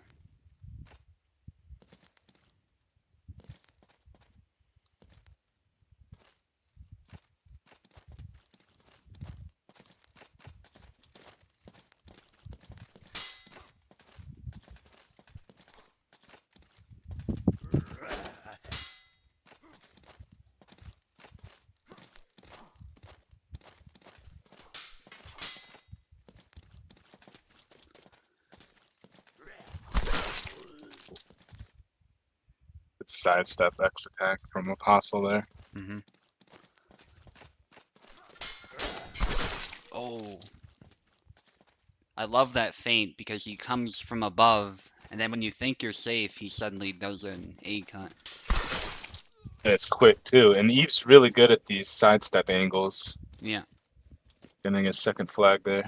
It's sidestep X attack from Apostle there. Mm-hmm. Oh, I love that feint because he comes from above, and then when you think you're safe, he suddenly does an A cut. And it's quick too. And Eve's really good at these sidestep angles. Yeah. Getting his second flag there.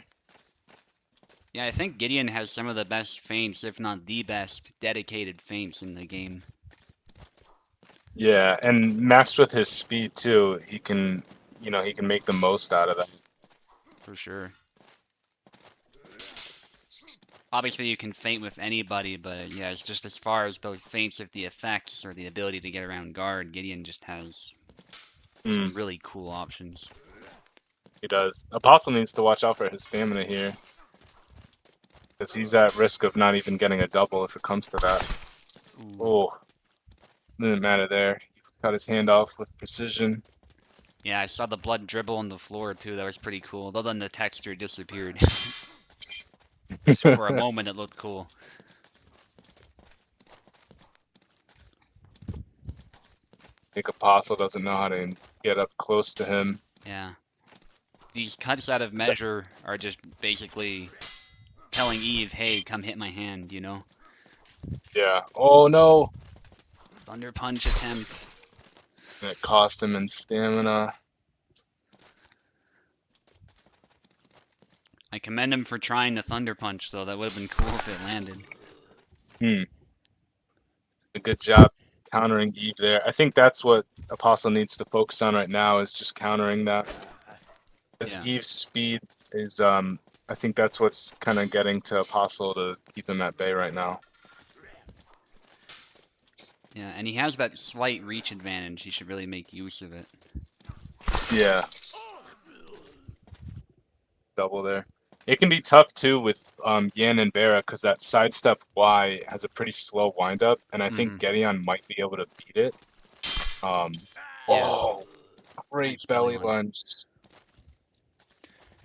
Yeah, I think Gideon has some of the best feints, if not the best, dedicated feints in the game. Yeah, and matched with his speed too, he can, he can make the most out of that. For sure. Obviously, you can feint with anybody, but yeah, it's just as far as those feints with the effects or the ability to get around guard, Gideon just has some really cool options. He does. Apostle needs to watch out for his stamina here, because he's at risk of not even getting a double if it comes to that. Ooh. Oh, didn't matter there. He cut his hand off with precision. Yeah, I saw the blood dribble on the floor too. That was pretty cool. Though then the texture disappeared. For a moment, it looked cool. I think Apostle doesn't know how to get up close to him. Yeah. These cuts out of measure are just basically telling Eve, hey, come hit my hand, you know? Yeah. Oh, no. Thunder Punch attempt. And it cost him in stamina. I commend him for trying the Thunder Punch, though. That would have been cool if it landed. A good job countering Eve there. I think that's what Apostle needs to focus on right now, is just countering that. Because Eve's speed is, I think that's what's kind of getting to Apostle to keep him at bay right now. Yeah, and he has that slight reach advantage. He should really make use of it. Yeah. Double there. It can be tough too with Yan and Vera, because that sidestep Y has a pretty slow windup, and I think Gideon might be able to beat it. Oh, great nice belly lunge.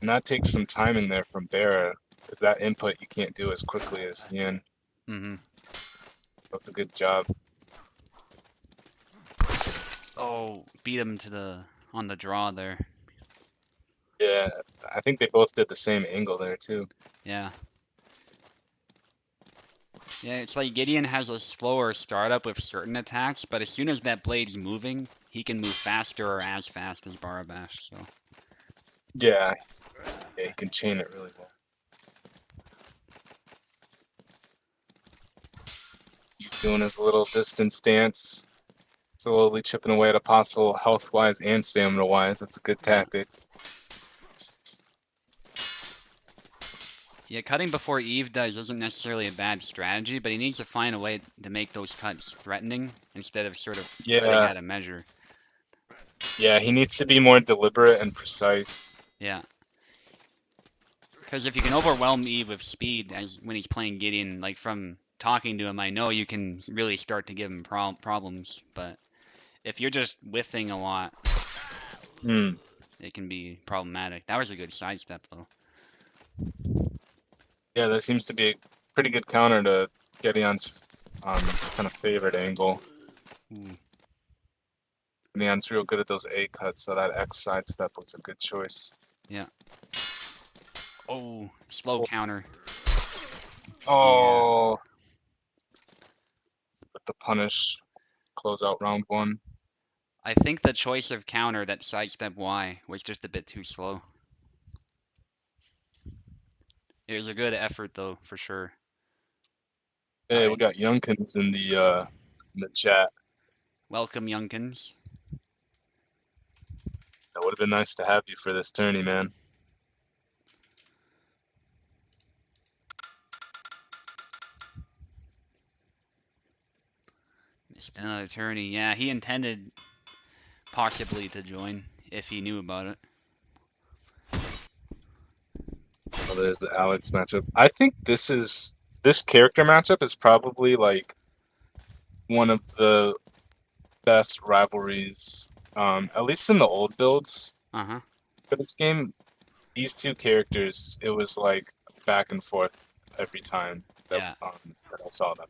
And that takes some timing there from Vera, because that input you can't do as quickly as Yan. That's a good job. Oh, beat him to on the draw there. Yeah, I think they both did the same angle there too. Yeah. Yeah, it's like Gideon has a slower startup with certain attacks, but as soon as that blade's moving, he can move faster or as fast as Barabash, so. Yeah, he can chain it really well. He's doing his little distance dance, slowly chipping away at Apostle health-wise and stamina-wise. That's a good tactic. Yeah, cutting before Eve does isn't necessarily a bad strategy, but he needs to find a way to make those cuts threatening instead of sort of cutting out of measure. Yeah, he needs to be more deliberate and precise. Yeah. Because if you can overwhelm Eve with speed, as when he's playing Gideon, like from talking to him, I know you can really start to give him problems, but if you're just whiffing a lot, it can be problematic. That was a good sidestep, though. Yeah, that seems to be a pretty good counter to Gideon's kind of favorite angle. Gideon's real good at those A cuts, so that X sidestep was a good choice. Yeah. Oh, slow counter. Oh. With the punish, close out round one. I think the choice of counter, that sidestep Y, was just a bit too slow. It was a good effort, though, for sure. Hey, we got Youngkins in the chat. Welcome, Youngkins. That would have been nice to have you for this tourney, man. Missed another tourney. Yeah, he intended possibly to join if he knew about it. Oh, there's the Alex matchup. I think this character matchup is probably like one of the best rivalries, at least in the old builds. For this game, these two characters, it was like back and forth every time that I saw them.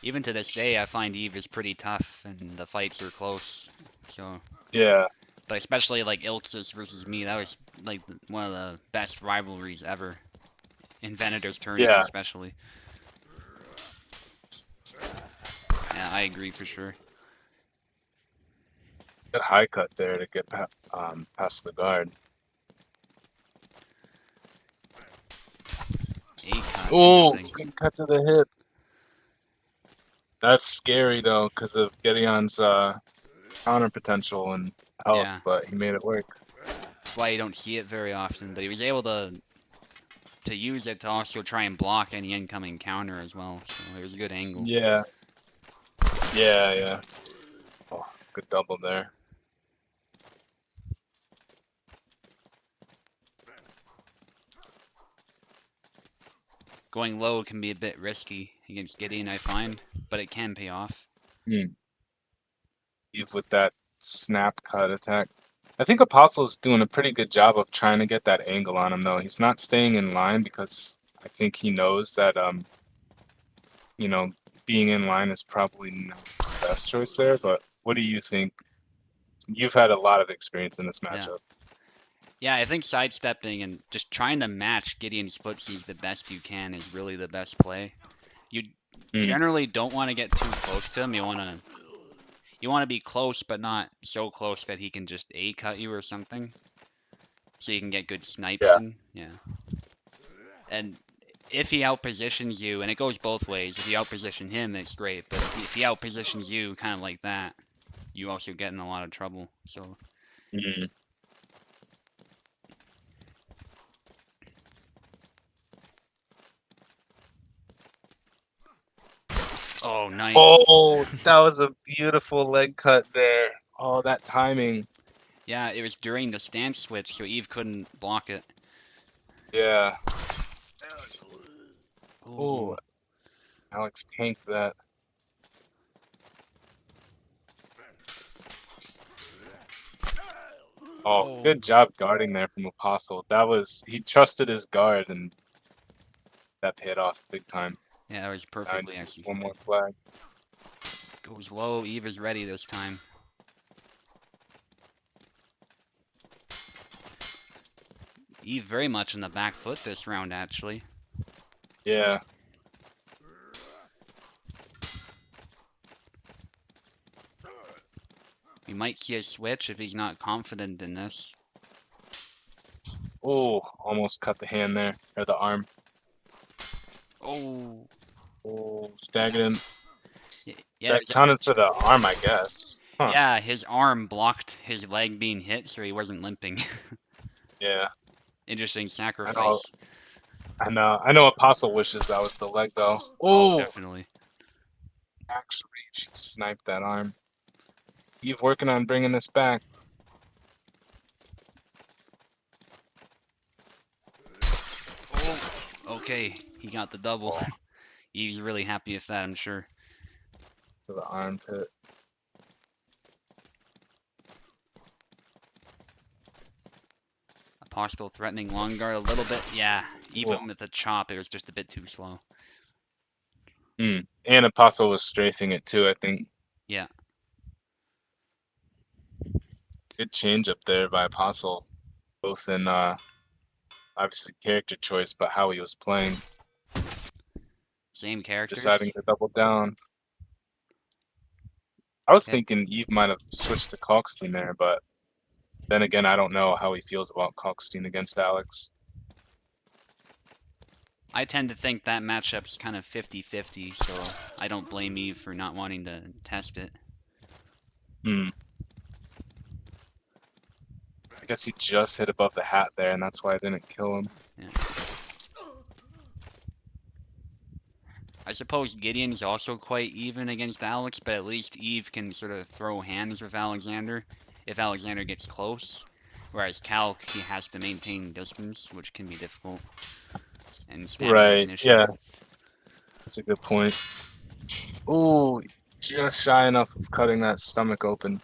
Even to this day, I find Eve is pretty tough, and the fights are close. So yeah, But especially like Ilxus versus me, that was like one of the best rivalries ever. In Venator's tourneys Yeah, especially. Yeah, I agree for sure. good high cut there to get past the guard. A cut, Oh, interesting. good cut to the hip. That's scary though, because of Gideon's counter potential and health, Yeah, but he made it work. that's why you don't see it very often. But he was able to use it to also try and block any incoming counter as well. So it was a good angle. Yeah, yeah. Oh, good double there. Going low can be a bit risky against Gideon, I find, but it can pay off. Hmm. Eve with that snap cut attack. I think Apostle's doing a pretty good job of trying to get that angle on him though. He's not staying in line because I think he knows that you know, being in line is probably not his best choice there, but what do you think? You've had a lot of experience in this Yeah. matchup. Yeah, I think sidestepping and just trying to match Gideon's footsies the best you can is really the best play. You Mm, generally don't want to get too close to him. You want to be close, but not so close that he can just A cut you or something. So you can get good snipes yeah. in. Yeah. And if he outpositions you, and it goes both ways, if you outposition him, it's great. But if he outpositions you kind of like that, you also get in a lot of trouble. So, Mm. oh, nice. Oh, that was a beautiful leg cut there. Oh, that timing. Yeah, it was during the stance switch, so Eve couldn't block it. Yeah. Oh, Ooh. Alex tanked that. Oh, Oh. good job guarding there from Apostle. That was, he trusted his guard and that paid off big time. Yeah, that was Now he perfectly just needs executed. one more flag. Goes low. Eve is ready this time. Eve very much in the back foot this round, actually. Yeah. We might see a switch if he's not confident in this. Oh, almost cut the hand there, or the arm. Oh. Oh, staggered him. Yeah, That counted for the arm, I guess. Huh. yeah, his arm blocked his leg being hit, so he wasn't limping. Yeah. Interesting I know. sacrifice. I know Apostle wishes that was the leg though. Oh, Oh, definitely. max reach. Sniped that arm. Eve working on bringing this back. Oh, okay. He got the double. Oh, He's really happy with that, I'm sure. to the armpit. Apostle threatening long guard a little bit. Yeah, Oh. even with the chop, it was just a bit too slow. And Apostle was strafing it too, I think. Yeah. Good change up there by Apostle, both in obviously character choice, but how he was playing, Same characters. deciding to double down. I was Okay. thinking Eve might have switched to Kalkstein there, but then again, I don't know how he feels about Kalkstein against Alex. I tend to think that matchup's kind of 50-50, so I don't blame Eve for not wanting to test it. I guess he just hit above the hat there, and that's why I didn't kill him. Yeah. I suppose Gideon's also quite even against Alex, but at least Eve can sort of throw hands with Alexander if Alexander gets close. Whereas Calc, he has to maintain distance, which can be difficult. And stamina's an issue. Yeah. That's a good point. Ooh, just shy enough of cutting that stomach open.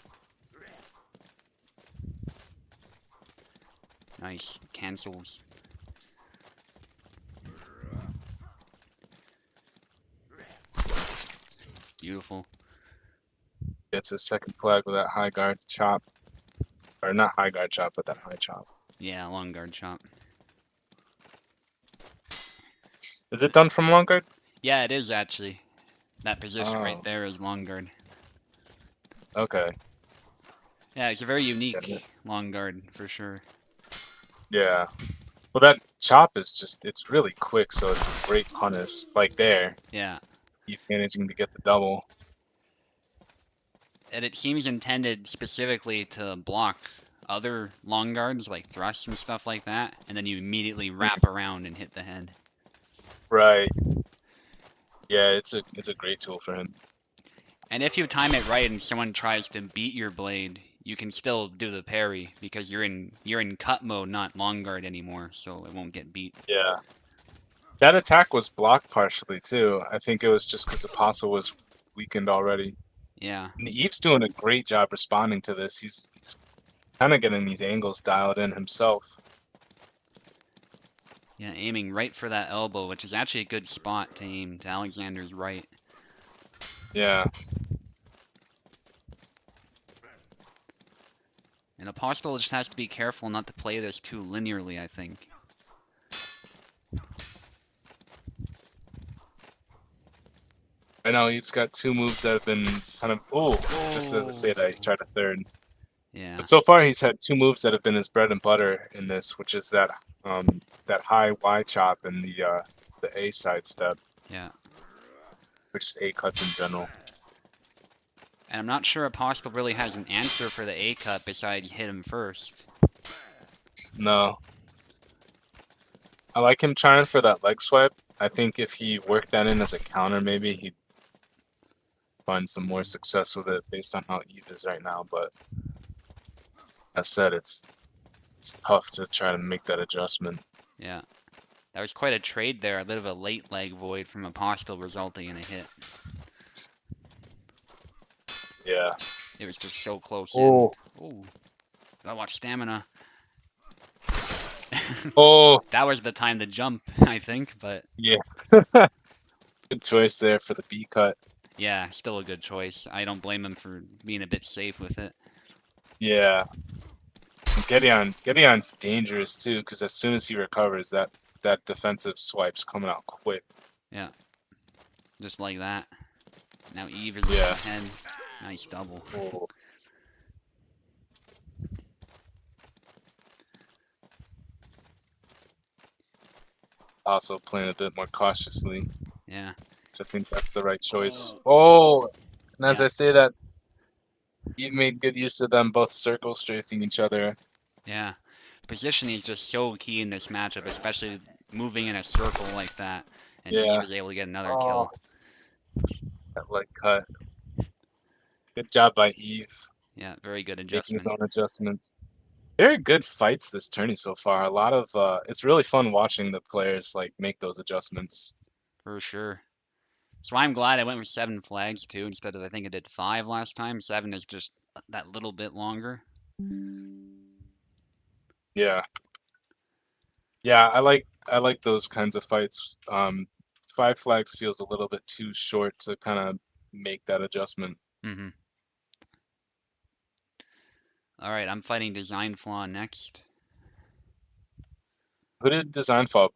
Nice. Cancels. Beautiful. Gets his second flag with that high guard chop. Or not high guard chop, but that high chop. Yeah, long guard chop. Is it done from long guard? Yeah, it is actually. That position right Oh, there is long guard. okay. Yeah, it's a very Got it. unique long guard for sure. Yeah. Well, that chop is just, it's really quick, so it's a great punish. Like there, Yeah. he's managing to get the double. And it seems intended specifically to block other long guards like thrusts and stuff like that, and then you immediately wrap around and hit the head. Right. Yeah, it's a great tool for him. And if you time it right and someone tries to beat your blade, you can still do the parry because you're in cut mode, not long guard anymore, so it won't get beat. Yeah. That attack was blocked partially too. I think it was just because Apostle was weakened already. Yeah. And Eve's doing a great job responding to this. He's kind of getting these angles dialed in himself. Yeah, aiming right for that elbow, which is actually a good spot to aim to Alexander's right. Yeah. And Apostle just has to be careful not to play this too linearly, I think. I know Eve's got two moves that have been kind of just to say that he tried a third. Yeah. But so far he's had two moves that have been his bread and butter in this, which is that that high Y chop and the A side step. Yeah. Which is A cuts in general. And I'm not sure Apostle really has an answer for the A cut besides hit him first. No. I like him trying for that leg swipe. I think if he worked that in as a counter, maybe he'd find some more success with it based on how Eve is right now. But as said, it's tough to try to make that adjustment. Yeah. That was quite a trade there. A bit of a late leg void from Apostle resulting in a hit. Yeah. It was just so close Oh. in. Ooh. Gotta watch stamina. Oh. That was the time to jump, I think, but... Yeah. Good choice there for the B cut. Yeah, still a good choice. I don't blame him for being a bit safe with it. Yeah. And Gedion's dangerous too, because as soon as he recovers, that defensive swipe's coming out quick. Yeah. Just like that. Now Eve is ahead. Nice double. Oh. Also playing a bit more cautiously. Yeah. I think that's the right choice. Oh, and as I say that, you made good use of them both circle strafing each other. Yeah. Positioning is just so key in this matchup, especially moving in a circle like that. And he was able to get another kill. That leg cut. Good job by Eve. Yeah, very good Making adjustment. his own adjustments. Very good fights this tourney so far. A lot of it's really fun watching the players like make those adjustments. For sure. So I'm glad I went with 7 flags too, instead of I think I did 5 last time. 7 is just that little bit longer. Yeah. Yeah, I like those kinds of fights. 5 flags feels a little bit too short to kind of make that adjustment. Mm-hmm. All right, I'm fighting Design Flaw next. Who did Design Flaw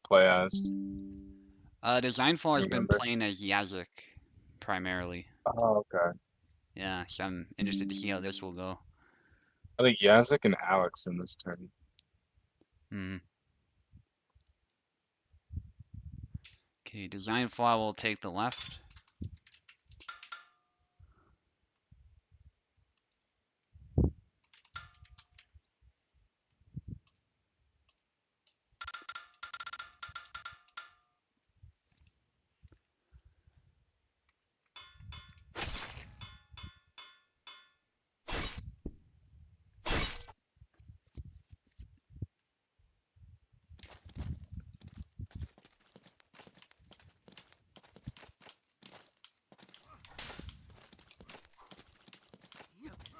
play as? Design Flaw has been playing as Yazik primarily. Oh, okay. Yeah, so I'm interested to see how this will go. I think Yazik and Alex in this turn. Hmm. Okay, Design Flaw will take the left.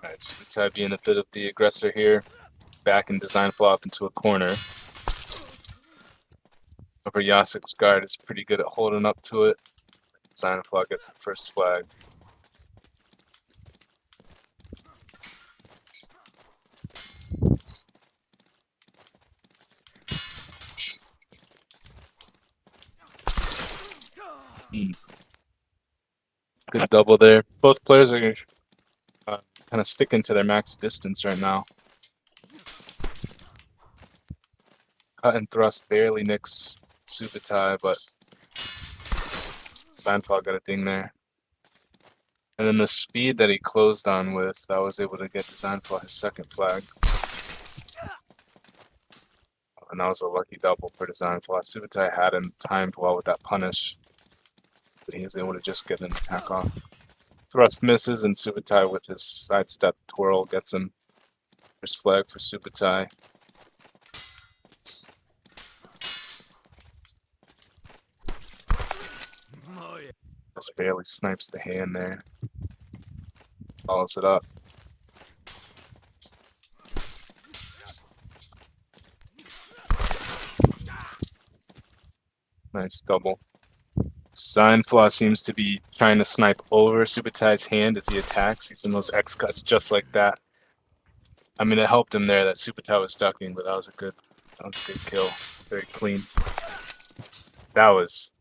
Alright, so Tab being a bit of the aggressor here. Back and Design Flaw up into a corner. Over Yasik's guard is pretty good at holding up to it. Design Flaw gets the first flag. Good double there. Both players are kind of sticking to their max distance right now. Cut and thrust barely nicks Subutai, but Seinfeld got a ding there. And then the speed that he closed on with, I was able to get Seinfeld his second flag. And that was a lucky double for Seinfeld. Subutai had him timed well with that punish, but he was able to just get an attack off. Thrust misses, and Subutai with his sidestep twirl gets him first flag for Subutai. Just barely snipes the hand there. Follows it up. Nice double. Seinflaw seems to be trying to snipe over Subutai's hand as he attacks. He's in those X cuts just like that. I mean, it helped him there that Subutai was ducking, but that was a good kill. Very clean. That was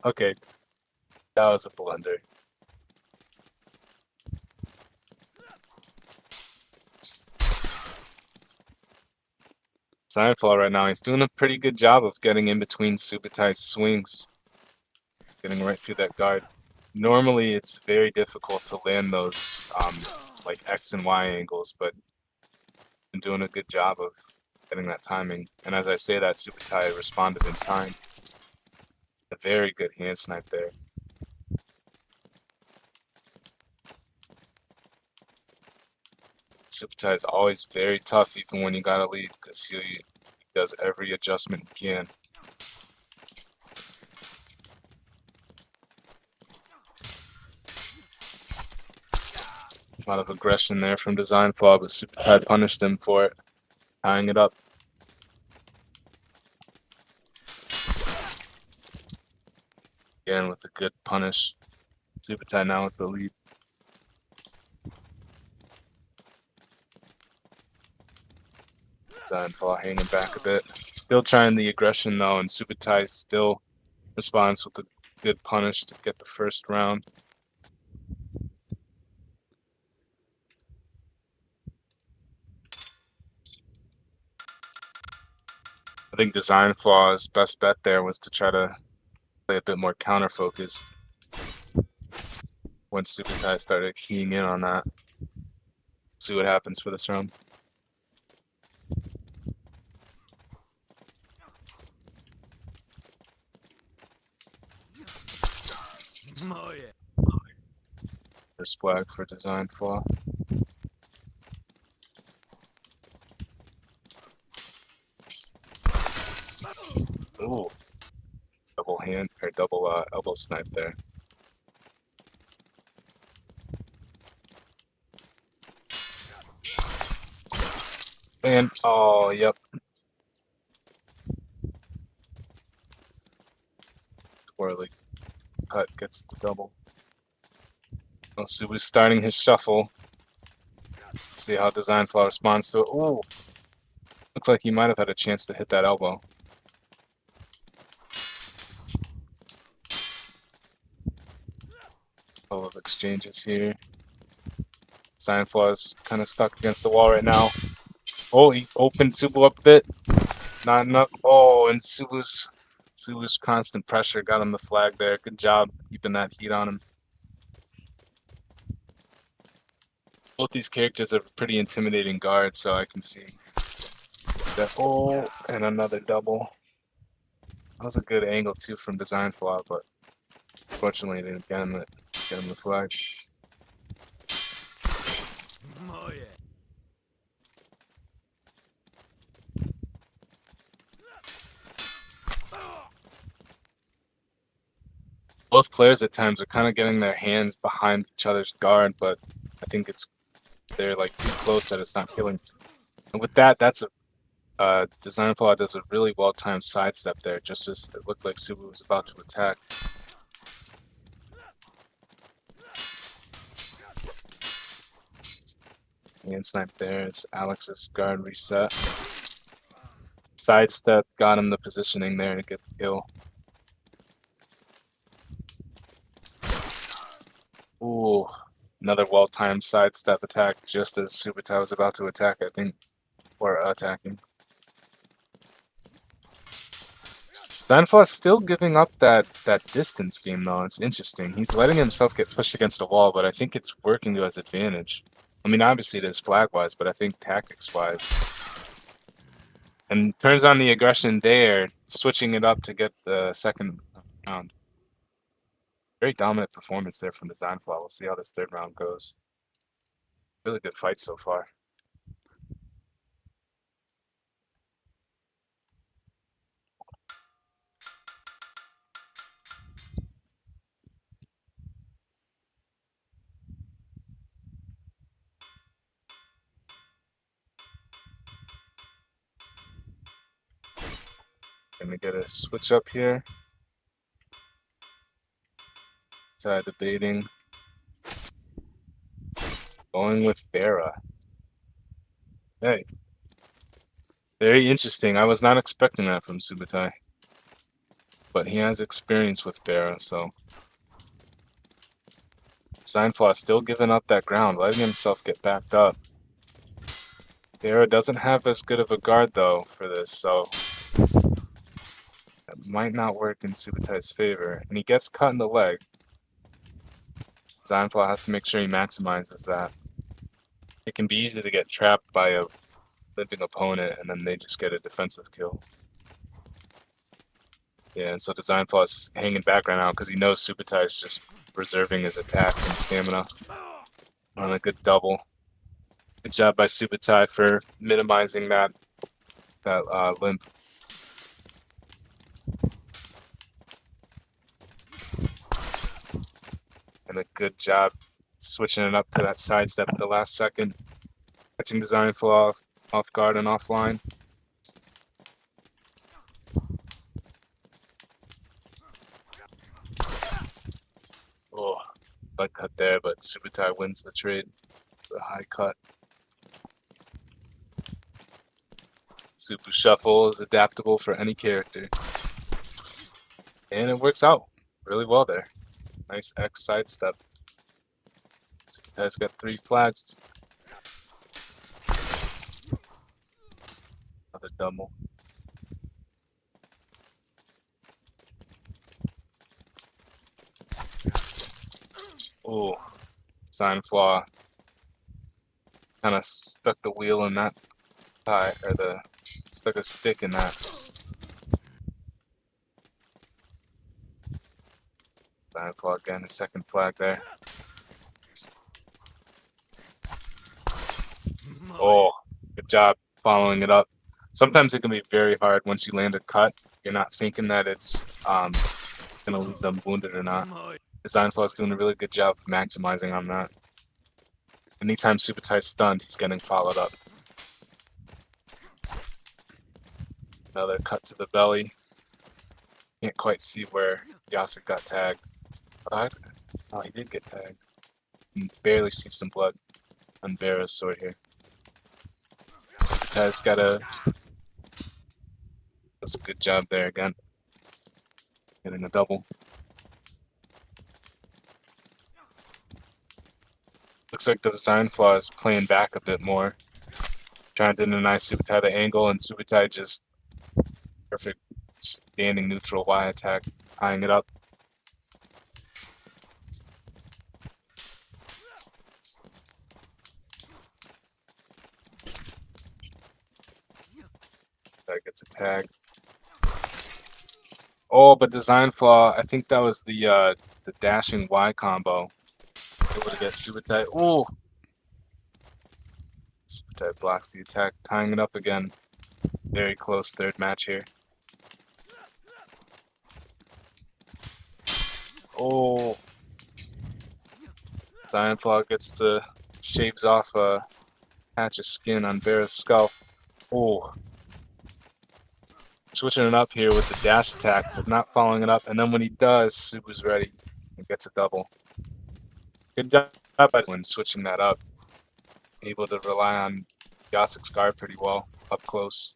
okay. That was a blunder. Seinflaw right now, he's doing a pretty good job of getting in between Subutai's swings. Getting right through that guard. Normally, it's very difficult to land those like X and Y angles, but been doing a good job of getting that timing. And as I say that, Subutai responded in time. A very good hand snipe there. Subutai is always very tough, even when you got a lead, because he does every adjustment he can. A lot of aggression there from Design Flaw, but Subutai punished him for it, tying it up. Again with a good punish. Subutai now with the lead. Design Flaw hanging back a bit. Still trying the aggression though, and Subutai still responds with a good punish to get the first round. I think Design Flaw's best bet there was to try to play a bit more counter focused. Once Subutai started keying in on that. See what happens for this round. Oh, yeah. First flag for Design Flaw. Ooh. Double hand or double elbow snipe there. And oh, yep. Poorly cut gets the double. Oh, Subu's starting his shuffle. See how Design Flaw responds to it. Ooh. Looks like he might have had a chance to hit that elbow. Couple of exchanges here. Design Flaw's kind of stuck against the wall right now. Oh, he opened Subu up a bit. Not enough. Oh, and Subu's constant pressure got him the flag there. Good job keeping that heat on him. Both these characters are pretty intimidating guards, so I can see that. Oh, and another double. That was a good angle too from Design Flaw, but fortunately they didn't get him the flag. Oh, yeah. Both players at times are kind of getting their hands behind each other's guard, but I think they're like too close that it's not killing. And with that, that's a Design Flaw does a really well-timed sidestep there, just as it looked like Subu was about to attack. Hand snipe there as Alex's guard reset. Sidestep got him the positioning there to get the kill. Ooh, another well-timed sidestep attack just as Subutai was about to attack, I think, or attacking. Zanfla's still giving up that distance game though. It's interesting. He's letting himself get pushed against a wall, but I think it's working to his advantage. I mean, obviously it is flag-wise, but I think tactics-wise. And turns on the aggression there, switching it up to get the second round. Very dominant performance there from the Zanfla. We'll see how this third round goes. Really good fight so far. Gonna get a switch up here. Debating. Going with Vera. Hey. Very interesting. I was not expecting that from Subutai. But he has experience with Vera, so. Seinflaw still giving up that ground, letting himself get backed up. Vera doesn't have as good of a guard, though, for this, so. That might not work in Subutai's favor. And he gets cut in the leg. Seinflaw has to make sure he maximizes that. It can be easy to get trapped by a limping opponent, and then they just get a defensive kill. Yeah, and so Designflaw is hanging back right now because he knows Subutai is just reserving his attack and stamina on a good double. Good job by Subutai for minimizing that limp. And a good job switching it up to that sidestep at the last second. Catching Designflaw off guard and offline. Oh, butt cut there, but Subutai wins the trade. The high cut. Super Shuffle is adaptable for any character. And it works out really well there. Nice X sidestep. Subutai's got 3 flags. Another double. Oh, Signflaw kind of stuck the wheel in that tie, or stuck a stick in that. Signflaw again, his second flag there. Oh, good job following it up. Sometimes it can be very hard once you land a cut. You're not thinking that it's gonna leave them wounded or not. Designflaw is doing a really good job of maximizing on that. Anytime Subutai's stunned, he's getting followed up. Another cut to the belly. Can't quite see where Yasuk got tagged. Oh, he did get tagged. You can barely see some blood on Vera's sword here. Subutai's got does a good job there again. Getting a double. Looks like the Designflaw is playing back a bit more. Trying to deny Subutai the angle, and Subutai just perfect standing neutral Y attack, tying it up. That gets a tag. Oh, but Designflaw, I think that was the dashing Y combo. Able to get Subutai. Oh! Subutai blocks the attack, tying it up again. Very close third match here. Oh! Designflaw gets the shaves off a patch of skin on Vera's skull. Oh! Switching it up here with the dash attack, but not following it up. And then when he does, Subu's ready and gets a double. Good job when switching that up. Able to rely on Yasuk's guard pretty well up close.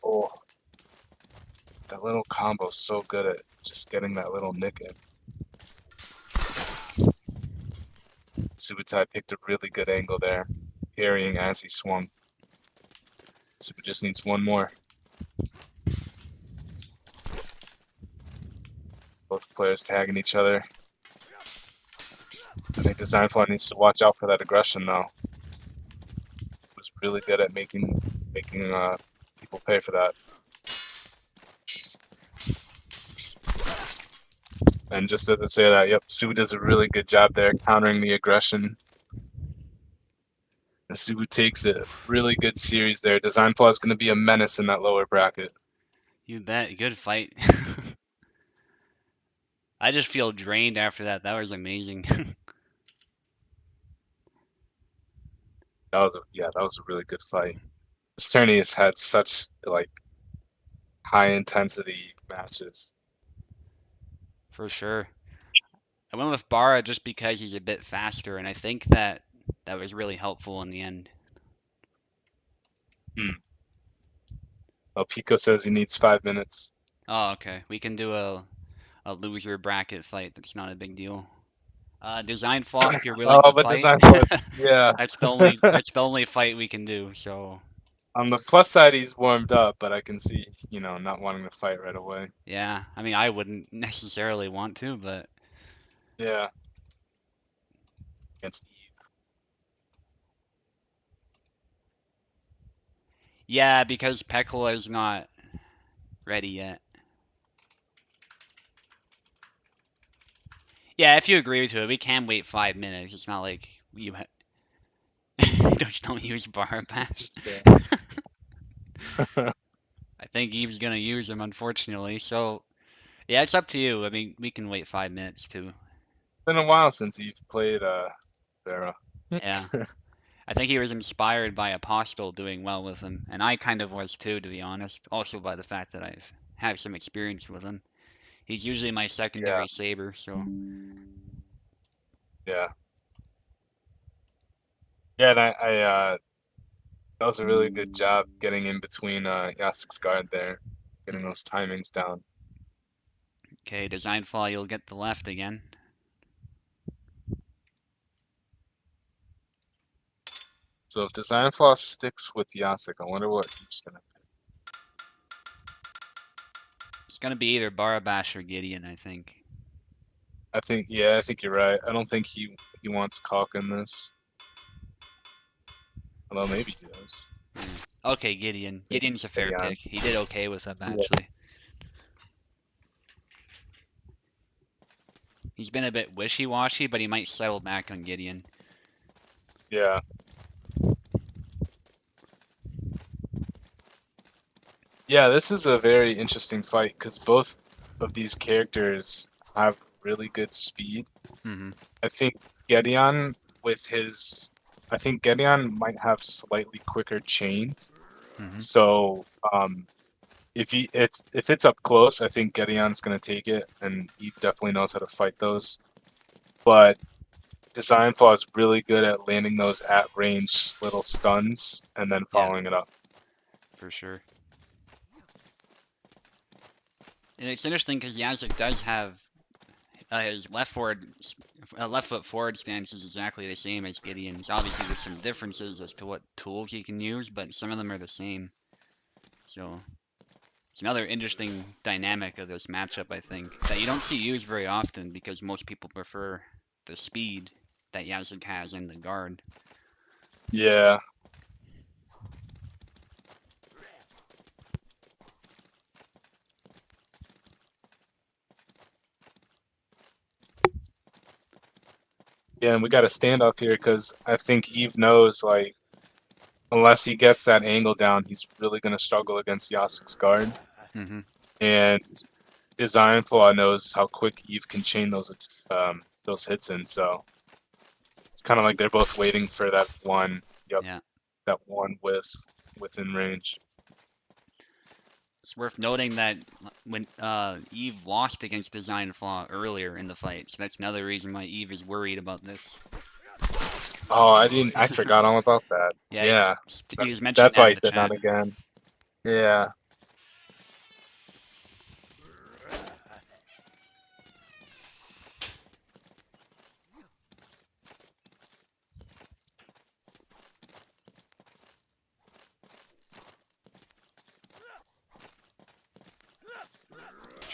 Oh. That little combo's so good at just getting that little nick in. Subutai picked a really good angle there, parrying as he swung. Subu just needs one more. Both players tagging each other. I think Design Flaw needs to watch out for that aggression, though. He was really good at making people pay for that. And just as I say that, yep, Subu does a really good job there countering the aggression. And Subu takes a really good series there. Design Flaw is going to be a menace in that lower bracket. You bet. Good fight. I just feel drained after that. That was amazing. That was a really good fight. This tourney has had such like high intensity matches. For sure. I went with Bara just because he's a bit faster, and I think that was really helpful in the end. Well, Pico says he needs 5 minutes. Oh, okay. We can do a loser bracket fight. That's not a big deal. Design Flaw, if you're willing Oh, to but fight. Design Flaw, yeah. That's the only fight we can do. So On the plus side, he's warmed up, but I can see, not wanting to fight right away. yeah, I mean, I wouldn't necessarily want to, but Yeah. Against Eve. yeah, because Pekla is not ready yet. Yeah, if you agree to it, we can wait 5 minutes. It's not like you don't use bar bash. I think Eve's gonna use him, unfortunately. So yeah, it's up to you. I mean, we can wait 5 minutes too. It's been a while since Eve played Vera. Yeah, I think he was inspired by Apostle doing well with him, and I kind of was too, to be honest. Also by the fact that I've had some experience with him. He's usually my Yeah. secondary saber, so Yeah. Yeah, and I that was a really good job getting in between Yasek's guard there, getting those timings down. okay. Design Flaw, you'll get the left again. So if Design Flaw sticks with Yasek, I wonder what he's gonna pick. It's gonna be either Barabash or Gideon, I think. I think you're right. I don't think he wants Caulk in this. Although maybe he does. Okay, Gideon. Gideon's a fair Gideon. pick. He did okay with him, actually. He's been a bit wishy-washy, but he might settle back on Gideon. Yeah. Yeah, this is a very interesting fight because both of these characters have really good speed. Mm-hmm. I think Gedeon might have slightly quicker chains. Mm-hmm. So if it's up close, I think Gedeon's gonna take it, and he definitely knows how to fight those. But Design Flaw is really good at landing those at range little stuns and then following it up. For sure. And it's interesting because Yazek does have his left foot forward stance is exactly the same as Gideon's. Obviously, there's some differences as to what tools he can use, but some of them are the same. So it's another interesting dynamic of this matchup, I think, that you don't see used very often because most people prefer the speed that Yazek has in the guard. Yeah. Yeah, and we got a standoff here because I think Eve knows, like, unless he gets that angle down, he's really going to struggle against Yasek's guard. Mm-hmm. And Design Flaw knows how quick Eve can chain those hits in, so it's kind of like they're both waiting for that one, that one within range. It's worth noting that when Eve lost against Design Flaw earlier in the fight, so that's another reason why Eve is worried about this. Oh, I forgot all about that. Yeah, he was mentioning that's that why in he the said chat. not again. Yeah.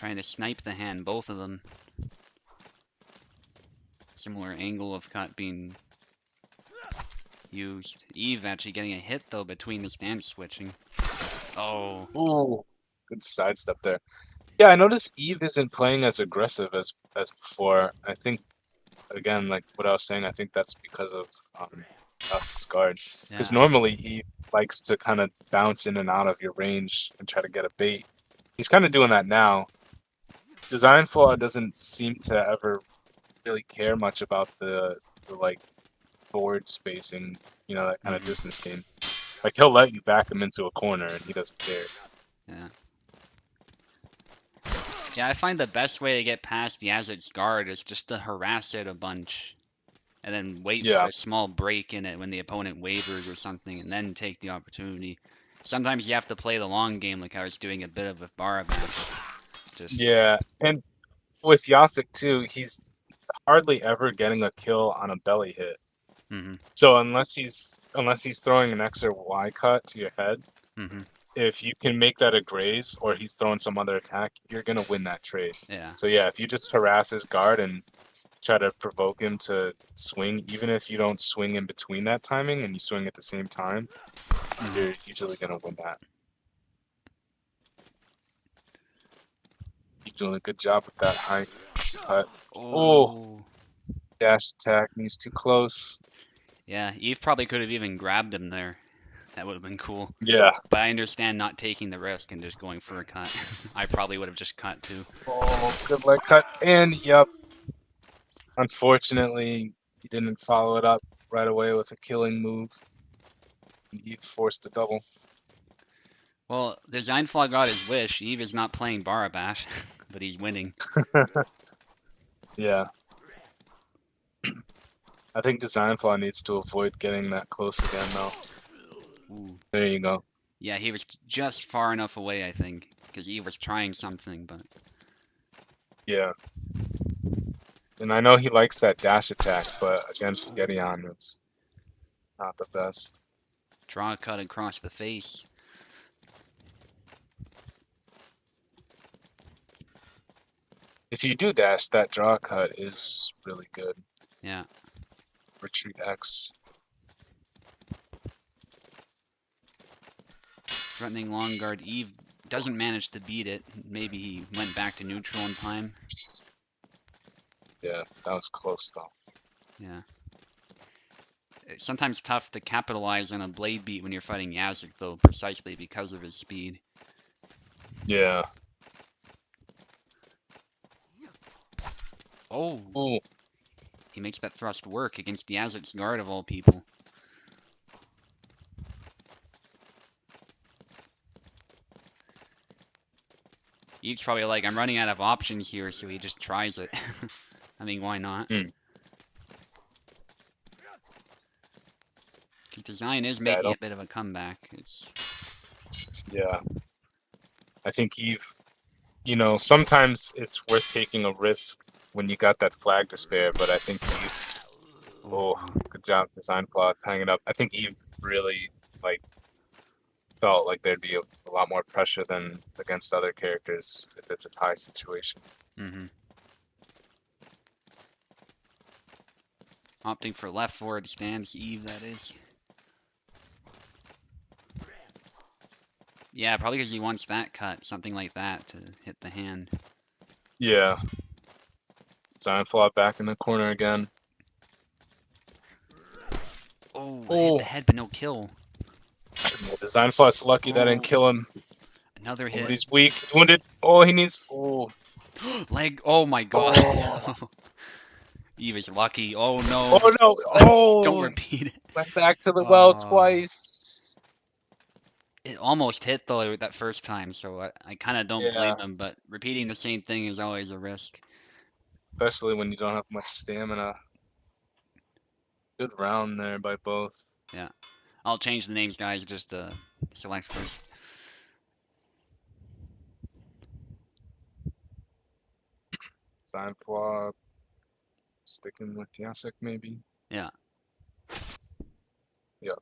Trying to snipe the hand, both of them. Similar angle of cut being used. Eve actually getting a hit though between the stance switching. Oh. Ooh, good sidestep there. Yeah, I noticed Eve isn't playing as aggressive as before. I think again, like what I was saying, I think that's because of Dusk's guard. Because Yeah. normally Eve likes to kind of bounce in and out of your range and try to get a bait. He's kind of doing that now. Design Flaw doesn't seem to ever really care much about the like forward spacing, you know, that kind of distance game. Like he'll let you back him into a corner and he doesn't care. Yeah. Yeah, I find the best way to get past the Azic's guard is just to harass it a bunch. And then wait for Yeah. a small break in it when the opponent wavers or something, and then take the opportunity. Sometimes you have to play the long game like I was doing a bit of with Barabash. Just... Yeah, and with Yasik too, he's hardly ever getting a kill on a belly hit. So unless he's throwing an X or Y cut to your head, if you can make that a graze or he's throwing some other attack, you're gonna win that trade. Yeah. So yeah, if you just harass his guard and try to provoke him to swing, even if you don't swing in between that timing and you swing at the same time, you're usually gonna win that. You're doing a good job with that high cut. Oh, dash attack, and he's too close. Yeah, Eve probably could have even grabbed him there. That would have been cool. Yeah. But I understand not taking the risk and just going for a cut. I probably would have just cut too. Oh, good leg cut. And, yep. Unfortunately, he didn't follow it up right away with a killing move. He forced a double. Well, Design Flaw got his wish. Eve is not playing Barabash, but he's winning. Yeah. I think Design Flaw needs to avoid getting that close again, though. Ooh. There you go. Yeah, he was just far enough away, I think, because Eve was trying something, but... Yeah. And I know he likes that dash attack, but against Gedeon, it's not the best. Draw a cut across the face. If you do dash, that draw cut is really good. Yeah. Retreat X. Threatening long guard. Eve doesn't manage to beat it. Maybe he went back to neutral in time. Yeah, that was close though. Yeah. It's sometimes tough to capitalize on a blade beat when you're fighting Yazik, though, precisely because of his speed. Yeah. Oh. Ooh. He makes that thrust work against the Yazik's guard of all people. Eve's probably like, I'm running out of options here, so he just tries it. I mean, why not? Design is making a bit of a comeback. Yeah. I think Eve, you know, sometimes it's worth taking a risk when you got that flag to spare, but I think Eve, oh, good job, Design Flaw, tying it up. I think Eve really, like, felt like there'd be a lot more pressure than against other characters if it's a tie situation. Opting for left forward stance, Eve, that is. Yeah, probably because he wants that cut, something like that, to hit the hand. Yeah. Design Flaw back in the corner again. Oh, hit the head, but no kill. Design Flaw's lucky that didn't kill him. Another hit. But he's weak. He's wounded. Oh, he needs... Oh. Leg. Oh, my God. Oh. Eve is lucky. Oh, no. Oh, no. Oh. Don't repeat it. Went back to the well twice. It almost hit, though, that first time, so I kind of don't blame him, but repeating the same thing is always a risk. Especially when you don't have much stamina. Good round there by both. Yeah. I'll change the names, guys, just to select first. Design Flaw. Sticking with Yasik, maybe? Yeah. Yep.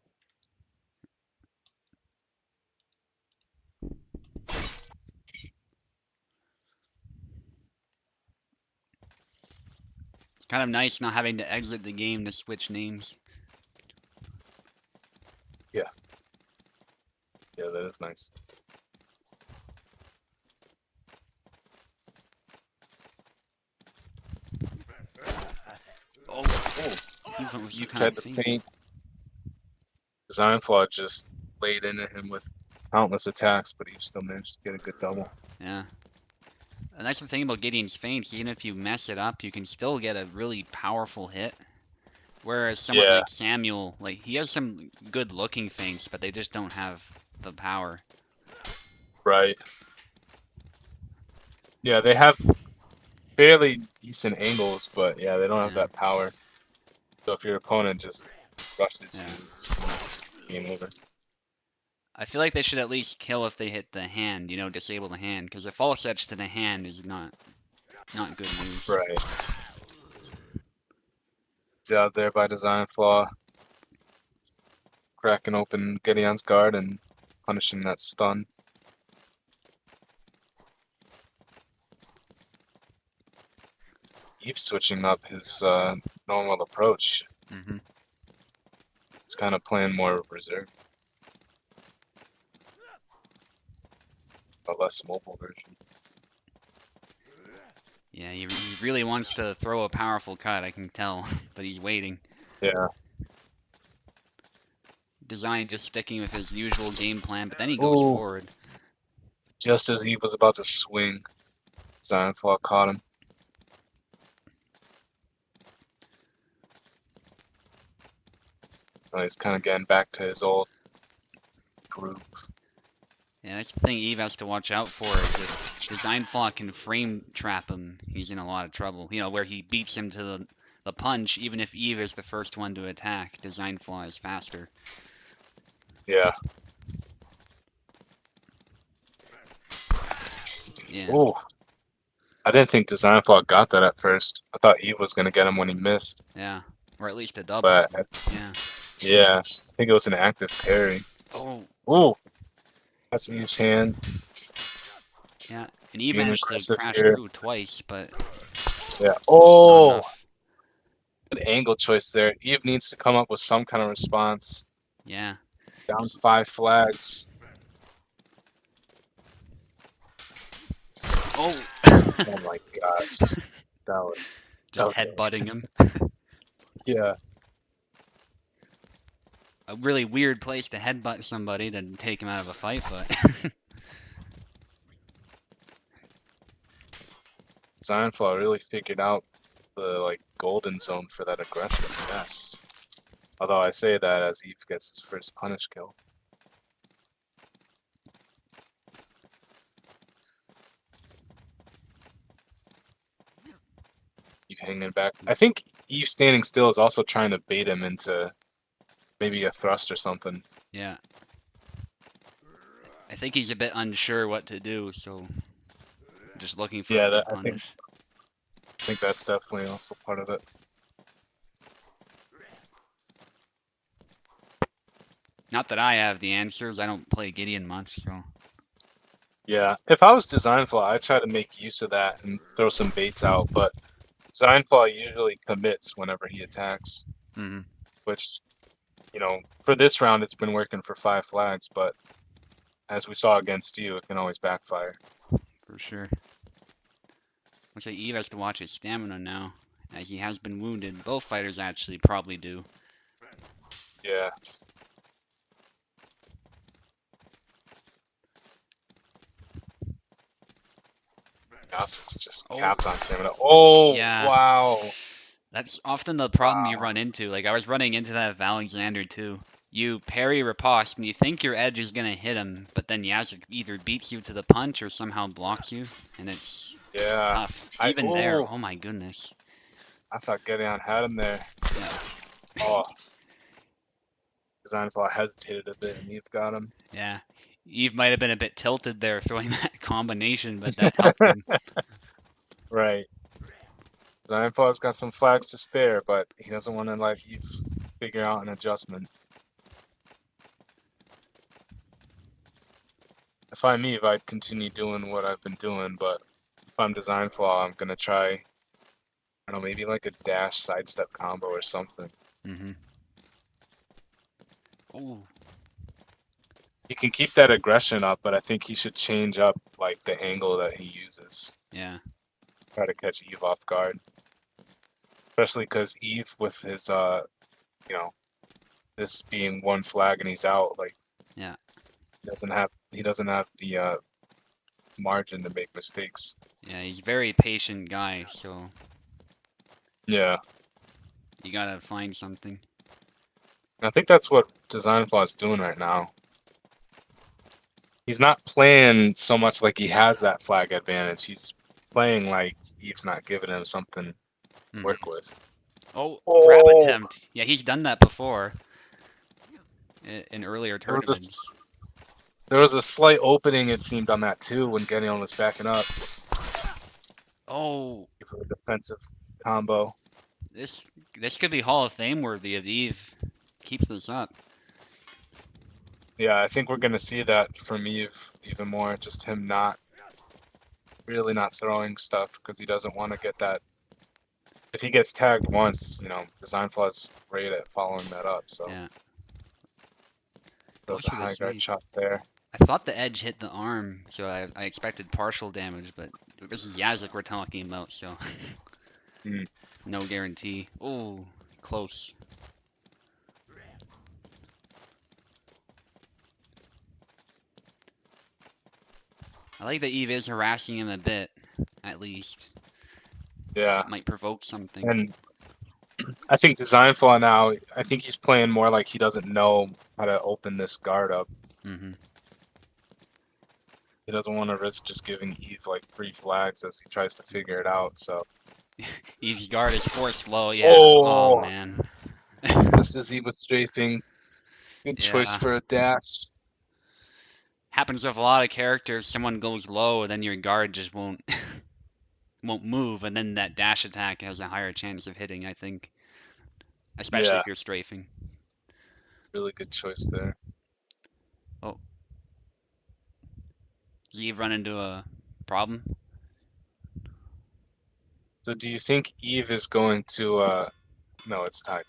Kind of nice not having to exit the game to switch names. Yeah. Yeah, that is nice. Oh, You tried to feint. Design Flaw just laid into him with countless attacks, but he still managed to get a good double. Yeah. And that's the thing about Gideon's feints. Even if you mess it up, you can still get a really powerful hit. Whereas someone like Samuel, like he has some good looking feints, but they just don't have the power. Right. Yeah, they have fairly decent angles, but yeah, they don't have that power. So if your opponent just rushes you, it's game over. I feel like they should at least kill if they hit the hand, you know, disable the hand, because a false edge to the hand is not good news. Right. He's out there by Design Flaw, cracking open Gideon's guard and punishing that stun. He's switching up his normal approach. Mm-hmm. He's kind of playing more reserve. A less mobile version. Yeah, he really wants to throw a powerful cut, I can tell, but he's waiting. Yeah. Design just sticking with his usual game plan, but then he goes forward. Just as he was about to swing, Design Flaw caught him. So he's kind of getting back to his old groove. Yeah, that's the thing Eve has to watch out for, is if Design Flaw can frame trap him, he's in a lot of trouble. You know, where he beats him to the punch, even if Eve is the first one to attack, Design Flaw is faster. Yeah. Yeah. Oh, I didn't think Design Flaw got that at first. I thought Eve was going to get him when he missed. Yeah, or at least a double. But, yeah, I think it was an active parry. Oh, that's Eve's hand. Yeah, and Eve managed to crash through twice, but yeah. Oh, good angle choice there. Eve needs to come up with some kind of response. Yeah. Down 5 flags. Oh. Oh my gosh. That was just headbutting him. Yeah. A really weird place to headbutt somebody to take him out of a fight, but Design Flaw really figured out the golden zone for that aggression, yes. Although I say that as Eve gets his first punish kill. Eve hanging back. I think Eve standing still is also trying to bait him into maybe a thrust or something. Yeah. I think he's a bit unsure what to do, so just looking for a punish. I think that's definitely also part of it. Not that I have the answers. I don't play Gideon much, so. Yeah, if I was Design Flaw, I'd try to make use of that and throw some baits out, but Design Flaw usually commits whenever he attacks. Mm-hmm. Which, you know, for this round it's been working for 5 flags, but as we saw against you, it can always backfire. For sure. Looks like Eve has to watch his stamina now, as he has been wounded. Both fighters actually probably do. Yeah. Gossip's just capped on stamina. Oh, yeah. Wow. That's often the problem you run into. Like, I was running into that with Alexander, too. You parry riposte, and you think your edge is going to hit him, but then Yazik either beats you to the punch or somehow blocks you, and it's tough. Even there, oh my goodness. I thought Gideon had him there. Yeah. Oh. Design Flaw hesitated a bit, and Eve got him. Yeah. Eve might have been a bit tilted there throwing that combination, but that helped him. Right. Design Flaw's got some flags to spare, but he doesn't want to let Eve figure out an adjustment. If I'm Eve, I'd continue doing what I've been doing, but if I'm Design Flaw, I'm going to try I don't know, maybe like a dash sidestep combo or something. Oh, He can keep that aggression up, but I think he should change up like the angle that he uses. yeah. Try to catch Eve off guard. Especially because Eve with his you know, this being one flag and he's out, like Yeah. he doesn't have the margin to make mistakes. Yeah, he's a very patient guy, so Yeah. you gotta find something. I think that's what Design Flaw is doing right now. He's not playing so much like he has that flag advantage. He's playing like Eve's not giving him something to work with. Oh, grab Oh, attempt. Yeah, he's done that before in earlier there was a tournaments. there was a slight opening it seemed on that too when Gedeon was backing up Oh, for a defensive combo. this this could be Hall of Fame worthy if Eve keeps this up. Yeah, I think we're gonna see that from Eve even more. Just him not really not throwing stuff because he doesn't want to get that. If he gets tagged once, you know, Design Flaw's great at following that up. So Yeah. throws Goes a for the high guard sweep. chop there. I thought the edge hit the arm, so I expected partial damage, but this is Yazlik we're talking about, so Mm. no guarantee. Oh, close. I like that Eve is harassing him a bit, at least. Yeah, It might provoke something. and I think Design Flaw now. I think he's playing more like he doesn't know how to open this guard up. He doesn't want to risk just giving Eve like 3 flags as he tries to figure it out. So. Eve's guard is forced low, yeah. Oh, Oh, man. just as he was strafing. Good choice Yeah. for a dash. Happens with a lot of characters. Someone goes low, then your guard just won't won't move, and then that dash attack has a higher chance of hitting, I think. Especially Yeah, if you're strafing. really good choice there. Oh, does Eve run into a problem? So do you think Eve is going to no, it's tied.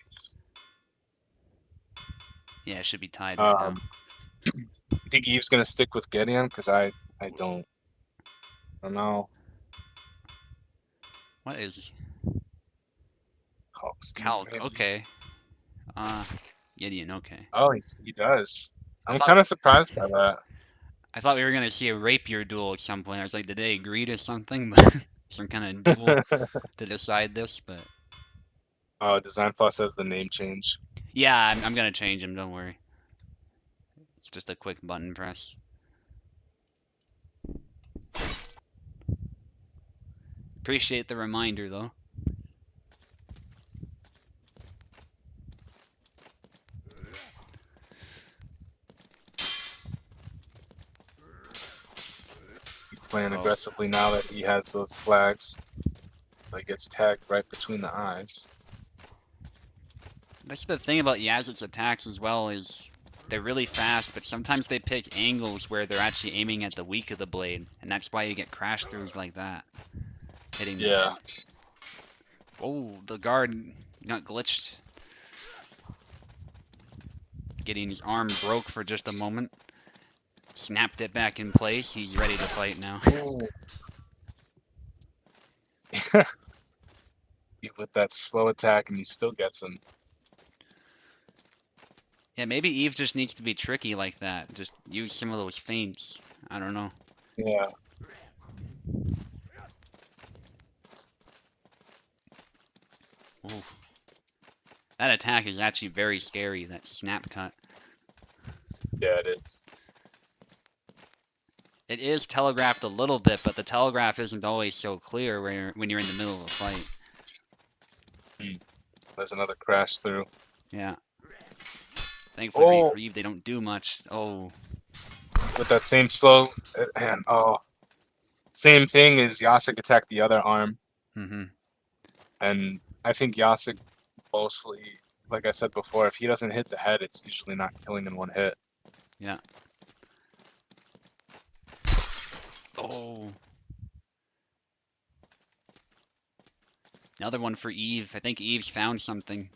Yeah, it should be tied right now. Um you think Eve's gonna stick with Gideon? Because I don't know. What is Oh, Steve, Calc? maybe. Okay. Uh, Gideon, okay. Oh, he does. I I'm thought kind of surprised by that. I thought we were gonna see a rapier duel at some point. I was like, did they agree to something? But some kind of duel to decide this, but Oh, Design Flaw says the name change. yeah, I'm gonna change him, don't worry. It's just a quick button press. Appreciate the reminder, though. He's playing Oh. aggressively now that he has those flags. Like gets tagged right between the eyes. That's the thing about Yazid's attacks as well, is they're really fast, but sometimes they pick angles where they're actually aiming at the weak of the blade, and that's why you get crash throughs like that. Hitting the Yeah. head. Oh, the guard got glitched. Getting his arm broke for just a moment. Snapped it back in place. He's ready to fight now. With that slow attack, and he still gets him. Yeah, maybe Eve just needs to be tricky like that. Just use some of those feints. I don't know. Yeah. Ooh. That attack is actually very scary, that snap cut. Yeah, it is. It is telegraphed a little bit, but the telegraph isn't always so clear when you're in the middle of a fight. There's another crash through. Yeah. Thankfully Oh, for Eve, they don't do much. Oh. with that same slow and same thing as Yasik attacked the other arm. And I think Yasik mostly, like I said before, if he doesn't hit the head, it's usually not killing in one hit. Yeah. Oh. Another one for Eve. I think Eve's found something.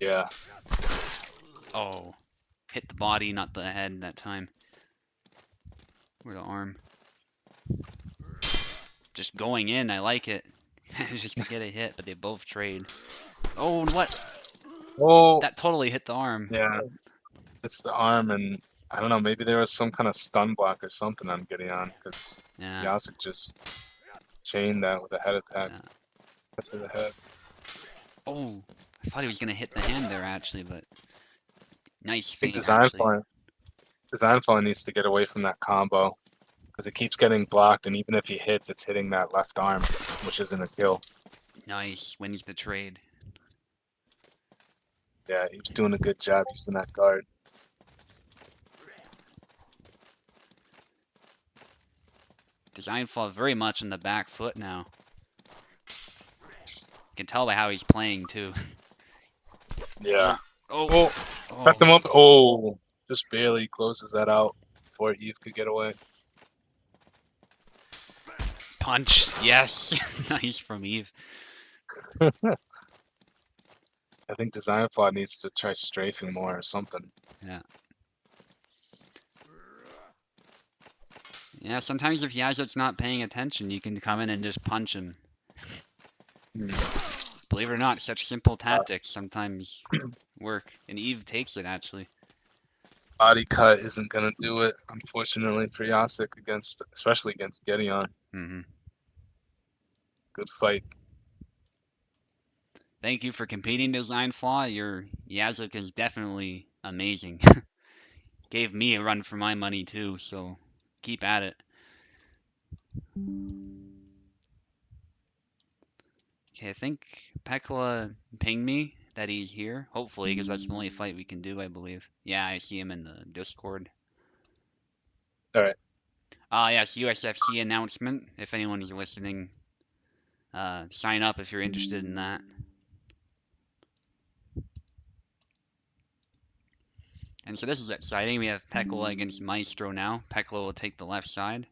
Yeah. Oh. Hit the body, not the head that time. Or the arm. Just going in, I like it. Just to get a hit, but they both trade. Oh, and what? Oh. That totally hit the arm. Yeah. It's the arm, and I don't know, maybe there was some kind of stun block or something on Gideon, because Yasuk just chained that with a head attack. To the head. Oh, I thought he was going to hit the hand there, actually, but nice feint, Design Fly needs to get away from that combo, because it keeps getting blocked, and even if he hits, it's hitting that left arm, which isn't a kill. Nice, wins the trade. Yeah, he was doing a good job using that guard. Design Flaw very much on the back foot now. You can tell by how he's playing, too. Yeah. Oh. Press him up. Oh, just barely closes that out before Eve could get away. Punch. Yes. Nice from Eve. I think Design Flaw needs to try strafing more or something. Yeah. Yeah, sometimes if Yazut's not paying attention, you can come in and just punch him. Believe it or not, such simple tactics sometimes work. And Eve takes it, actually. Body cut isn't going to do it, unfortunately, for Yasuk, especially against Gideon. Good fight. Thank you for competing, Design Flaw. Your Yazuk is definitely amazing. Gave me a run for my money, too, so keep at it. Okay, I think Pekla pinged me that he's here. Hopefully, because that's the only fight we can do, I believe. Yeah, I see him in the Discord. Alright. Yes, USFC announcement. If anyone is listening, sign up if you're interested in that. And so this is exciting. We have Pekla against Maestro now. Pekla will take the left side.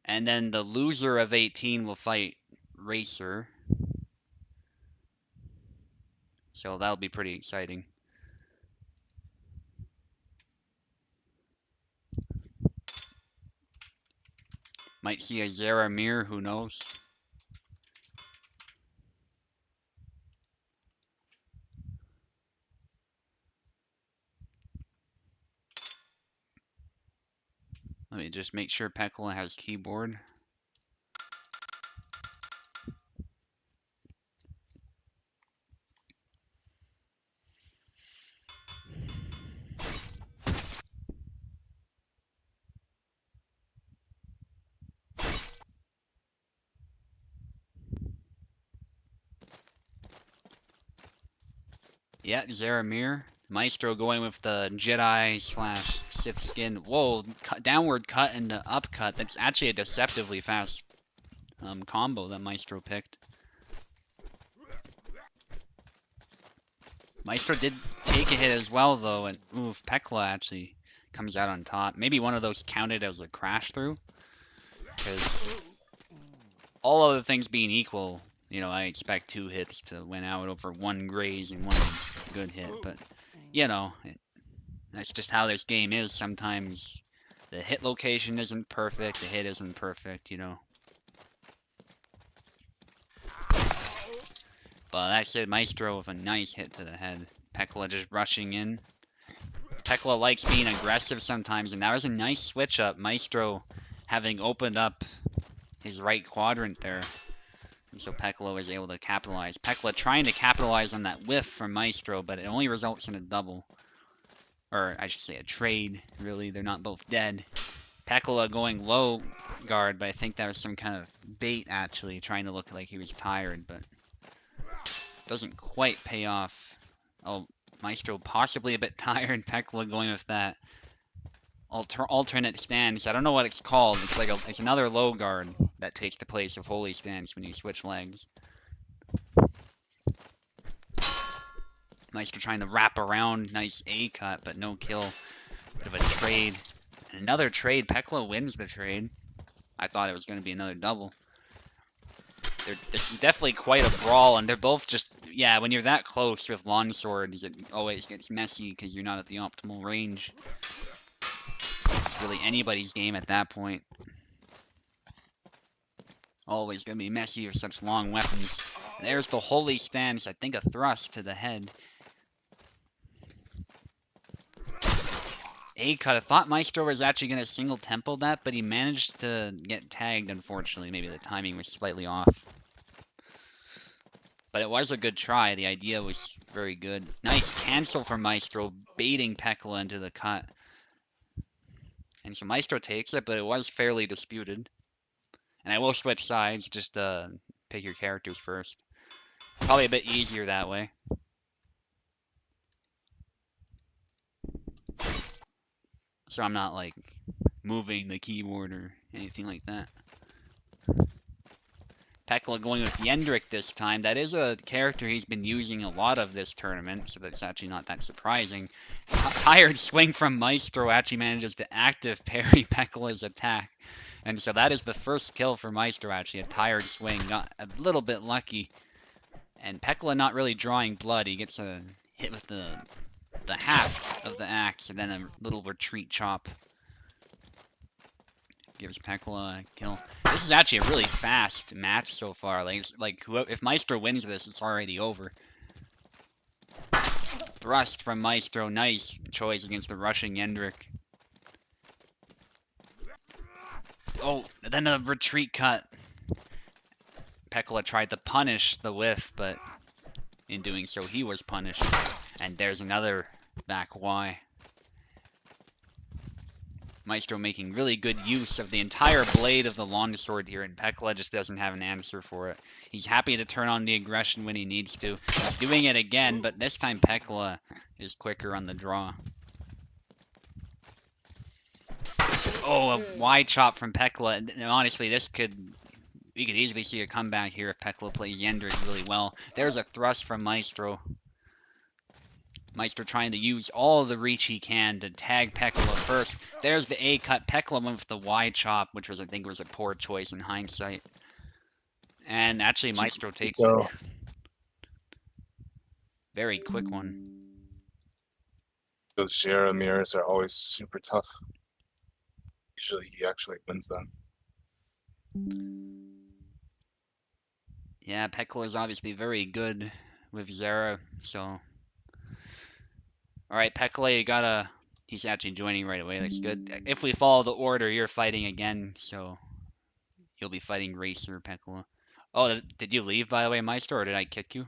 And then the loser of 18 will fight Racer. So that'll be pretty exciting. Might see a Zaramir, who knows? Let me just make sure Pekla has keyboard. Yeah, Zaramir. Maestro going with the Jedi / Sith skin. Whoa, downward cut and upcut. That's actually a deceptively fast combo that Maestro picked. Maestro did take a hit as well, though, and oof, Pekla actually comes out on top. Maybe one of those counted as a crash through, because all other things being equal, you know, I expect 2 hits to win out over 1 graze and 1 good hit, but, you know, that's just how this game is. Sometimes the hit location isn't perfect, the hit isn't perfect, you know. But that's it, Maestro with a nice hit to the head. Pekla just rushing in. Pekla likes being aggressive sometimes, and that was a nice switch up. Maestro having opened up his right quadrant there. And so Pekla was able to capitalize. Pekla trying to capitalize on that whiff from Maestro, but it only results in a double. Or I should say a trade, really. They're not both dead. Pekla going low guard, but I think that was some kind of bait, actually, trying to look like he was tired, but doesn't quite pay off. Oh, Maestro possibly a bit tired. Pekla going with that alternate stance. I don't know what it's called. It's like it's another low guard that takes the place of holy stance when you switch legs. Maestro trying to wrap around. Nice A cut, but no kill. Bit of a trade. And another trade. Pekla wins the trade. I thought it was going to be another double. This is definitely quite a brawl, and they're both just, yeah, when you're that close with longswords, it always gets messy because you're not at the optimal range. It's really anybody's game at that point. Always going to be messy with such long weapons. There's the holy stance, I think a thrust to the head. A-cut, I thought Maestro was actually going to single tempo that, but he managed to get tagged, unfortunately. Maybe the timing was slightly off. But it was a good try. The idea was very good. Nice cancel from Maestro, baiting Pekla into the cut. And so Maestro takes it, but it was fairly disputed. And I will switch sides, just pick your characters first. Probably a bit easier that way. So I'm not, like, moving the keyboard or anything like that. Pekla going with Yendrik this time. That is a character he's been using a lot of this tournament, so that's actually not that surprising. Tired swing from Maestro actually manages to active parry Pekla's attack. And so that is the first kill for Maestro, actually. A tired swing. Got a little bit lucky. And Pekla not really drawing blood. He gets a hit with the half of the axe and then a little retreat chop. Gives Pekla a kill. This is actually a really fast match so far. If Maestro wins this, it's already over. Thrust from Maestro. Nice choice against the rushing Yendrik. Oh, then a retreat cut. Pekla tried to punish the whiff, but in doing so, he was punished. And there's another back Y. Maestro making really good use of the entire blade of the longsword here, and Pekla just doesn't have an answer for it. He's happy to turn on the aggression when he needs to. He's doing it again, but this time Pekla is quicker on the draw. Oh, a wide chop from Pekla. And honestly, we could easily see a comeback here if Pekla plays Yendrik really well. There's a thrust from Maestro. Maestro trying to use all the reach he can to tag Pekla first. There's the A-cut. Pekla went with the wide chop, which I think was a poor choice in hindsight. And actually, Maestro takes it. Very quick one. Those Jera mirrors are always super tough. Usually he actually wins them. Yeah, Pekla is obviously very good with Zera, so... Alright, Pekla, he's actually joining right away, that's good. If we follow the order, you're fighting again, so... You'll be fighting Racer, Pekla. Oh, did you leave, by the way, Maestro, or did I kick you?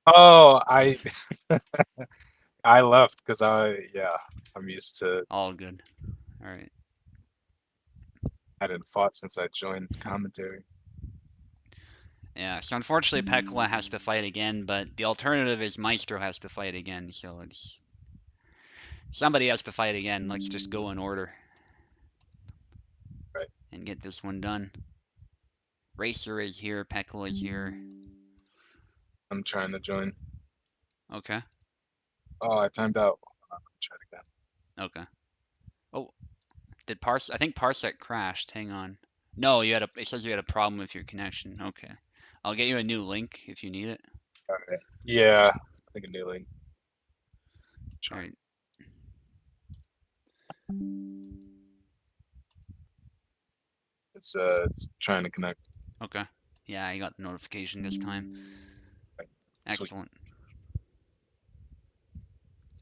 Oh, I left, because I'm used to... All good. Alright. I hadn't fought since I joined commentary. Yeah, so unfortunately Pekla has to fight again, but the alternative is Maestro has to fight again, so it's... Somebody has to fight again, let's just go in order. Right. And get this one done. Racer is here, Pekla is here. I'm trying to join. Okay. Oh, I timed out. I'll try it again. Okay. Oh, I think Parsec crashed, hang on. No, it says you had a problem with your connection, okay. I'll get you a new link if you need it. Alright. Yeah, I think a new link. Alright. It's trying to connect. Okay. Yeah, I got the notification this time. Excellent.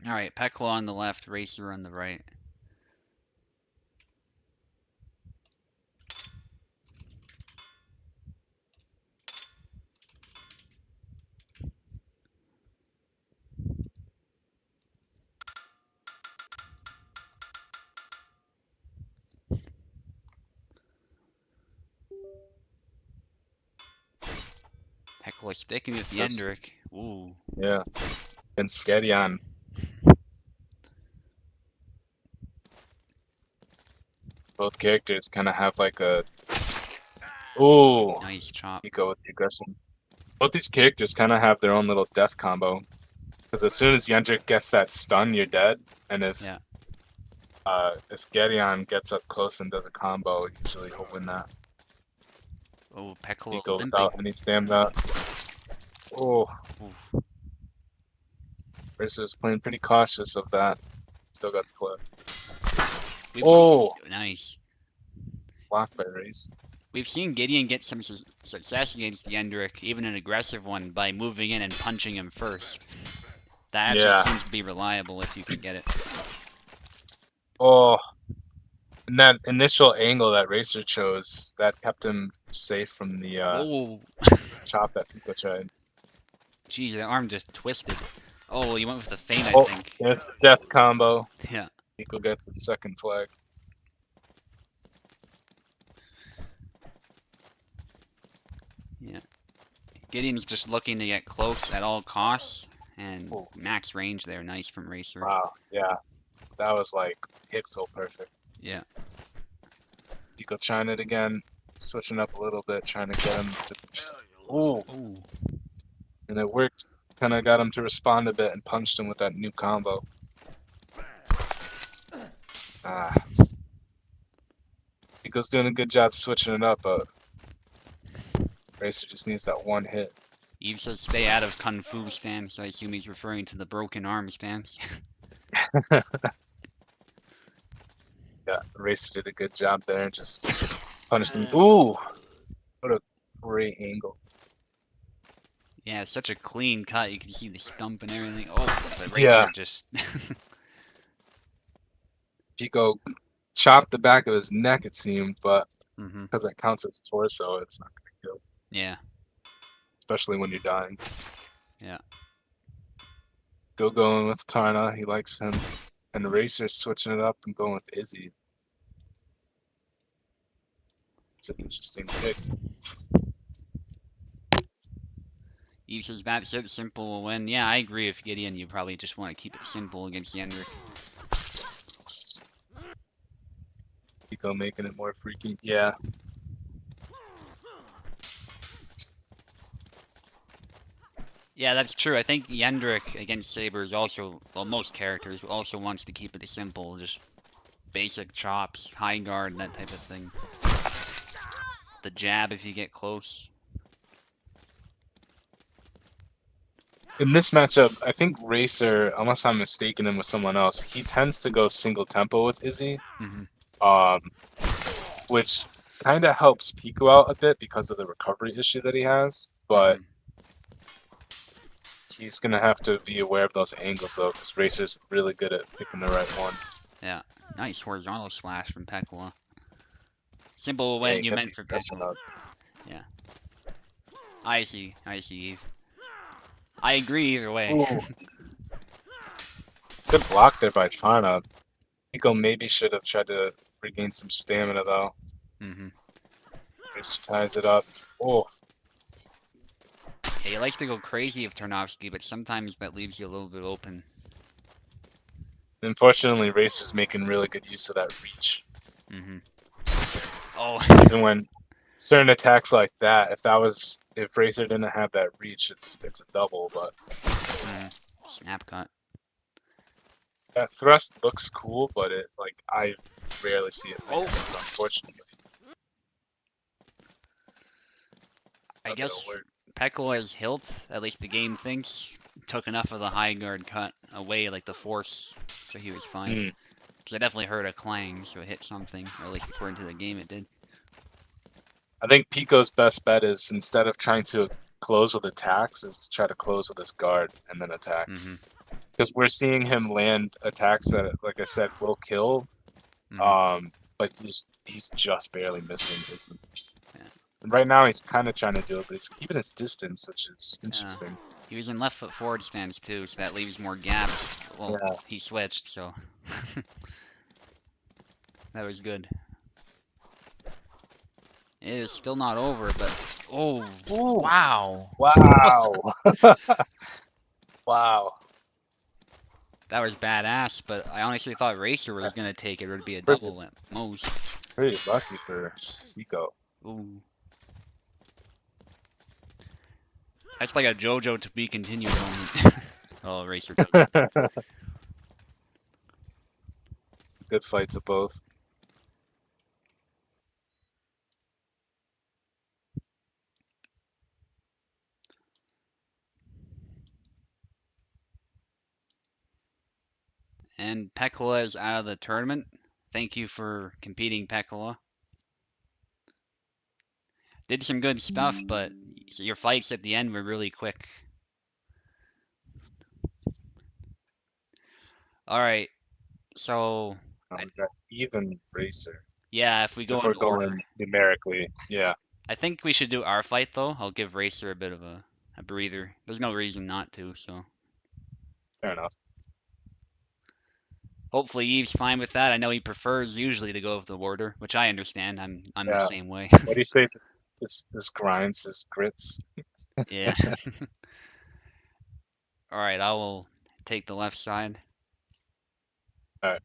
Alright, Pekla on the left, Racer on the right. Pekla sticking with Yendrik. Ooh. Yeah. And Skadion. Both characters kind of have like a... Ooh. Nice chop. You go with the aggression. Both these characters kind of have their own little death combo. Because as soon as Yendrik gets that stun, you're dead. And if If Gedeon gets up close and does a combo, usually he'll win that. Oh, Piccolo Pico limping. without any stamina. Oh, Oof. Racer's playing pretty cautious of that. Still got the flip. We've Oh, seen, nice. block by Race. We've seen Gideon get some success against the Yendrick, even an aggressive one, by moving in and punching him first. That actually Yeah. seems to be reliable if you can get it. Oh, and that initial angle that Racer chose, that kept him safe from the Oh, chop that Pico tried. geez, the arm just twisted. Oh, you went with the feint, I Oh, think. it's death combo. Yeah. Pico gets the second flag. Yeah. Gideon's just looking to get close at all costs, and Ooh. max range there, nice from Racer. Wow, yeah. That was like pixel perfect. Yeah. Pico trying it again, switching up a little bit, trying to get him to. Ooh. Ooh. And it worked. Kind of got him to respond a bit and punched him with that new combo. Ah. Pico's doing a good job switching it up, but Racer just needs that one hit. Eve says stay out of Kung Fu stance. I assume he's referring to the broken arm stance. Yeah, Racer did a good job there. Just punished him. Ooh! What a great angle. Yeah, such a clean cut. You can see the stump and everything. Oh, the Racer Yeah. just... Pico chopped the back of his neck, it seemed, but Mm-hmm. because that counts as torso, it's not going to kill. Yeah. Especially when you're dying. Yeah. Going with Tarna, he likes him. And the Racer's switching it up and going with Izzy. It's an interesting pick. Eve says that's it, simple will win. Yeah, I agree with Gideon. You probably just want to keep it simple against Yendrick. Pico making it more freaky. Yeah. Yeah, that's true. I think Yendrick against Saber is also, well, most characters also wants to keep it simple, just basic chops, high guard, that type of thing. The jab if you get close. In this matchup, I think Racer, unless I'm mistaken him with someone else, he tends to go single tempo with Izzy. Mm-hmm. Which kind of helps Pico out a bit because of the recovery issue that he has, but he's going to have to be aware of those angles, though, because Racer's really good at picking the right one. Yeah, nice horizontal slash from Pekla. Simple win, you meant for Pekla. Yeah. I see, Eve. I agree either way. Good block there by Tarna. Pico maybe should have tried to regain some stamina, though. Mm-hmm. Just ties it up. Oh. Yeah, he likes to go crazy with Tarnovsky, but sometimes that leaves you a little bit open. Unfortunately, Racer's making really good use of that reach. Mm-hmm. Oh. And when certain attacks like that, if Racer didn't have that reach, it's a double, but Snap cut. That thrust looks cool, but I rarely see it land, unfortunately. I guess Pekola's hilt, at least the game thinks, took enough of the high guard cut away, like the force, so he was fine. Because I definitely heard a clang, so it hit something, or at least according to the game it did. I think Pico's best bet is, instead of trying to close with attacks, is to try to close with his guard and then attack. Because we're seeing him land attacks that, like I said, will kill, but he's just barely missing. And right now he's kind of trying to do it, but he's keeping his distance, which is interesting. He was in left foot forward stance too, so that leaves more gaps. Well, he switched, so that was good. It is still not over, but oh, wow, wow. That was badass, but I honestly thought Racer was gonna take it. It would be a double at most. Pretty lucky for Pico. Ooh. That's like a JoJo to be continued moment. Oh, Racer took it. good fights of both. And Pekla is out of the tournament. Thank you for competing, Pekla. Did some good stuff, but your fights at the end were really quick. All right, so We got even racer. yeah, if we go If we're in order, going numerically, yeah. I think we should do our fight though. I'll give Racer a bit of a breather. There's no reason not to, so Fair enough. hopefully Eve's fine with that. I know he prefers usually to go with the warder, which I understand. I'm the Yeah. same way. What do you say? This grinds, this grits. Yeah. All right, I will take the left side. All right.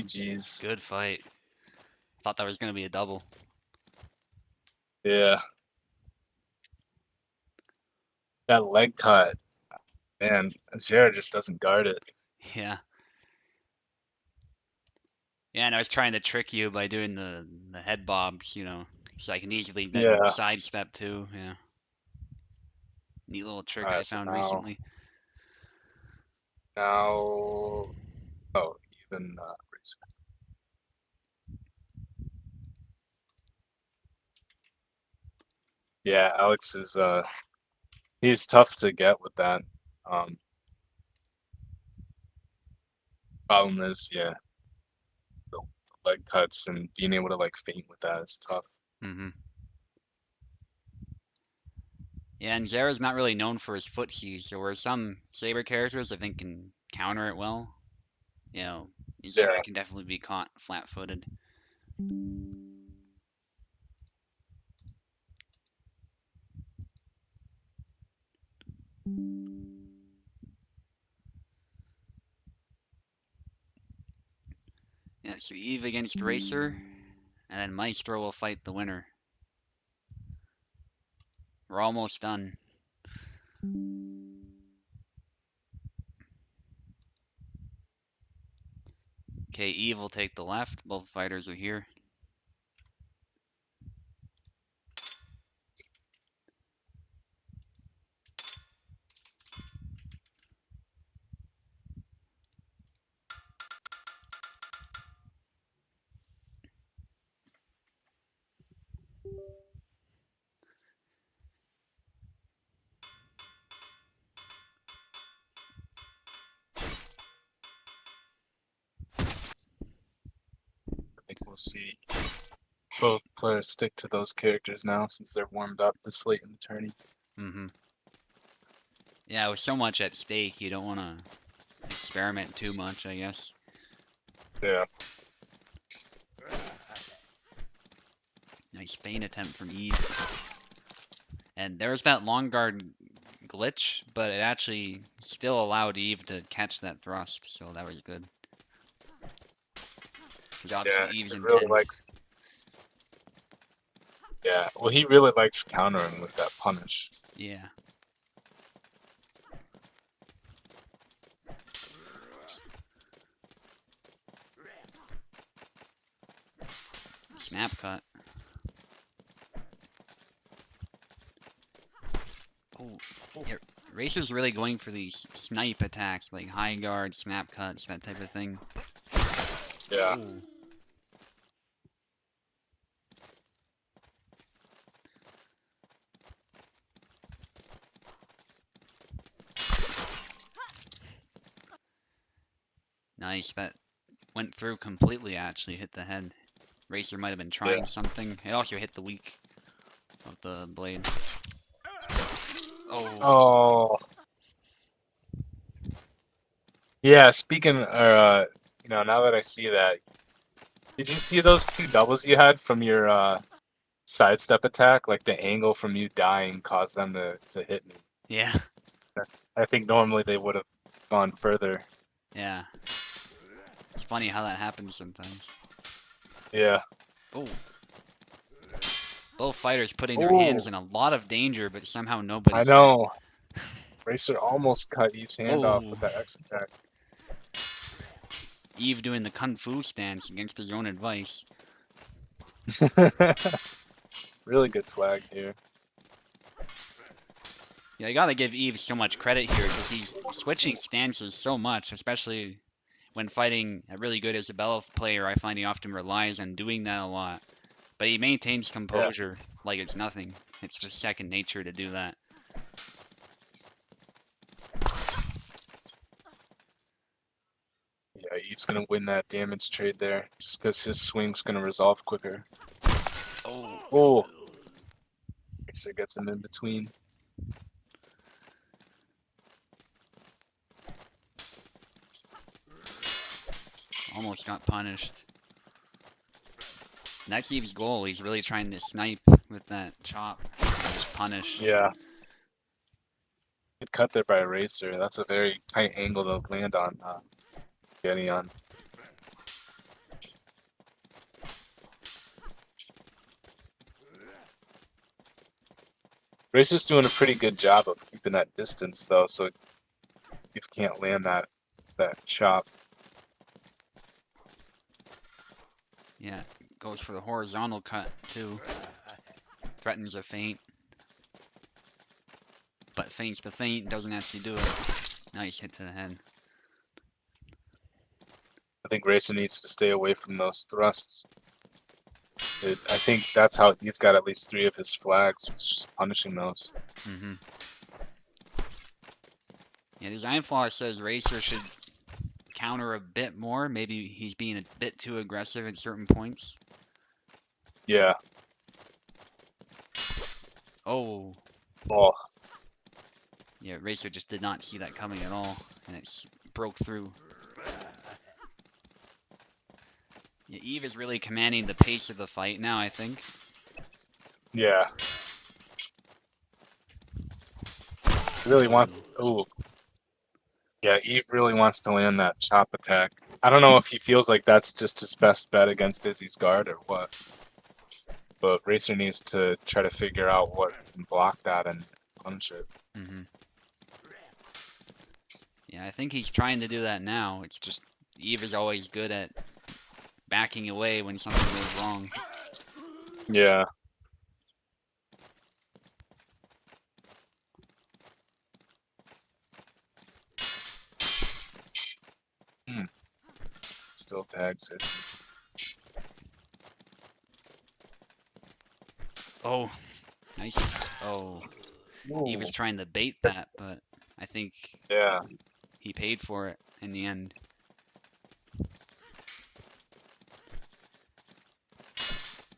GG's. Good fight. Thought that was gonna be a double. Yeah. That leg cut. Man, Zera just doesn't guard it. Yeah. Yeah, and I was trying to trick you by doing the head bobs, you know, so I can easily then Yeah. sidestep too. Yeah. Neat little trick I Alright, so found now, recently. now, oh, even Razor. Yeah, Alex is he's tough to get with that. Um, Problem is, yeah, the leg cuts and being able to like feint with that is tough. Mm-hmm. Yeah, and Zera's not really known for his footsies, so where some Saber characters I think can counter it well, you know, Zera Yeah. can definitely be caught flat-footed. Yeah, so Eve against Racer, and then Maestro will fight the winner. We're almost done. Okay, Eve will take the left. Both fighters are here. I think we'll see both players stick to those characters now since they're warmed up this late in the tourney. Mm-hmm. Yeah, with so much at stake, you don't want to experiment too much, I guess. Yeah. Nice feint attempt from Eve. And there's that long guard glitch, but it actually still allowed Eve to catch that thrust, so that was good. Because obviously Yeah, Eve's he really intense. likes. Yeah, well, he really likes countering with that punish. Yeah. Snap cut. Oh, yeah. Racer's really going for these snipe attacks, like high guard, snap cuts, that type of thing. Yeah. Ooh. Nice, that went through completely actually, hit the head. Racer might have been Yeah. trying something. It also hit the weak of the blade. Oh. Oh. Yeah, speaking, now that I see that, did you see those two doubles you had from your sidestep attack? Like the angle from you dying caused them to hit me. Yeah. I think normally they would have gone further. Yeah. It's funny how that happens sometimes. Yeah. Oh. Both fighters putting their hands Oh, in a lot of danger, but somehow I nobody's hit. know. Racer almost cut Eve's hand off Oh. with that X attack. Eve doing the kung fu stance against his own advice. Really good flag here. Yeah, I gotta give Eve so much credit here because he's switching stances so much, especially when fighting a really good Isabella player. I find he often relies on doing that a lot. But he maintains Yeah. composure like it's nothing. It's just second nature to do that. Yeah, Eve's gonna win that damage trade there, just because his swing's gonna resolve quicker. Oh. Oh, Racer gets him in between. Almost got punished. And that's Eve's goal. He's really trying to snipe with that chop. Just punish. Yeah. Good cut there by Racer. That's a very tight angle to land on, getting on. Racer's doing a pretty good job of keeping that distance, though, so you can't land that chop. Yeah, goes for the horizontal cut, too. Threatens a feint. But feints the feint, doesn't actually do it. Nice hit to the head. I think Racer needs to stay away from those thrusts. I think that's how he's got at least 3 of his flags, just punishing those. Mm-hmm. Yeah, Design Flaw says Racer should counter a bit more. Maybe he's being a bit too aggressive at certain points. Yeah. Oh. Oh. Yeah, Racer just did not see that coming at all, and it broke through. Yeah, Eve is really commanding the pace of the fight now, I think. Yeah. Really want. Oh. Yeah, Eve really wants to land that chop attack. I don't know if he feels like that's just his best bet against Dizzy's guard or what. But Racer needs to try to figure out what can block that and punch it. Mm-hmm. Yeah, I think he's trying to do that now. It's just Eve is always good at backing away when something goes wrong. Yeah. Still tags it. Oh, nice. Oh, Ooh. Eve was trying to bait that, but I think he paid for it in the end.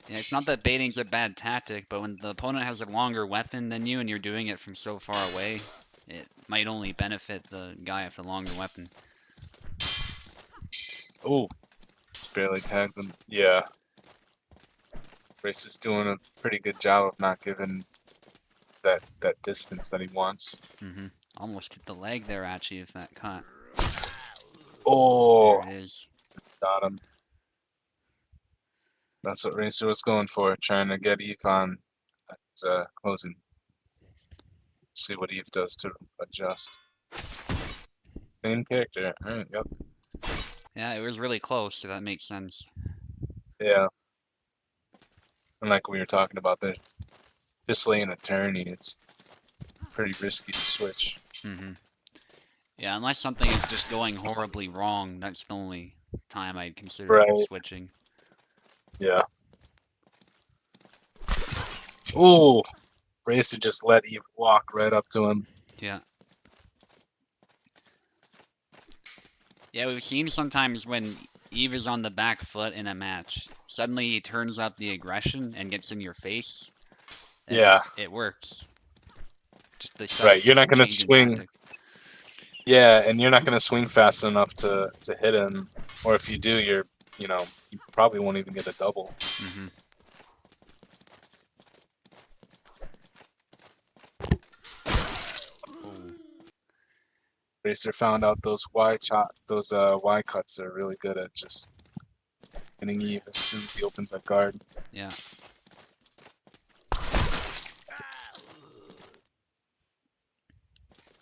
Yeah, it's not that baiting's a bad tactic, but when the opponent has a longer weapon than you and you're doing it from so far away, it might only benefit the guy with the longer weapon. Oh, barely tags him. Yeah. Race is doing a pretty good job of not giving that distance that he wants. Mm-hmm. Almost hit the leg there, actually, if that cut. Oh, there it is. Got him. That's what Racer was going for, trying to get Eve on his closing. See what Eve does to adjust. Same character. All right, yep. Yeah, it was really close, so that makes sense. Yeah. And like we were talking about, just laying a Tourney, it's pretty risky to switch. Mm-hmm. Yeah, unless something is just going horribly wrong, that's the only time I'd consider switching. Yeah. Ooh! Racer just let Eve walk right up to him. Yeah. Yeah, we've seen sometimes when Eve is on the back foot in a match, suddenly he turns up the aggression and gets in your face. Yeah. It works. Just the right, you're not going to swing. Tactic. Yeah, and you're not going to swing fast enough to hit him. Or if you do, you probably won't even get a double. Mm-hmm. Racer found out those Y cuts are really good at just hitting Eve as soon as he opens that guard. Yeah.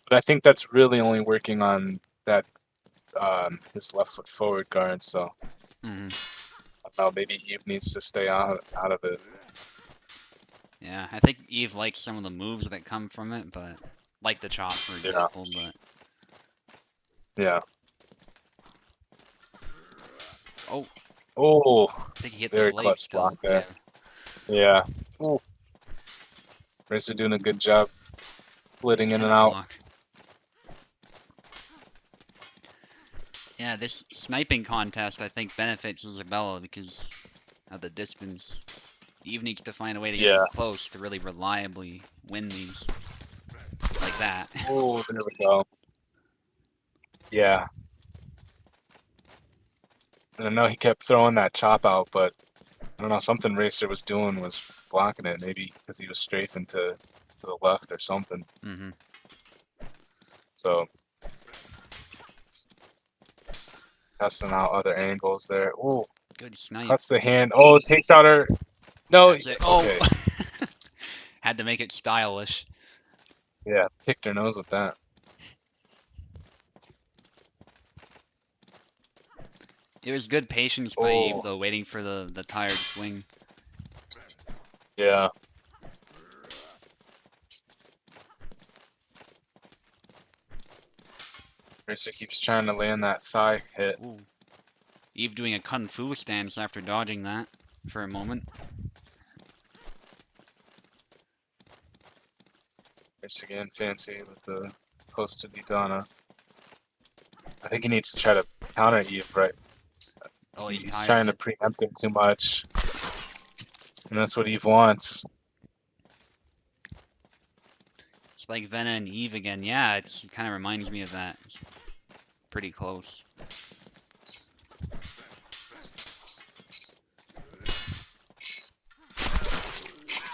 But I think that's really only working on that his left foot forward guard. So I don't know, maybe Eve needs to stay out of it. Yeah, I think Eve likes some of the moves that come from it, but like the chop, for example. But yeah. Oh, I think he hit very the blade clutch still. block there. Yeah. Oh. Racer doing a good job splitting in and out. Block. Yeah, this sniping contest, I think, benefits Isabella because of the distance. Eve needs to find a way to get close to really reliably win these. Like that. Oh, there we go. Yeah. And I know he kept throwing that chop out, but I don't know, something Racer was doing was blocking it. Maybe because he was strafing to the left or something. Mm-hmm. So testing out other angles there. Oh, good snipe. cuts the hand. Oh, takes out her. No. Oh. Okay. Had to make it stylish. Yeah, kicked her nose with that. It was good patience by Eve, Oh, though, waiting for the tired swing. yeah. Racer keeps trying to land that thigh hit. Ooh. Eve doing a kung fu stance after dodging that for a moment. Racer getting fancy with the posted Idana. I think he needs to try to counter Eve, right? Oh, he's He's tired of trying to it. preempt it too much. And that's what Eve wants. It's like Vena and Eve again. Yeah, it kind of reminds me of that. It's pretty close.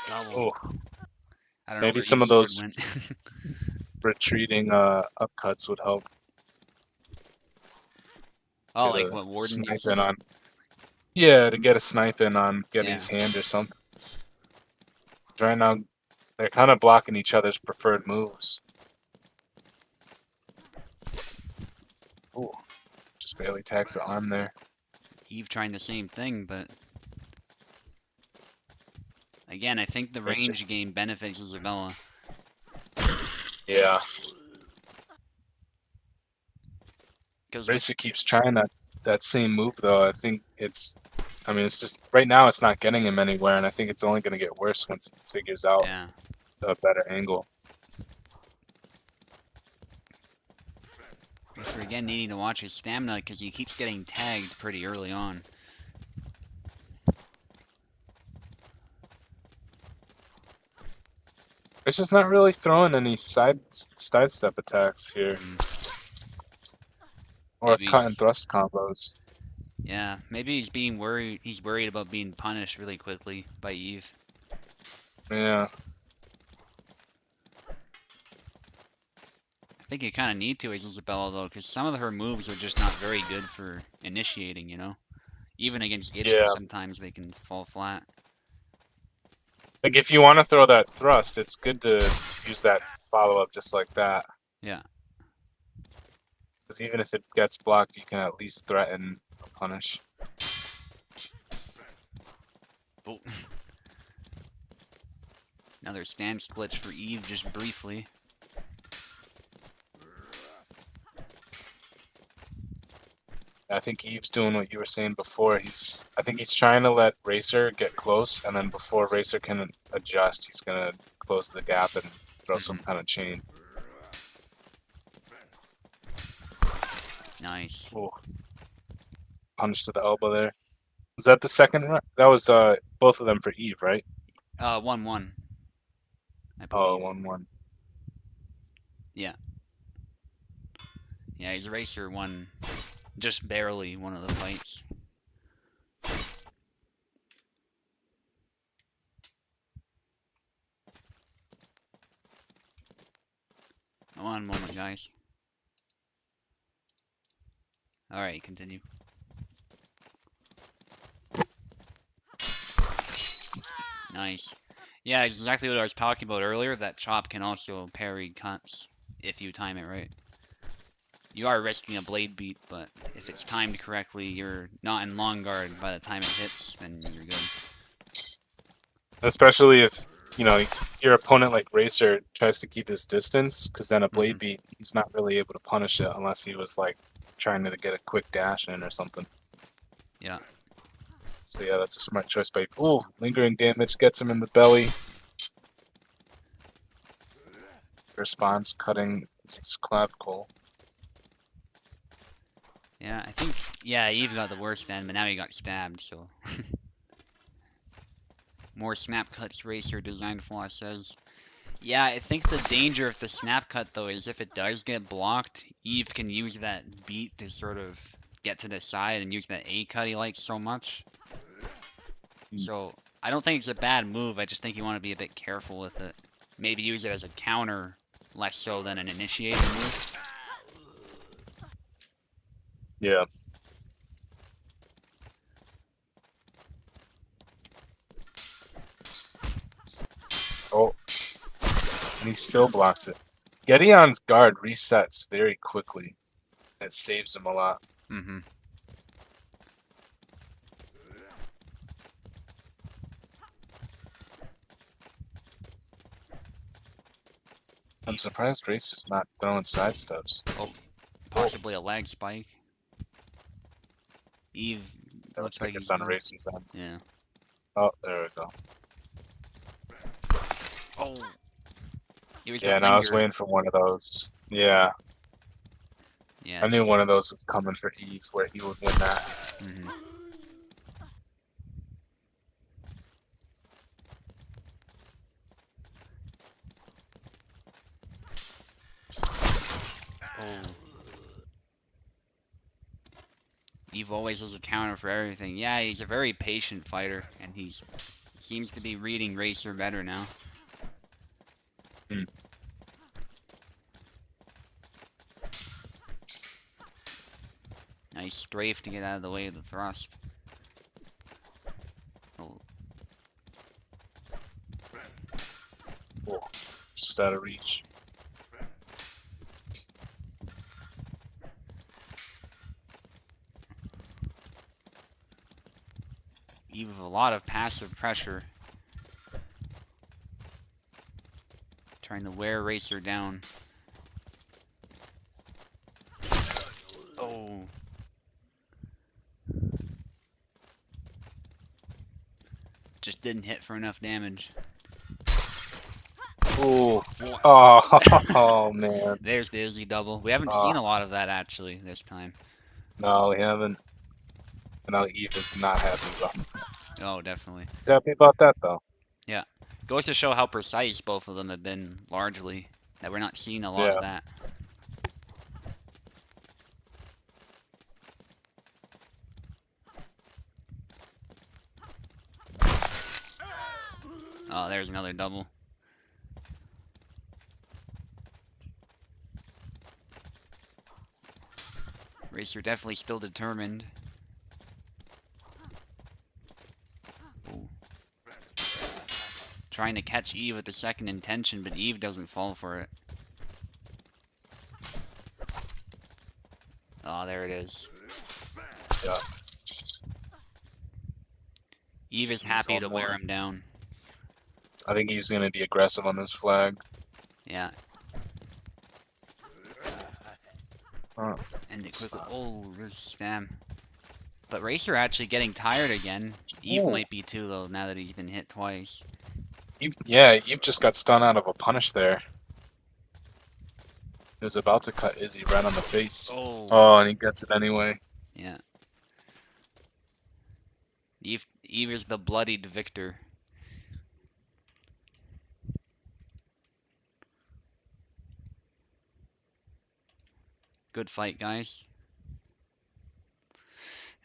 Double. Oh, I don't know maybe where some Eve's of sword those went. retreating upcuts would help. Oh, Get like a what Warden snipe in uses? on. Yeah, to get a snipe in on Yeah. Getty's hand or something. Right now, they're kind of blocking each other's preferred moves. Ooh, just barely tags the arm there. Eve trying the same thing, but again, I think the Racer. range game benefits Isabella. Yeah, Because with Racer keeps trying that same move though. I think I mean, it's just right now it's not getting him anywhere, and I think it's only going to get worse once he figures out yeah, a better angle. Racer again needing to watch his stamina because he keeps getting tagged pretty early on. It's just not really throwing any sidestep attacks here, or Maybe cut and he's thrust combos. yeah, maybe he's being worried. He's worried about being punished really quickly by Eve. Yeah, I think you kind of need to as Isabella though, because some of her moves are just not very good for initiating. You know, even against Gideon, yeah. sometimes they can fall flat. Like if you want to throw that thrust, it's good to use that follow up just like that. Yeah. Because even if it gets blocked, you can at least threaten a punish. Oh. Another stance glitch for Eve just briefly. I think Eve's doing what you were saying before. I think he's trying to let Racer get close, and then before Racer can adjust, he's gonna close the gap and throw some kind of chain. Nice. Ooh. Punch to the elbow there. Was that the second run? That was both of them for Eve, right? 1-1, I Oh, believe. 1-1. Yeah. Yeah, his Racer won just barely one of the fights. One moment, guys. Alright, continue. Nice. Yeah, it's exactly what I was talking about earlier. That chop can also parry cuts if you time it right. You are risking a blade beat, but if it's timed correctly, you're not in long guard by the time it hits, then you're good. Especially if, your opponent like Racer tries to keep his distance, because then a blade beat, he's not really able to punish it unless he was like trying to get a quick dash in or something. Yeah. So yeah, that's a smart choice by. Ooh, lingering damage gets him in the belly. Response cutting his clavicle. Yeah, I think, yeah, Eve got the worst end, but now he got stabbed, so. More snap cuts, Racer design flaw says. Yeah, I think the danger of the snap cut, though, is if it does get blocked, Eve can use that beat to sort of get to the side and use that A cut he likes so much. So, I don't think it's a bad move, I just think you want to be a bit careful with it. Maybe use it as a counter, less so than an initiating move. Yeah. Oh, And he still blocks it. Gedion's guard resets very quickly. It saves him a lot. Mm-hmm. I'm surprised Racer's not throwing side steps. Oh, possibly a lag spike. Eve I looks think like it's he's on going. Racer's end. Yeah. Oh, there we go. Oh. Here's Yeah, the and I was linger. waiting for one of those. Yeah, Yeah. I knew one of those was coming for Eve, where he would win that. Mm-hmm. Oh. Eve always has a counter for everything. Yeah, he's a very patient fighter, and he seems to be reading Racer better now. Hmm. Nice strafe to get out of the way of the thrust. Oh. Oh, just out of reach. Eve with a lot of passive pressure. Trying to wear Racer down. Oh. Just didn't hit for enough damage. Ooh. Oh, oh man. There's the Izzy double. We haven't seen a lot of that actually this time. No, we haven't. And now Eve is not happy about it. Oh, definitely. He's happy about that though. Yeah. Goes to show how precise both of them have been largely. That we're not seeing a lot Yeah. of that. Oh, there's another double. Racer definitely still determined. Ooh. Trying to catch Eve with the second intention, but Eve doesn't fall for it. Oh, there it is. Yeah. Eve is happy to wear him down. I think he's gonna be aggressive on this flag. Yeah. Oh. And it quickly. Oh, there's spam. But Racer actually getting tired again. Eve might be too, though, now that he's been hit twice. Yeah, Eve just got stunned out of a punish there. He was about to cut Izzy right on the face. Oh, and he gets it anyway. Yeah. Eve is the bloodied victor. Good fight, guys.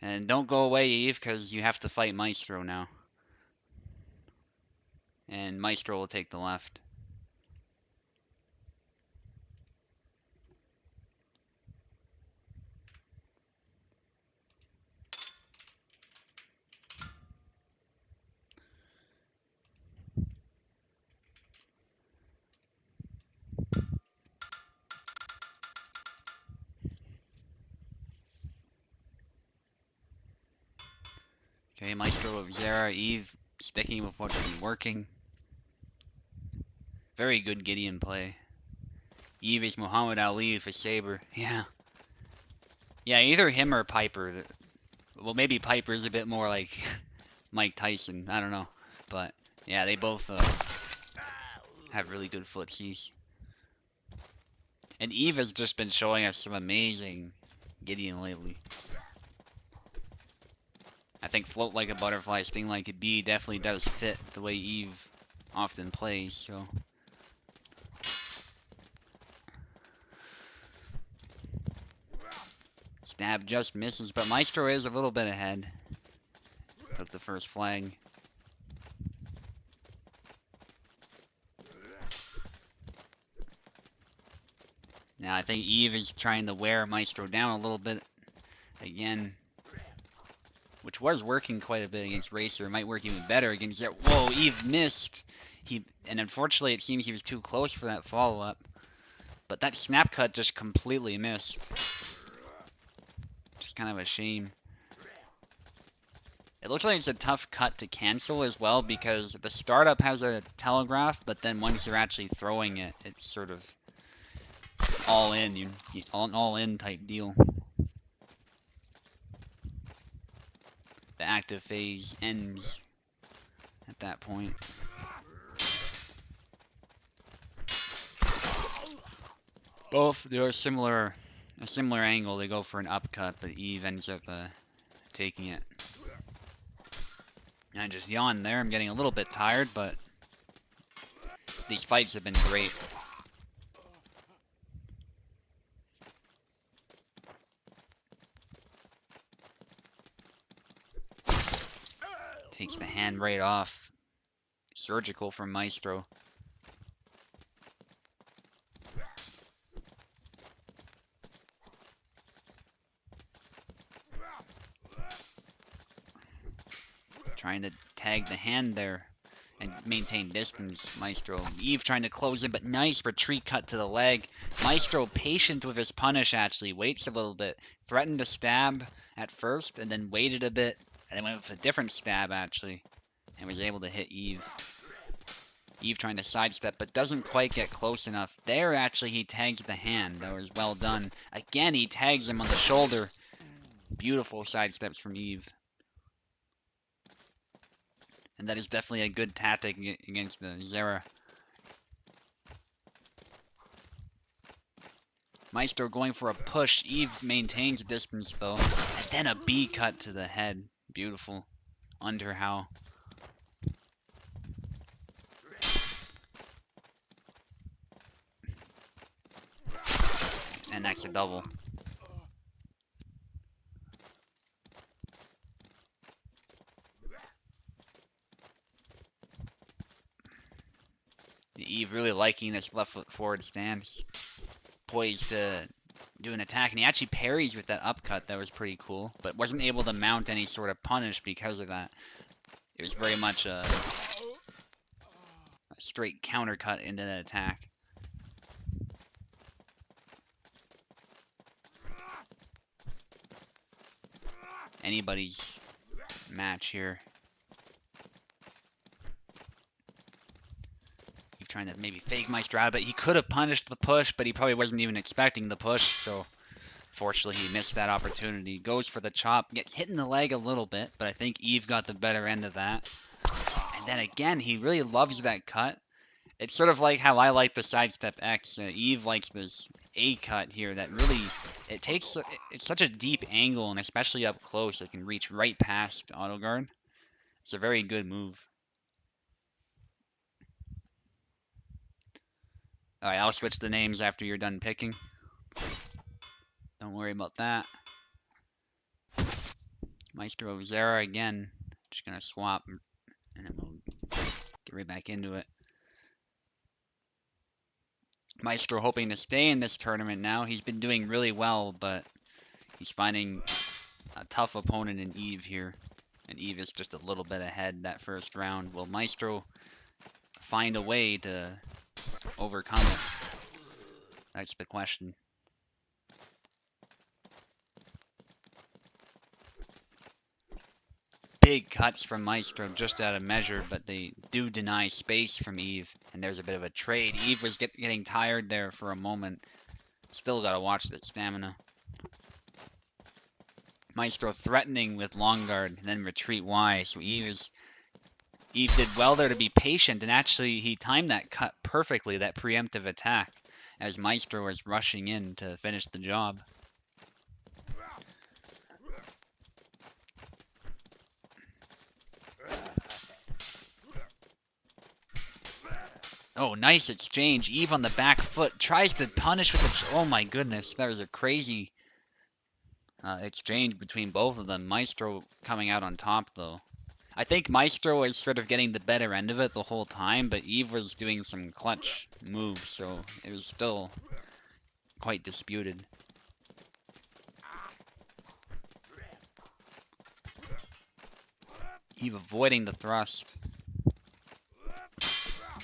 And don't go away, Eve, because you have to fight Maestro now. And Maestro will take the left. Okay, Maestro of Zera, Eve sticking with what's been working. Very good Gideon play. Eve is Muhammad Ali for Saber. Yeah. Yeah, either him or Piper. Well, maybe Piper's a bit more like Mike Tyson. I don't know. But, yeah, they both have really good footsies. And Eve has just been showing us some amazing Gideon lately. I think float like a butterfly, sting like a bee definitely does fit the way Eve often plays, so. Stab just misses, but Maestro is a little bit ahead. Took the first flag. Now I think Eve is trying to wear Maestro down a little bit again. which was working quite a bit against Racer. It might work even better against Zera. Whoa, Eve missed. And unfortunately, it seems he was too close for that follow-up. But that snap cut just completely missed. Just kind of a shame. It looks like it's a tough cut to cancel as well because the startup has a telegraph, but then once you're actually throwing it, it's sort of all in, all in type deal. The active phase ends at that point. Both they're a similar angle. They go for an upcut, but Eve ends up taking it. And I just yawned there. I'm getting a little bit tired, but these fights have been great. Takes the hand right off. Surgical from Maestro. Trying to tag the hand there and maintain distance, Maestro. Eve trying to close in, but nice retreat cut to the leg. Maestro patient with his punish, actually. Waits a little bit. Threatened to stab at first, and then waited a bit, and then went with a different stab, actually. And was able to hit Eve. Eve trying to sidestep, but doesn't quite get close enough. There, actually, he tags the hand. That was well done. Again, he tags him on the shoulder. Beautiful sidesteps from Eve. And that is definitely a good tactic against the Zera. Maestro going for a push. Eve maintains distance, though. And then a B cut to the head. Beautiful. Under how. And that's a double. Eve really liking this left foot forward stance. Poised to do an attack, and he actually parries with that upcut. That was pretty cool, but wasn't able to mount any sort of punish because of that. It was very much a straight counter cut into that attack. Anybody's match here. Trying to maybe fake Maestro out, but he could have punished the push, but he probably wasn't even expecting the push, so fortunately he missed that opportunity. Goes for the chop, gets hit in the leg a little bit, but I think Eve got the better end of that. And then again, he really loves that cut. It's sort of like how I like the sidestep X. Eve likes this A cut here that really, it's such a deep angle, and especially up close, it can reach right past auto guard. It's a very good move. Alright, I'll switch the names after you're done picking. Don't worry about that. Maestro Zera again. Just gonna swap, and then we'll get right back into it. Maestro hoping to stay in this tournament now. He's been doing really well, but he's finding a tough opponent in Eve here. And Eve is just a little bit ahead that first round. Will Maestro find a way to overcome it? That's the question. Big cuts from Maestro, just out of measure, but they do deny space from Eve, and there's a bit of a trade. Eve was getting tired there for a moment. Still gotta watch that stamina. Maestro threatening with long guard, and then retreat Y, so Eve did well there to be patient, and actually he timed that cut perfectly, that preemptive attack, as Maestro was rushing in to finish the job. Oh, nice exchange. Eve on the back foot tries to punish with the... Oh my goodness, that was a crazy exchange between both of them. Maestro coming out on top, though. I think Maestro was sort of getting the better end of it the whole time, but Eve was doing some clutch moves, so it was still quite disputed. Eve avoiding the thrust.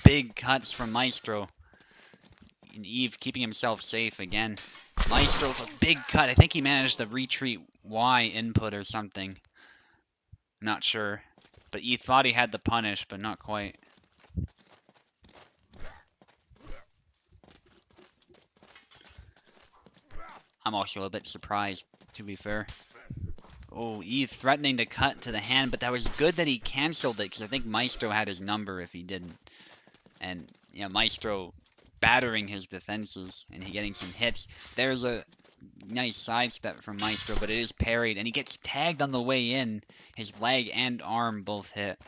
Big cuts from Maestro. And Eve keeping himself safe again. Maestro with a big cut. I think he managed to retreat Y input or something. Not sure. But Eve thought he had the punish, but not quite. I'm also a bit surprised, to be fair. Oh, Eve threatening to cut to the hand, but that was good that he canceled it, because I think Maestro had his number if he didn't. And, yeah, Maestro battering his defenses, and he getting some hits. There's a nice sidestep from Maestro, but it is parried, and he gets tagged on the way in. His leg and arm both hit.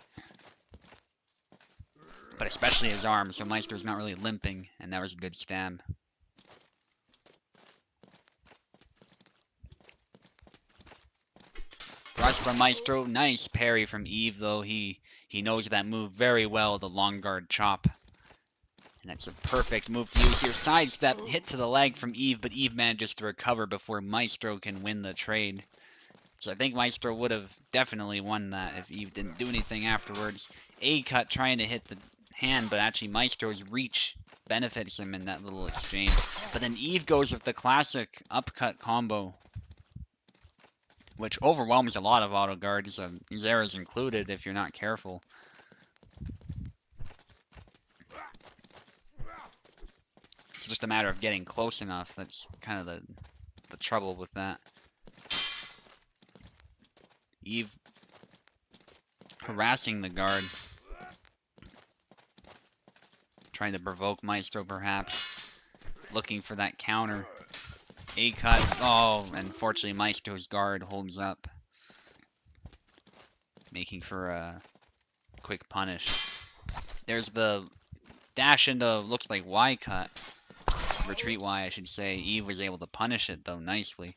But especially his arm, so Maestro's not really limping, and that was a good stab. Rush from Maestro, nice parry from Eve, though he knows that move very well, the long guard chop. And that's a perfect move to use here. Sidestep, hit to the leg from Eve, but Eve manages to recover before Maestro can win the trade. So I think Maestro would have definitely won that if Eve didn't do anything afterwards. A-cut trying to hit the hand, but actually Maestro's reach benefits him in that little exchange. But then Eve goes with the classic upcut combo, which overwhelms a lot of auto guards, Zera's included if you're not careful. It's just a matter of getting close enough. That's kind of the trouble with that. Eve harassing the guard. Trying to provoke Maestro perhaps. Looking for that counter. A-cut. Oh, unfortunately Maestro's guard holds up. Making for a quick punish. There's the dash into, looks like Y-cut. Retreat Y, I should say. Eve was able to punish it, though, nicely.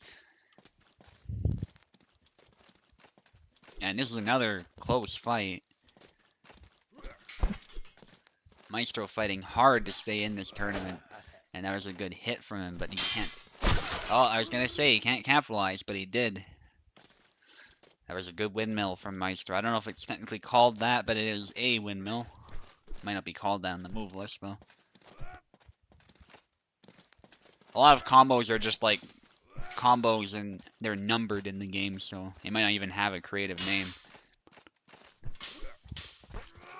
And this is another close fight. Maestro fighting hard to stay in this tournament. And that was a good hit from him, but he can't. Oh, I was going to say he can't capitalize, but he did. That was a good windmill from Maestro. I don't know if it's technically called that, but it is a windmill. Might not be called that on the move list, though. A lot of combos are just like combos and they're numbered in the game, so they might not even have a creative name.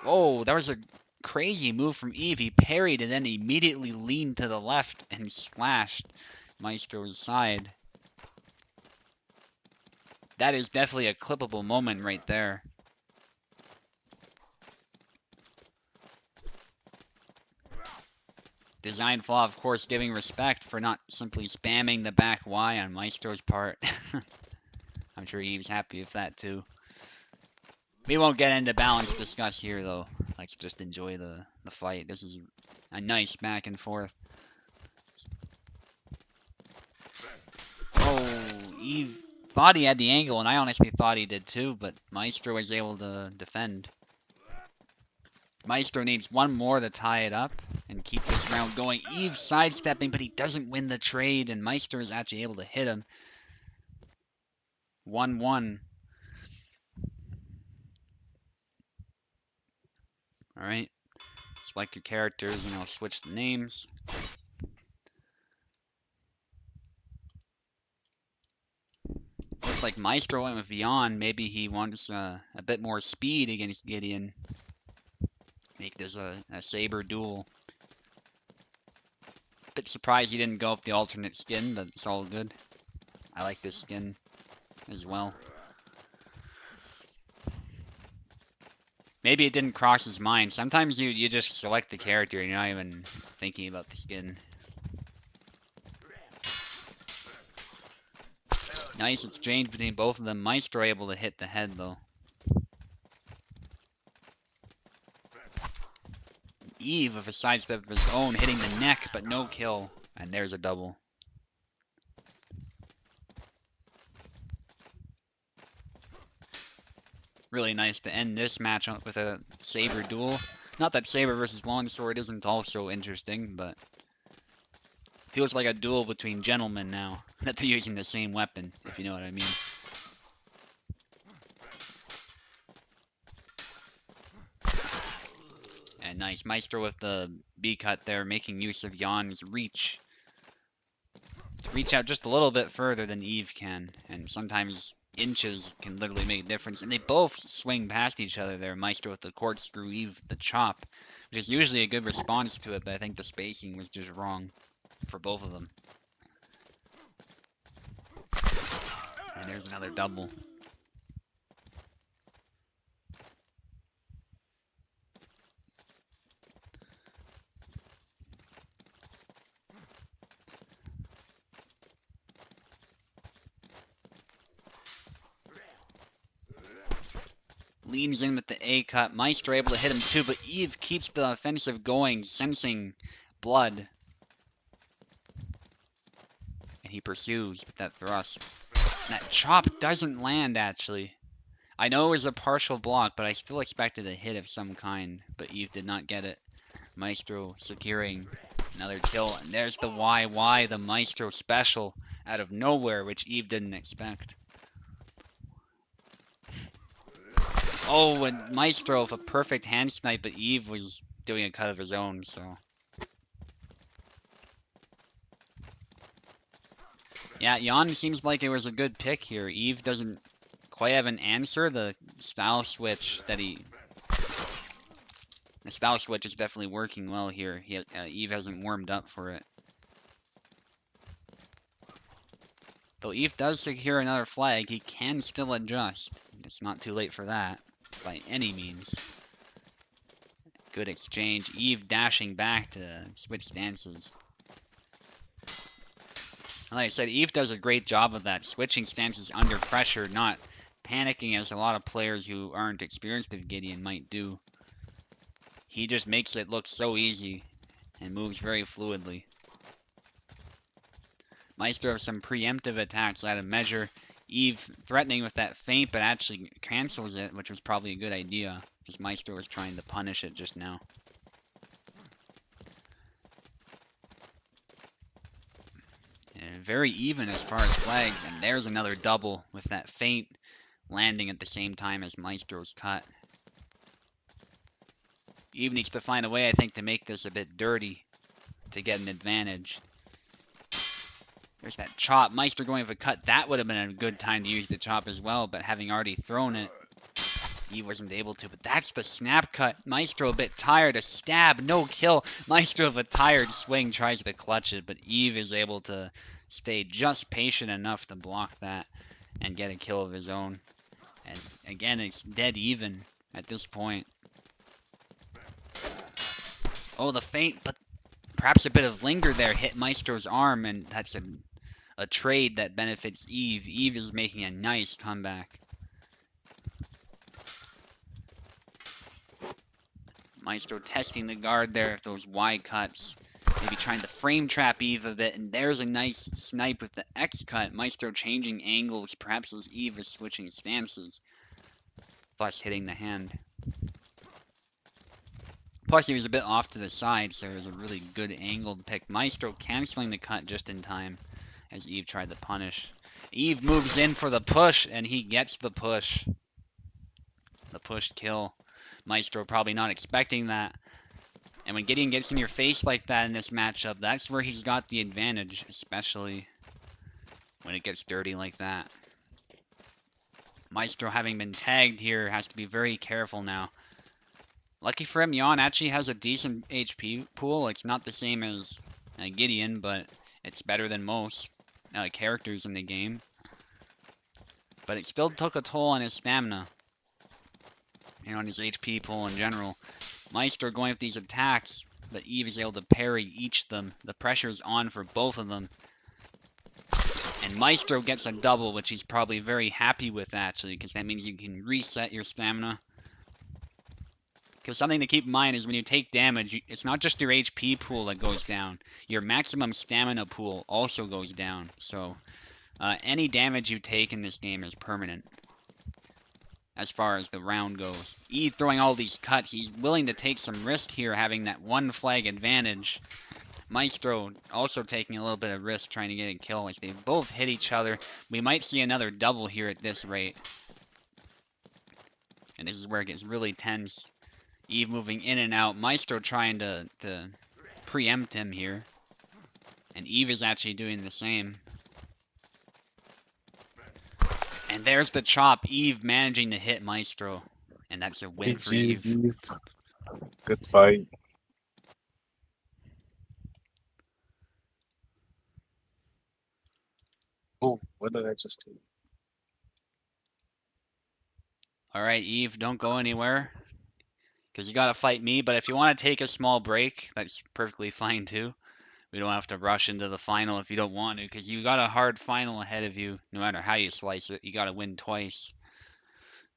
Oh, that was a crazy move from Eve. He parried and then immediately leaned to the left and slashed Maestro's side. That is definitely a clippable moment right there. Design flaw, of course, giving respect for not simply spamming the back Y on Maestro's part. I'm sure Eve's happy with that, too. We won't get into balance discuss here, though. Let's just enjoy the fight. This is a nice back and forth. Oh, Eve thought he had the angle, and I honestly thought he did, too, but Maestro was able to defend. Maestro needs one more to tie it up and keep this round going. Eve sidestepping, but he doesn't win the trade, and Maestro is actually able to hit him. 1-1. Alright. Select your characters, and I'll switch the names. Looks like Maestro went with Beyond. Maybe he wants a bit more speed against Gideon. Make this a saber duel. Bit surprised he didn't go with the alternate skin, but it's all good. I like this skin as well. Maybe it didn't cross his mind. Sometimes you just select the character and you're not even thinking about the skin. Nice exchange between both of them. Maestro able to hit the head, though. Eve with a sidestep of his own, hitting the neck, but no kill. And there's a double. Really nice to end this match with a saber duel. Not that saber versus longsword isn't also interesting, but feels like a duel between gentlemen now. That they're using the same weapon, if you know what I mean. Yeah, nice. Maestro with the B cut there, making use of Jan's reach. To reach out just a little bit further than Eve can, and sometimes inches can literally make a difference. And they both swing past each other there. Maestro with the corkscrew, Eve with the chop, which is usually a good response to it, but I think the spacing was just wrong for both of them. And there's another double. Leans in with the A cut. Maestro able to hit him too, but Eve keeps the offensive going, sensing blood. And he pursues with that thrust. And that chop doesn't land, actually. I know it was a partial block, but I still expected a hit of some kind. But Eve did not get it. Maestro securing another kill. And there's the why the Maestro special out of nowhere, which Eve didn't expect. Oh, and Maestro with a perfect hand snipe, but Eve was doing a cut of his own, so. Yeah, Jan seems like it was a good pick here. Eve doesn't quite have an answer. The style switch is definitely working well here. Eve hasn't warmed up for it. Though Eve does secure another flag, he can still adjust. It's not too late for that, by any means. Good exchange. Eve dashing back to switch stances. Like I said, Eve does a great job of that, switching stances under pressure, not panicking as a lot of players who aren't experienced with Gideon might do. He just makes it look so easy and moves very fluidly. Maestro has some preemptive attacks out of measure. Eve threatening with that feint, but actually cancels it, which was probably a good idea, because Maestro was trying to punish it just now. And very even as far as flags, and there's another double with that feint landing at the same time as Maestro's cut. Eve needs to find a way, I think, to make this a bit dirty to get an advantage. There's that chop. Maestro going for a cut. That would have been a good time to use the chop as well, but having already thrown it, Eve wasn't able to. But that's the snap cut. Maestro a bit tired. A stab. No kill. Maestro with a tired swing tries to clutch it, but Eve is able to stay just patient enough to block that and get a kill of his own. And again, it's dead even at this point. Oh, the feint, but perhaps a bit of linger there hit Maestro's arm, and that's a trade that benefits Eve. Eve is making a nice comeback. Maestro testing the guard there with those wide cuts. Maybe trying to frame trap Eve a bit, and there's a nice snipe with the X cut. Maestro changing angles, perhaps as Eve is switching stances, thus hitting the hand. Plus, he was a bit off to the side, so it was a really good angled pick. Maestro canceling the cut just in time as Eve tried to punish. Eve moves in for the push, and he gets the push. The push kill. Maestro probably not expecting that. And when Gideon gets in your face like that in this matchup, that's where he's got the advantage, especially when it gets dirty like that. Maestro, having been tagged here, has to be very careful now. Lucky for him, Jan actually has a decent HP pool. It's not the same as Gideon, but it's better than most characters in the game. But it still took a toll on his stamina. And on his HP pool in general. Maestro going with these attacks, but Eve is able to parry each of them. The pressure's on for both of them. And Maestro gets a double, which he's probably very happy with, actually, because that means you can reset your stamina. Because something to keep in mind is when you take damage, it's not just your HP pool that goes down. Your maximum stamina pool also goes down. So, any damage you take in this game is permanent. As far as the round goes. Eve throwing all these cuts. He's willing to take some risk here, having that one flag advantage. Maestro also taking a little bit of risk trying to get a kill as they both hit each other. We might see another double here at this rate. And this is where it gets really tense. Eve moving in and out. Maestro trying to preempt him here. And Eve is actually doing the same. And there's the chop. Eve managing to hit Maestro. And that's a win for Eve. Eve. Good fight. Oh, what did I just do? Alright, Eve, don't go anywhere. Because you gotta fight me, but if you want to take a small break, that's perfectly fine too. We don't have to rush into the final if you don't want to, because you got a hard final ahead of you, no matter how you slice it. You gotta win twice.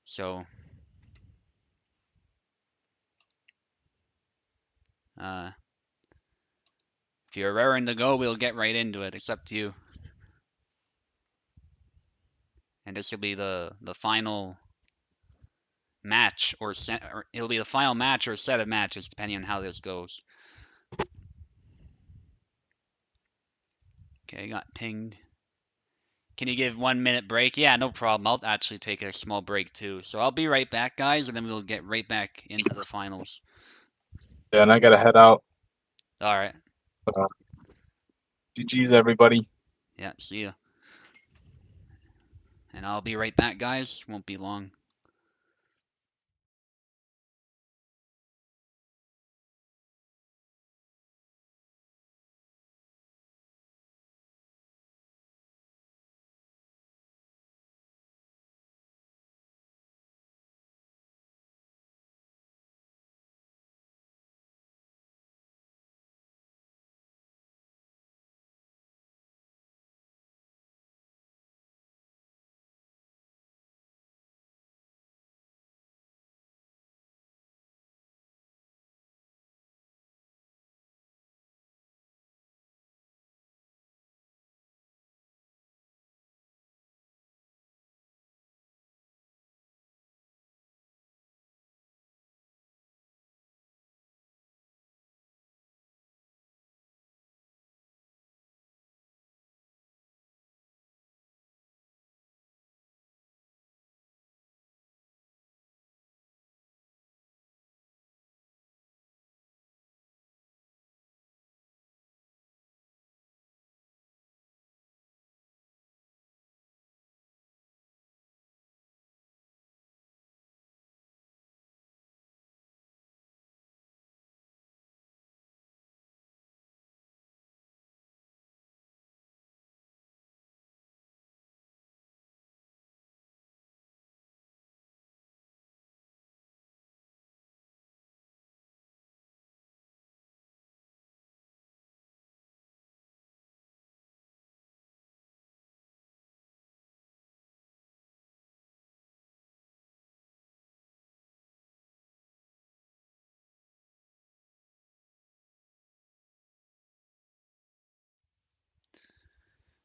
So, if you're raring to go, we'll get right into it. It's up to you. And this will be the final match, or it'll be the final match or set of matches, depending on how this goes. Okay, got pinged. Can you give 1 minute break? Yeah, no problem. I'll actually take a small break too. So I'll be right back, guys, and then we'll get right back into the finals. Yeah, and I gotta head out. All right. GG's, everybody. Yeah, see ya. And I'll be right back, guys. Won't be long.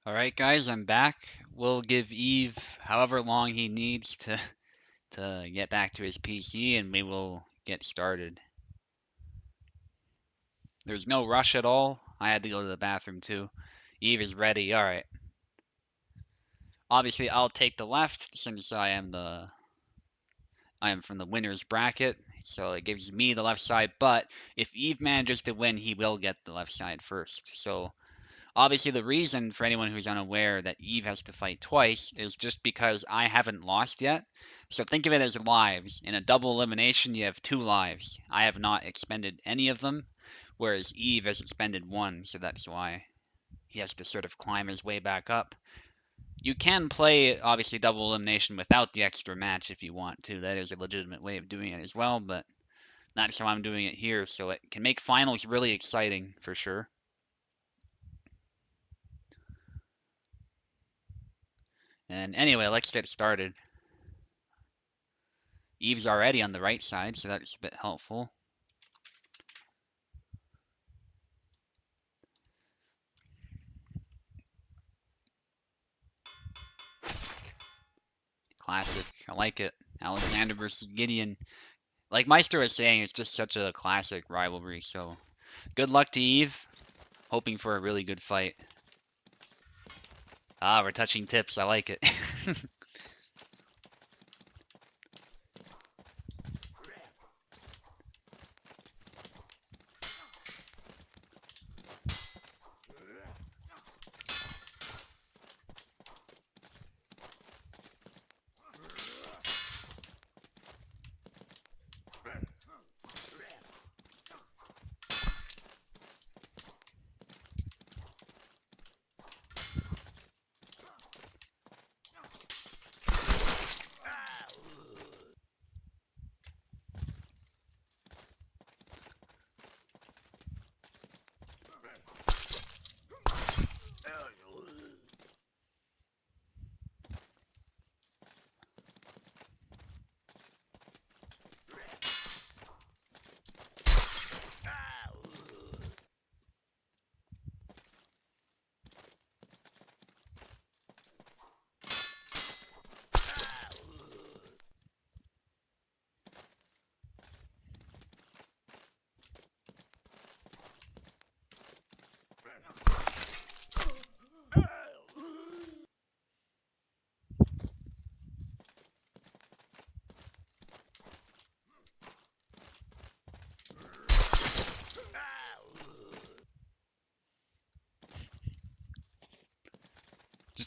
All right, guys, I'm back. We'll give Eve however long he needs to get back to his PC, and we will get started. There's no rush at all. I had to go to the bathroom too. Eve is ready. All right. Obviously, I'll take the left since I am from the winner's bracket, so it gives me the left side. But if Eve manages to win, he will get the left side first. So obviously, the reason for anyone who's unaware that Eve has to fight twice is just because I haven't lost yet. So think of it as lives. In a double elimination, you have 2 lives. I have not expended any of them, whereas Eve has expended 1, so that's why he has to sort of climb his way back up. You can play, obviously, double elimination without the extra match if you want to. That is a legitimate way of doing it as well, but that's how I'm doing it here, so it can make finals really exciting for sure. And anyway, let's get started. Eve's already on the right side, so that's a bit helpful. Classic. I like it. Alexander versus Gideon. Like Meister was saying, it's just such a classic rivalry, so good luck to Eve. Hoping for a really good fight. Ah, we're touching tips. I like it.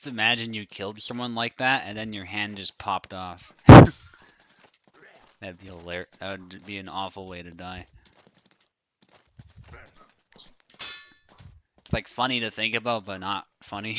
Just imagine you killed someone like that, and then your hand just popped off. That'd be hilarious. That would be an awful way to die. It's like funny to think about, but not funny.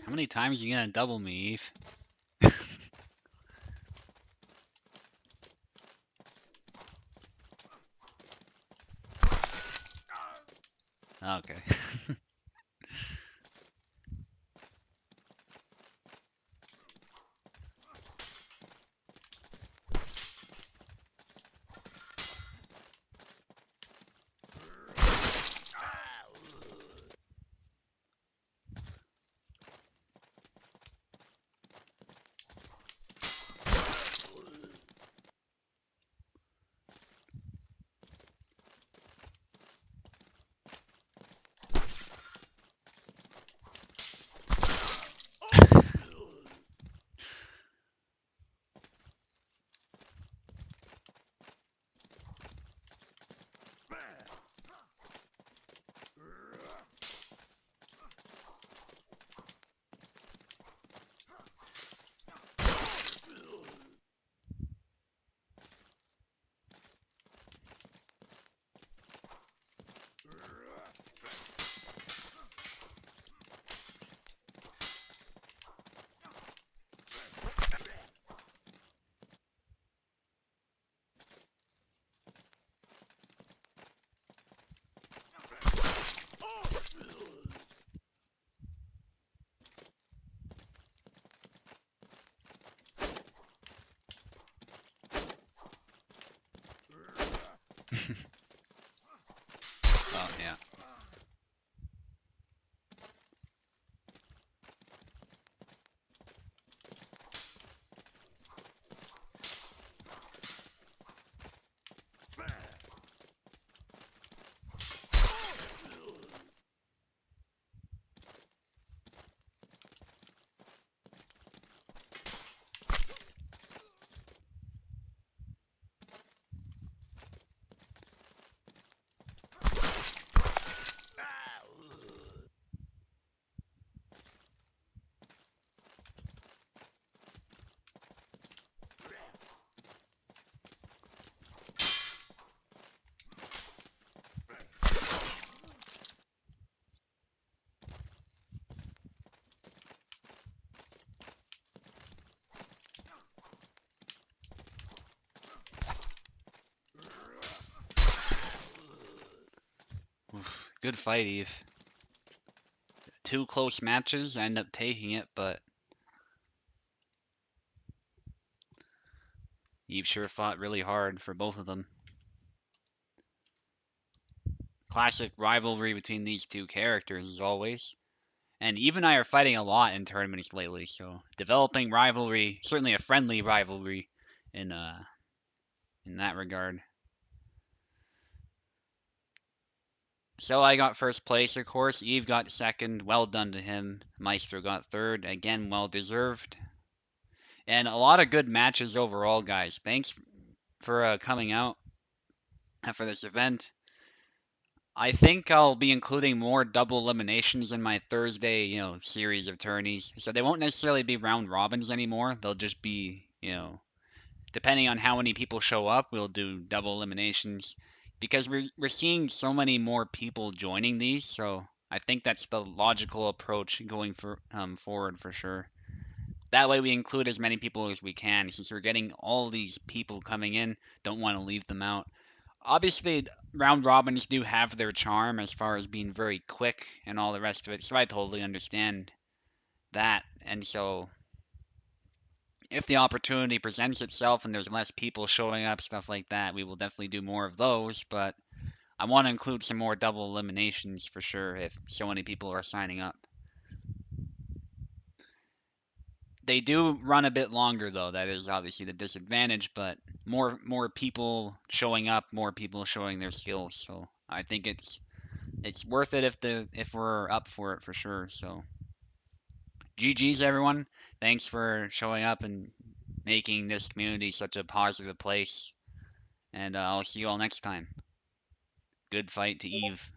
How many times are you gonna double me, Eve? Okay. Oh yeah. Oof. Good fight, Eve. Two close matches. I end up taking it, but Eve sure fought really hard for both of them. Classic rivalry between these two characters as always. And Eve and I are fighting a lot in tournaments lately, so developing rivalry, certainly a friendly rivalry in that regard. So I got first place, of course. Eve got second. Well done to him. Maestro got third. Again, well deserved. And a lot of good matches overall, guys. Thanks for coming out for this event. I think I'll be including more double eliminations in my Thursday, series of tourneys. So they won't necessarily be round robins anymore. They'll just be, depending on how many people show up, we'll do double eliminations because we're seeing so many more people joining these. So I think that's the logical approach going forward for sure. That way we include as many people as we can since we're getting all these people coming in. Don't want to leave them out. Obviously, round robins do have their charm as far as being very quick and all the rest of it. So I totally understand that. And so if the opportunity presents itself and there's less people showing up, stuff like that, we will definitely do more of those. But I want to include some more double eliminations for sure if so many people are signing up. They do run a bit longer though. That is obviously the disadvantage, but more people showing up, more people showing their skills. So I think it's worth it if we're up for it for sure. So GG's everyone. Thanks for showing up and making this community such a positive place. And I'll see you all next time. Good fight to Eve.